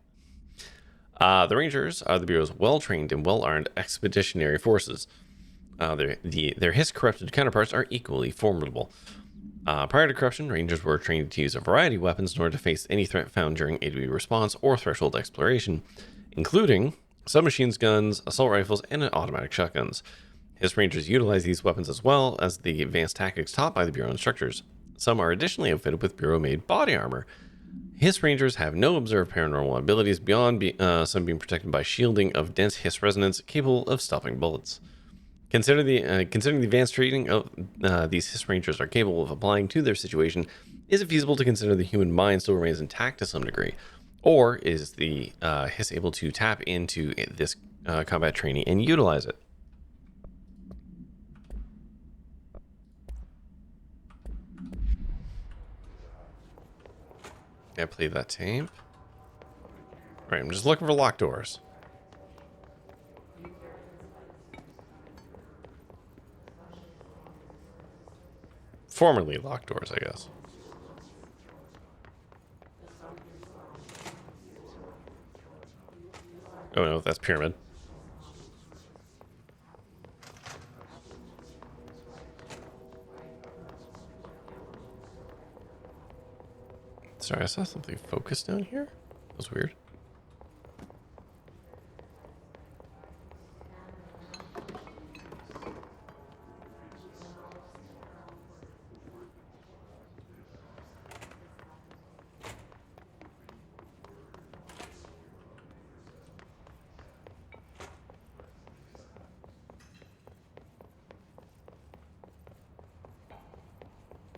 The Rangers are the Bureau's well-trained and well-armed expeditionary forces. Their Hiss-corrupted counterparts are equally formidable. Prior to corruption, Rangers were trained to use a variety of weapons in order to face any threat found during AW response or threshold exploration, including submachine guns, assault rifles, and automatic shotguns. Hiss Rangers utilize these weapons as well as the advanced tactics taught by the Bureau instructors. Some are additionally outfitted with Bureau-made body armor. Hiss Rangers have no observed paranormal abilities beyond some being protected by shielding of dense Hiss resonance capable of stopping bullets. Considering the advanced training of these Hiss Rangers are capable of applying to their situation, is it feasible to consider the human mind still remains intact to some degree? Or is the Hiss able to tap into this combat training and utilize it? I played that tape. Right, I'm just looking for locked doors. Formerly locked doors, I guess. Oh no, that's pyramid. Sorry, I saw something focused down here. That was weird.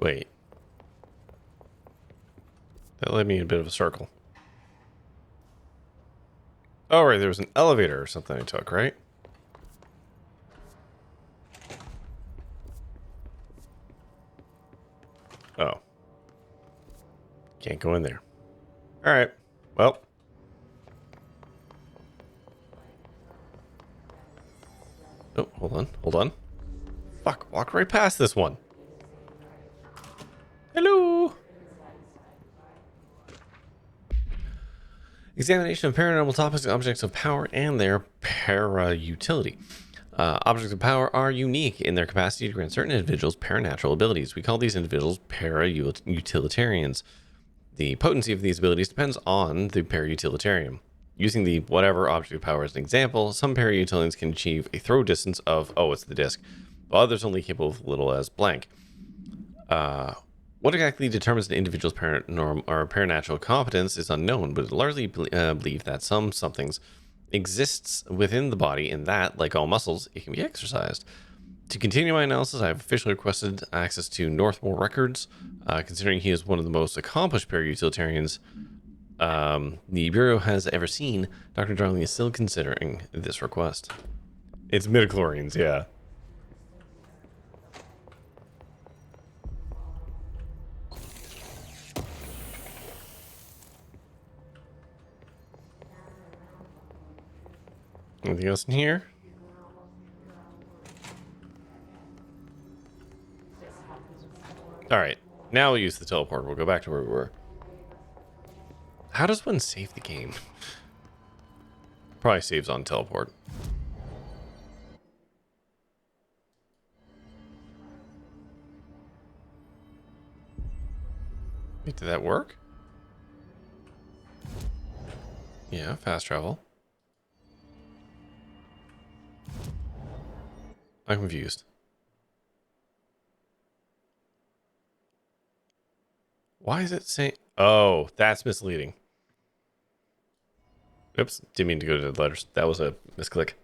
Wait. That led me in a bit of a circle. Oh, right, there was an elevator or something I took, right? Oh. Can't go in there. All right. Well. Oh, hold on. Hold on. Fuck, walk right past this one. Hello. Examination of paranormal topics and objects of power and their para-utility. Objects of power are unique in their capacity to grant certain individuals paranatural abilities. We call these individuals para-utilitarians. The potency of these abilities depends on the para-utilitarian. Using the whatever object of power as an example, some para-utilitarians can achieve a throw distance of, oh, it's the disc, while others only capable of little as blank. What exactly determines an individual's paranatural competence is unknown, but it's largely believed that somethings exists within the body and that, like all muscles, it can be exercised. To continue my analysis, I have officially requested access to Northmore records. Considering he is one of the most accomplished para-utilitarians the Bureau has ever seen, Dr. Darling is still considering this request. It's midichlorians, yeah. Anything else in here? Alright, now we'll use the teleport. We'll go back to where we were. How does one save the game? Probably saves on teleport. Wait, did that work? Yeah, fast travel. I'm confused. Why is it saying... Oh, that's misleading. Oops, didn't mean to go to the letters. That was a misclick.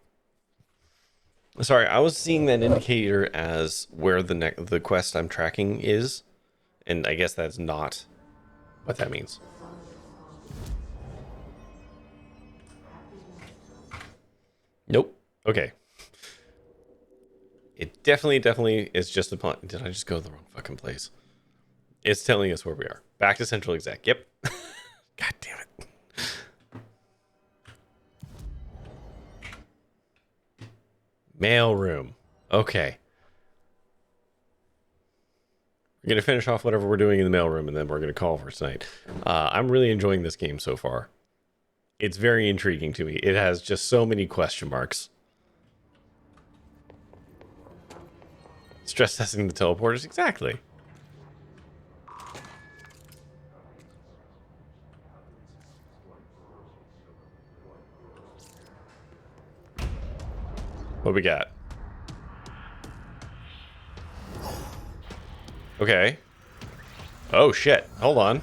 Sorry, I was seeing that indicator as where the quest I'm tracking is, and I guess that's not what that means. Nope. Okay. It definitely is just upon... Did I just go to the wrong fucking place? It's telling us where we are. Back to Central Exec. Yep. God damn it. Mail room. Okay. We're going to finish off whatever we're doing in the mail room, and then we're going to call for tonight. I'm really enjoying this game so far. It's very intriguing to me. It has just so many question marks. Stress testing the teleporters, exactly. What we got? Okay. Oh shit, hold on.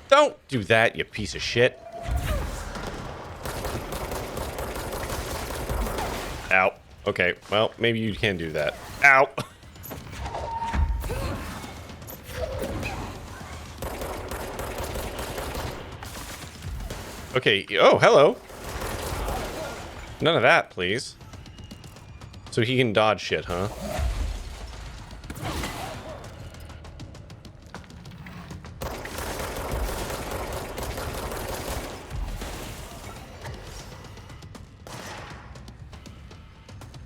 Don't do that, you piece of shit. Ow. Okay, well, maybe you can do that. Ow! Okay, oh, hello. None of that, please. So he can dodge shit, huh?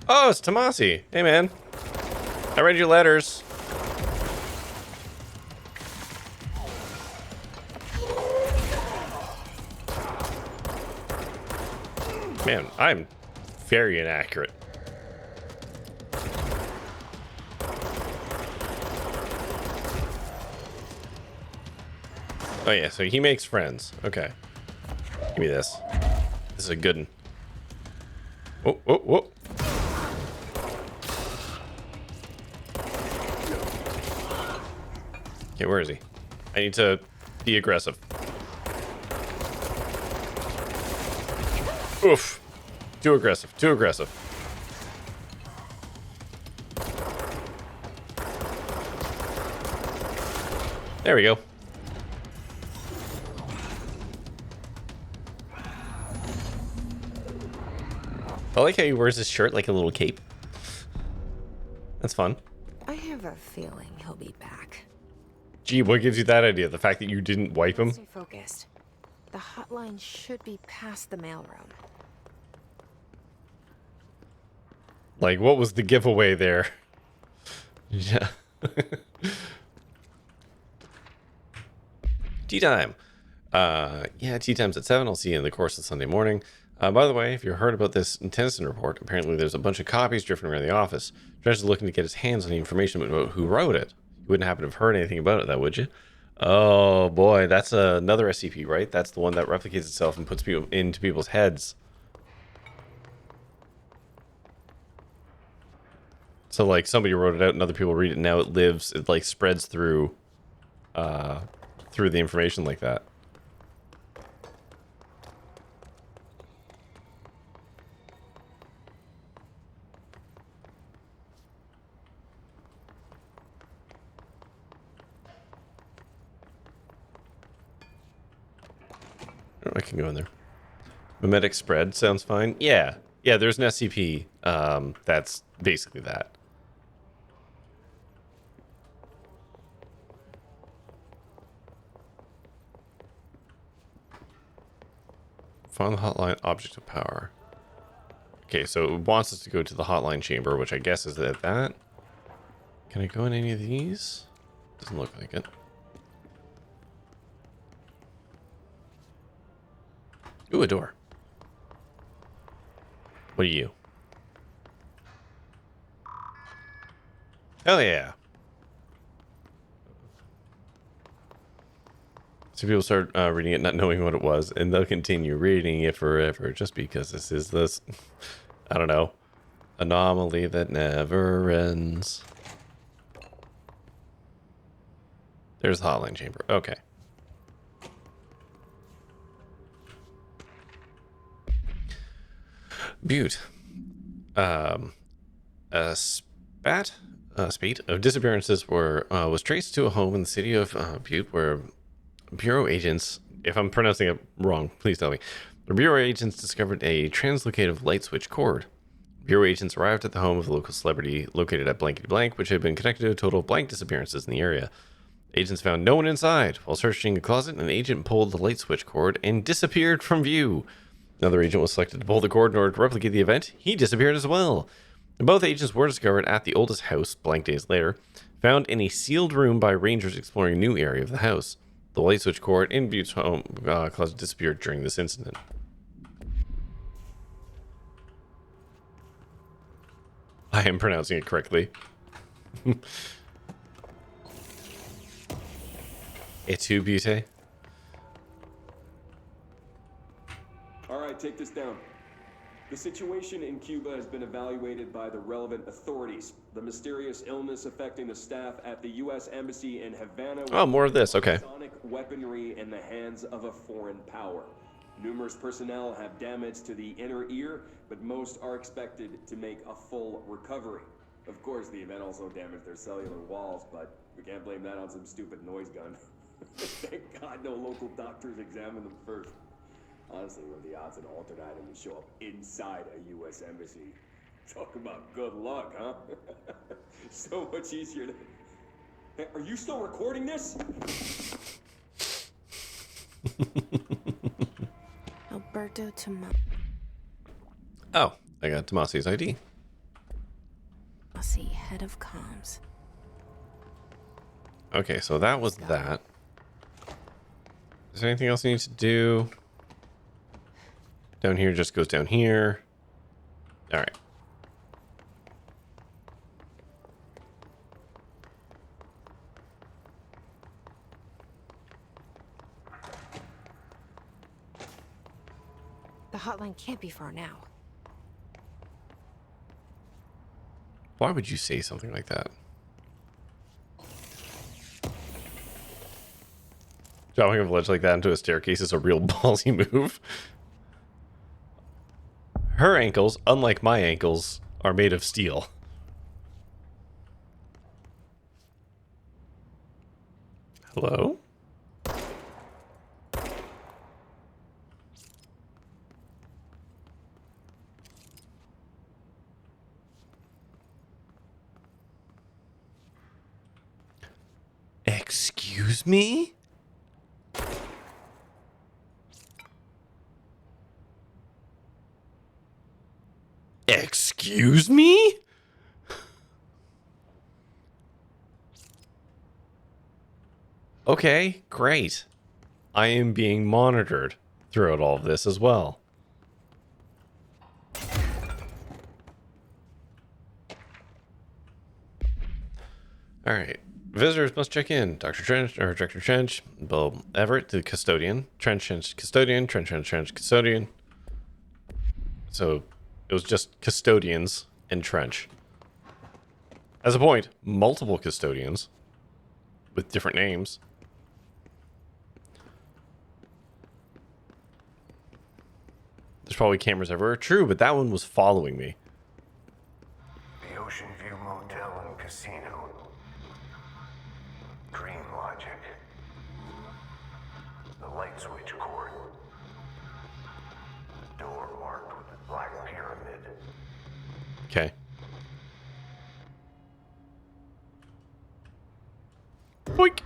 Oh, it's Tomasi. Hey, man. I read your letters. Man, I'm very inaccurate. Oh, yeah, so he makes friends. Okay. Give me this. This is a good one. Whoa, whoa, whoa. Okay, where is he? I need to be aggressive. Oof. Too aggressive. Too aggressive. There we go. I like how he wears his shirt like a little cape. That's fun. I have a feeling he'll be back. Gee, what gives you that idea? The fact that you didn't wipe him? Stay focused. The hotline should be past the mailroom. Like, what was the giveaway there? Yeah. Tea time. Yeah, tea time's at 7. I'll see you in the course of Sunday morning. By the way, if you heard about this Tennyson report, apparently there's a bunch of copies drifting around the office. Dredge is looking to get his hands on the information about who wrote it. You wouldn't happen to have heard anything about it, though, would you? Oh, boy, that's another SCP, right? That's the one that replicates itself and puts people into people's heads. So, like, somebody wrote it out and other people read it, and now it lives, it, like, spreads through the information like that. Oh, I can go in there. Mimetic spread sounds fine. Yeah. Yeah, there's an SCP that's basically that. Find the hotline object of power. Okay, so it wants us to go to the hotline chamber, which I guess is that. Can I go in any of these? Doesn't look like it. Ooh, a door. What are you? Hell yeah. So people start reading it not knowing what it was, and they'll continue reading it forever just because this is this, I don't know, anomaly that never ends. There's the hotline chamber. Okay. Butte. A spate of disappearances was traced to a home in the city of Butte, where Bureau agents, if I'm pronouncing it wrong, please tell me. The Bureau agents discovered a translocative light switch cord. Bureau agents arrived at the home of a local celebrity located at blankety blank, which had been connected to a total of blank disappearances in the area. Agents found no one inside. While searching a closet, an agent pulled the light switch cord and disappeared from view. Another agent was selected to pull the cord in order to replicate the event. He disappeared as well. Both agents were discovered at the oldest house, blank days later, found in a sealed room by rangers exploring a new area of the house. The light switch cord in Butte's home closet disappeared during this incident. I am pronouncing it correctly. Etu Butte. Alright, take this down. The situation in Cuba has been evaluated by the relevant authorities. The mysterious illness affecting the staff at the U.S. Embassy in Havana. Oh, more of this. Okay. Sonic weaponry in the hands of a foreign power. Numerous personnel have damage to the inner ear, but most are expected to make a full recovery. Of course, the event also damaged their cellular walls, but we can't blame that on some stupid noise gun. Thank God no local doctors examined them first. Honestly, what are the odds an altered item would show up inside a U.S. embassy? Talk about good luck, huh? So much easier to... Hey, are you still recording this? Alberto Oh, I got Tomasi's ID. Tomasi, head of comms. Okay, so that was that. Is there anything else I need to do? Down here just goes down here. All right. The hotline can't be far now. Why would you say something like that? Dropping a ledge like that into a staircase is a real ballsy move. Her ankles, unlike my ankles, are made of steel. Hello? Excuse me? Excuse me? Okay, great. I am being monitored throughout all of this as well. Alright. Visitors must check in. Dr. Trench, or Director Trench, Bill Everett, the custodian. Trench, custodian. Trench, custodian. So, it was just custodians and Trench. As a point, multiple custodians with different names. There's probably cameras everywhere. True, but that one was following me. The Ocean View Motel and Casino. Dream logic. The light switch cord. The door marked with the black pyramid. Okay. Boink.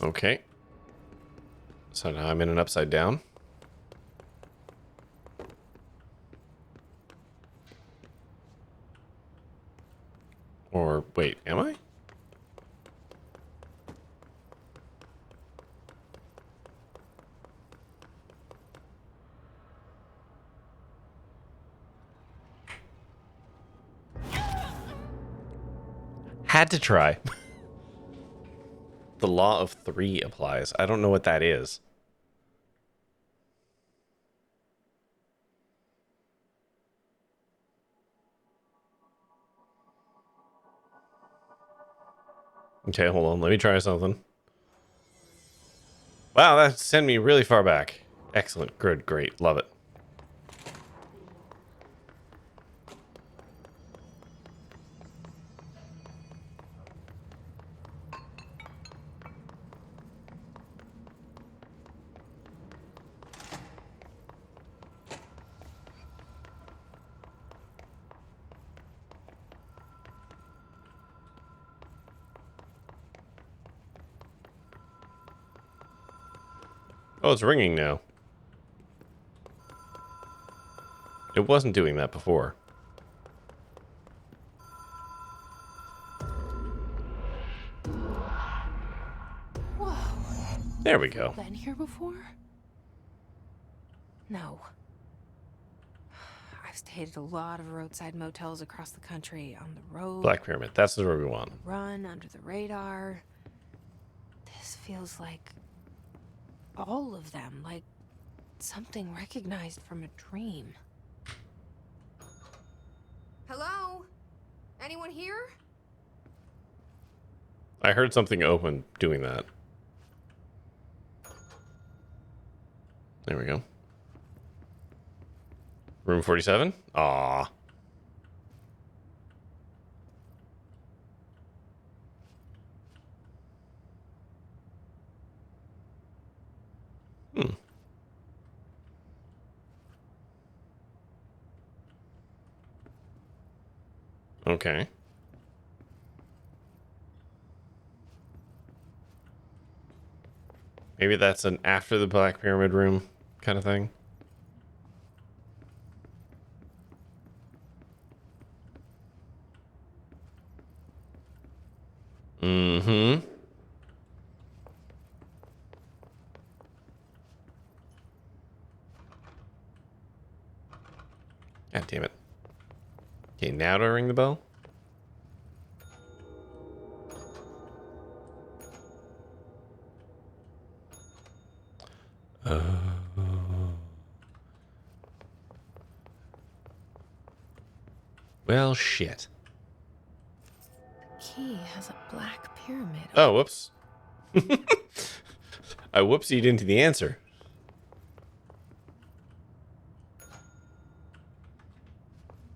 Okay. So now I'm in an upside down. Or wait, am I? Had to try. The law of 3 applies. I don't know what that is. Okay, hold on. Let me try something. Wow, that sent me really far back. Excellent. Good. Great. Love it. Oh, it's ringing now. It wasn't doing that before. Whoa. There we go. Been here before? No. I've stayed at a lot of roadside motels across the country, on the road. Black Pyramid. That's the road we want. Run under the radar. This feels like all of them, like something recognized from a dream. Hello? Anyone here? I heard something open doing that. There we go. Room 47? Aw. Okay. Maybe that's an after the Black Pyramid room kind of thing. Mm-hmm. God damn it. Okay, now do I ring the bell? Well, shit. The key has a black pyramid. Oh, whoops. I whoopsied into the answer.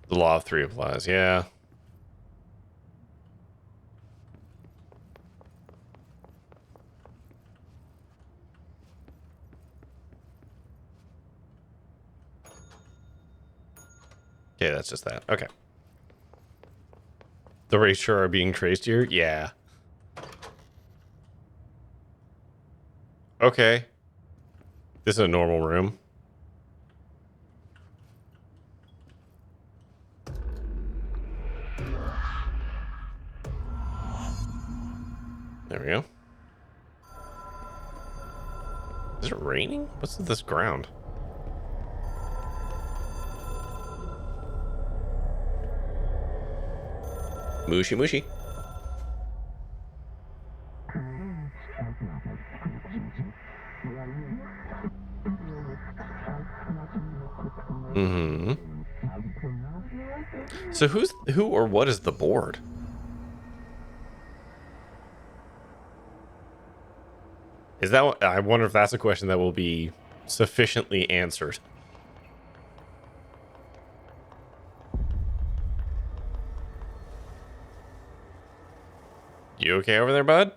The law of 3 applies, yeah. Okay, that's just that. Okay. The racer are being traced here? Yeah. Okay. This is a normal room. There we go. Is it raining? What's this ground? Mushy mushy. Mm-hmm. So who or what is the board? Is that I wonder if that's a question that will be sufficiently answered. You okay over there, bud?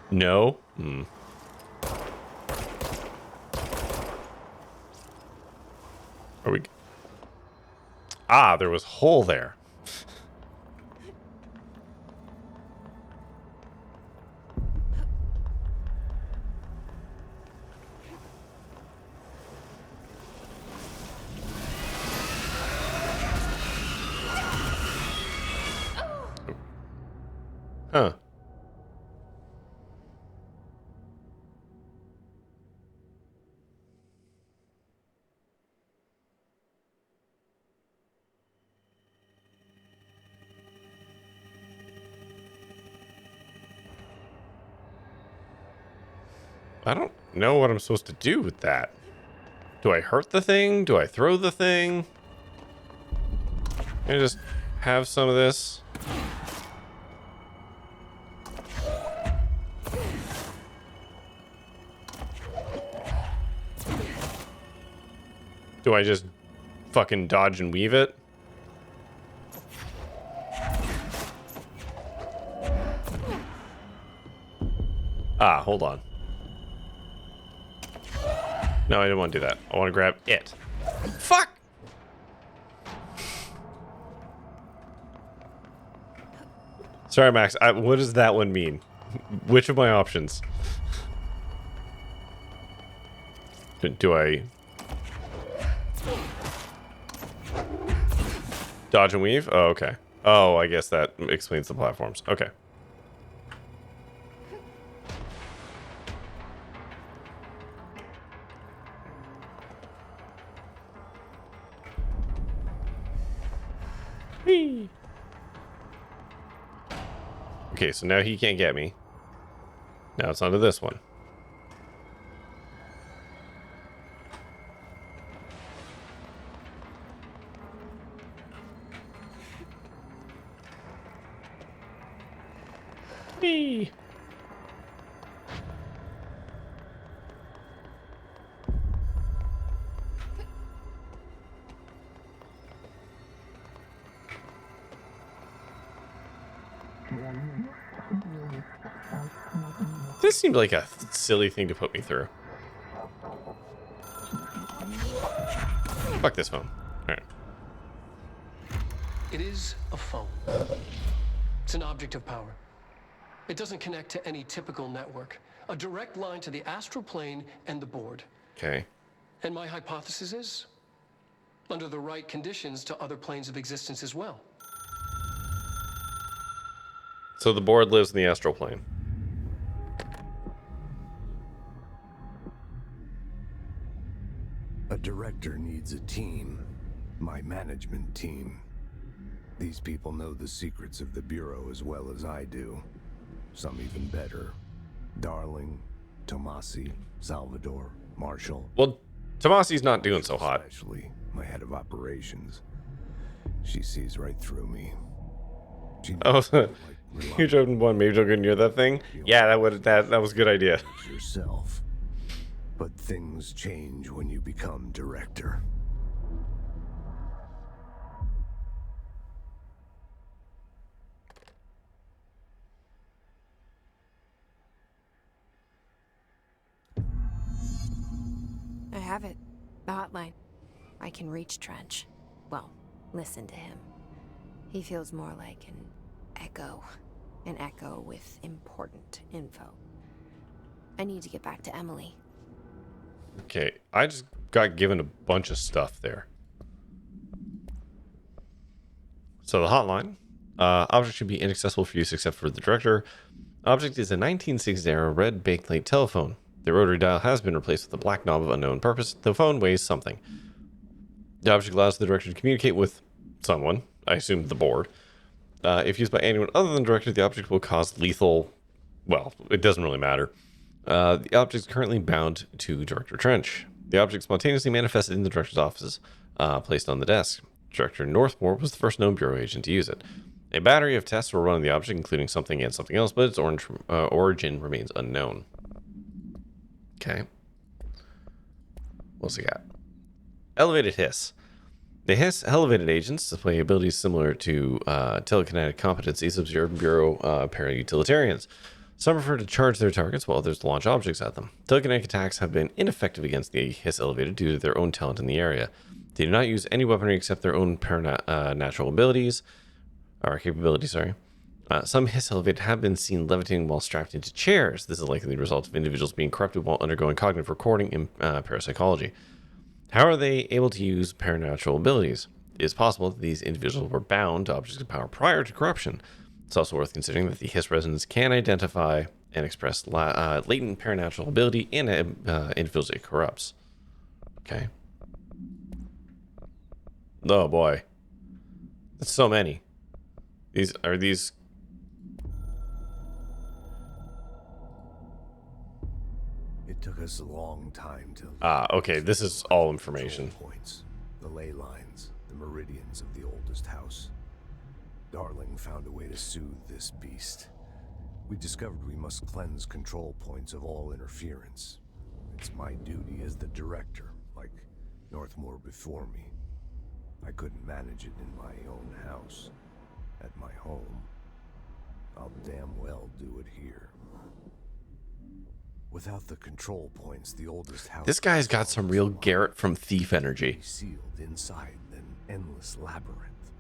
No? Hmm. Are we... Ah, there was hole there. Huh. I don't know what I'm supposed to do with that. Do I hurt the thing? Do I throw the thing? Can I just have some of this? Do I just fucking dodge and weave it? Ah, hold on. No, I didn't want to do that. I want to grab it. Fuck! Sorry, Max. What does that one mean? Which of my options? Do I... dodge and weave? Oh, okay. Oh, I guess that explains the platforms. Okay. Whee! Okay, so now he can't get me. Now it's onto this one. Whee! This seemed like a silly thing to put me through. Fuck this phone. Alright. It is a phone. It's an object of power. It doesn't connect to any typical network. A direct line to the astral plane and the board. Okay. And my hypothesis is, under the right conditions, to other planes of existence as well. So the board lives in the astral plane. A director needs a team. My management team. These people know the secrets of the Bureau as well as I do. Some even better. Darling, Tomasi, Salvador, Marshall. Well, Tomasi's not doing so hot. Especially my head of operations. She sees right through me. She you drove one, maybe don't go near that thing. Yeah, that was a good idea. Yourself. But things change when you become director. I have it. The hotline. I can reach Trench. Well, listen to him. He feels more like an echo with important info. I need to get back to Emily. Okay, I just got given a bunch of stuff there. So the hotline. Object should be inaccessible for use except for the director. Object is a 1960s era red bakelite telephone. The rotary dial has been replaced with a black knob of unknown purpose. The phone weighs something. The object allows the director to communicate with someone, I assume the board. If used by anyone other than the director, the object will cause lethal... Well, it doesn't really matter. The object is currently bound to Director Trench. The object spontaneously manifested in the director's offices, placed on the desk. Director Northmore was the first known Bureau agent to use it. A battery of tests were run on the object, including something and something else, but its origin remains unknown. Okay. What's it got? Elevated hiss. The hiss elevated agents display abilities similar to telekinetic competencies observed in Bureau para-utilitarians. Some prefer to charge their targets while others launch objects at them. Telekinetic attacks have been ineffective against the hiss elevated due to their own talent in the area. They do not use any weaponry except their own natural abilities, or capabilities, sorry. Some hiss elevated have been seen levitating while strapped into chairs. This is likely the result of individuals being corrupted while undergoing cognitive recording in parapsychology. How are they able to use paranatural abilities? It is possible that these individuals were bound to objects of power prior to corruption. It's also worth considering that the hiss resonance can identify and express latent paranatural ability in individuals it corrupts. Okay. Oh boy. That's so many. These... It took us a long time to... okay, this is all information. Points, the ley lines, the meridians of the oldest house. Darling found a way to soothe this beast. We discovered we must cleanse control points of all interference. It's my duty as the director, like Northmore before me. I couldn't manage it in my own house, at my home. I'll damn well do it here. Without the control points, the oldest house... This guy's got some real Garrett from Thief energy. Sealed inside an endless labyrinth.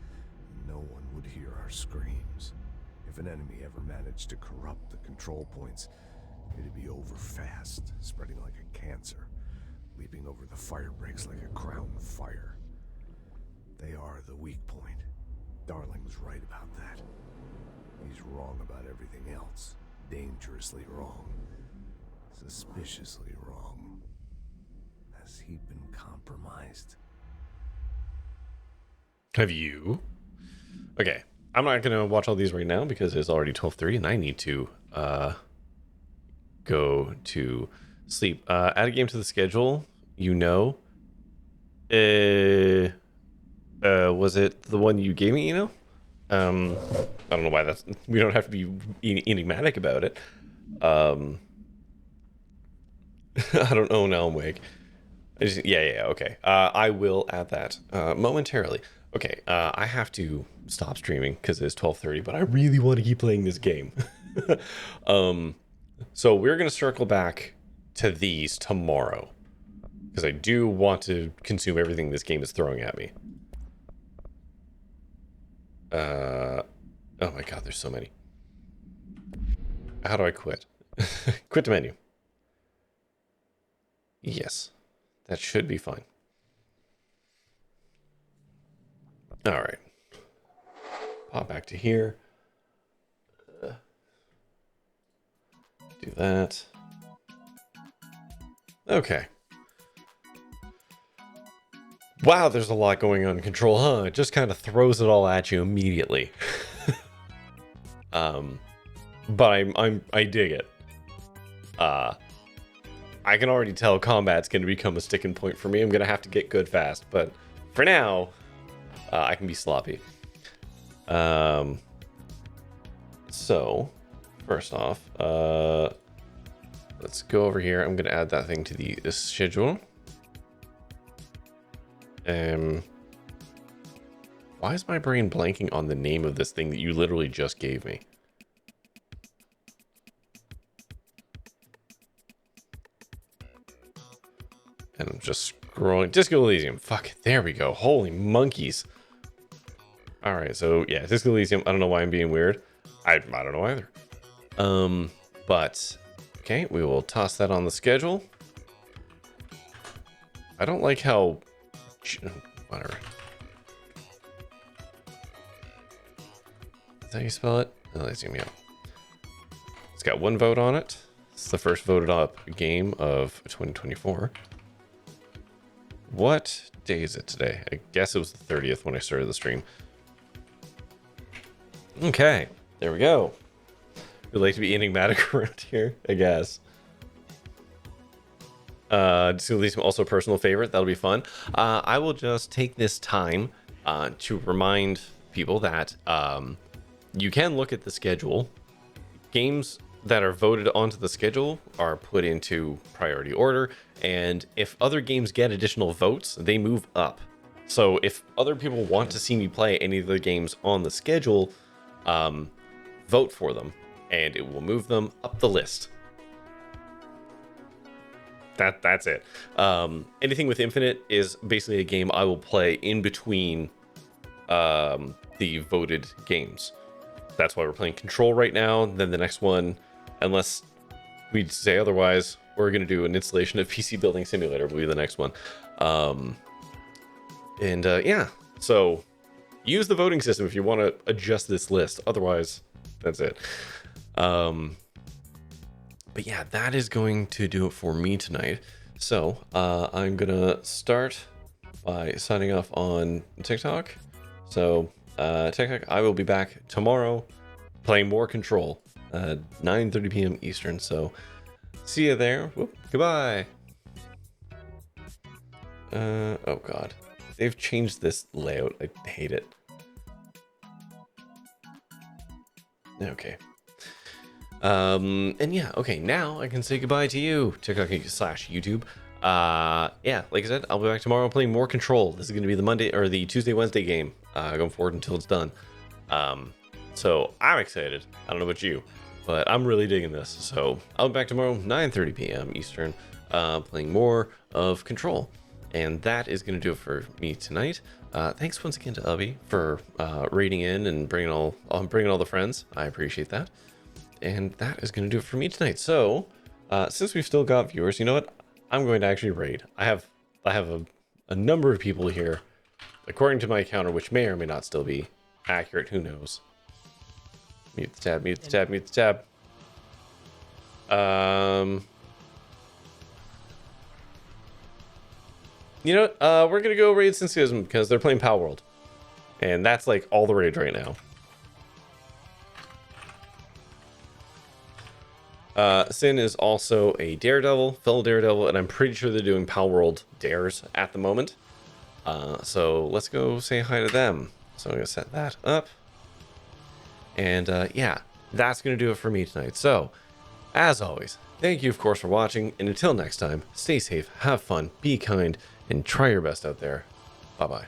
No one would hear our screams. If an enemy ever managed to corrupt the control points, it'd be over fast, spreading like a cancer, leaping over the fire breaks like a crown of fire. They are the weak point. Darling was right about that. He's wrong about everything else. Dangerously wrong. Suspiciously wrong. Has he been compromised? Have you? Okay, I'm not going to watch all these right now because it's already 12:30 and I need to go to sleep. Add a game to the schedule, you know. Was it the one you gave me, you know? I don't know why that's... We don't have to be enigmatic about it. I don't own Alan Wake. Yeah, okay. I will add that momentarily. Okay, I have to stop streaming because it's 12:30, but I really want to keep playing this game. So we're going to circle back to these tomorrow because I do want to consume everything this game is throwing at me. Oh my god, there's so many. How do I quit? Quit the menu. Yes, that should be fine. All right. Pop back to here. Do that. Okay. Wow, there's a lot going on in Control, huh? It just kind of throws it all at you immediately. But I dig it. I can already tell combat's going to become a sticking point for me. I'm going to have to get good fast, but for now, I can be sloppy. So, first off, let's go over here. I'm going to add that thing to the schedule. Why is my brain blanking on the name of this thing that you literally just gave me? And I'm just Scrolling. Disco Elysium. Fuck, there we go. Holy monkeys. Alright, so yeah, Disco Elysium. I don't know why I'm being weird. I don't know either. But okay, we will toss that on the schedule. I don't like how whatever. Is that how you spell it? Elysium, yeah. It's got 1 vote on it. It's the first voted up game of 2024. What day is it today? I guess it was the 30th when I started the stream. Okay, there we go. We'd like to be enigmatic around here, I guess. Disco Elysium, also a personal favorite. That'll be fun. I will just take this time to remind people that you can look at the schedule. Games that are voted onto the schedule are put into priority order, and if other games get additional votes, they move up. So if other people want to see me play any of the games on the schedule, vote for them, and it will move them up the list. That's it. Anything with Infinite is basically a game I will play in between the voted games. That's why we're playing Control right now. Then the next one, unless we say otherwise, we're going to do an installation of PC Building Simulator will be the next one. Yeah, so use the voting system if you want to adjust this list. Otherwise, that's it. But yeah, that is going to do it for me tonight. So I'm going to start by signing off on TikTok. So TikTok, I will be back tomorrow playing more Control at 9:30 p.m. Eastern. So see you there. Whoop, goodbye. Oh God. They've changed this layout. I hate it. Okay. And yeah, okay, now I can say goodbye to you, TikTok/YouTube. Yeah, like I said, I'll be back tomorrow playing more Control. This is going to be the Monday or the Tuesday, Wednesday game, going forward until it's done. So I'm excited. I don't know about you, but I'm really digging this. So I'll be back tomorrow, 9:30 p.m. Eastern, playing more of Control. And that is going to do it for me tonight. Thanks once again to Ubby for raiding in and bringing all the friends. I appreciate that. And that is going to do it for me tonight. So, since we've still got viewers, you know what? I'm going to actually raid. I have a number of people here, according to my counter, which may or may not still be accurate. Who knows? Mute the tab, mute the tab, mute the tab. You know what? We're going to go raid Syntheism because they're playing Pal World. And that's like all the rage right now. Sin is also a fellow Daredevil, and I'm pretty sure they're doing Pal World dares at the moment. So let's go say hi to them. So I'm going to set that up. And yeah, that's going to do it for me tonight. So, as always, thank you, of course, for watching. And until next time, stay safe, have fun, be kind, and try your best out there. Bye-bye.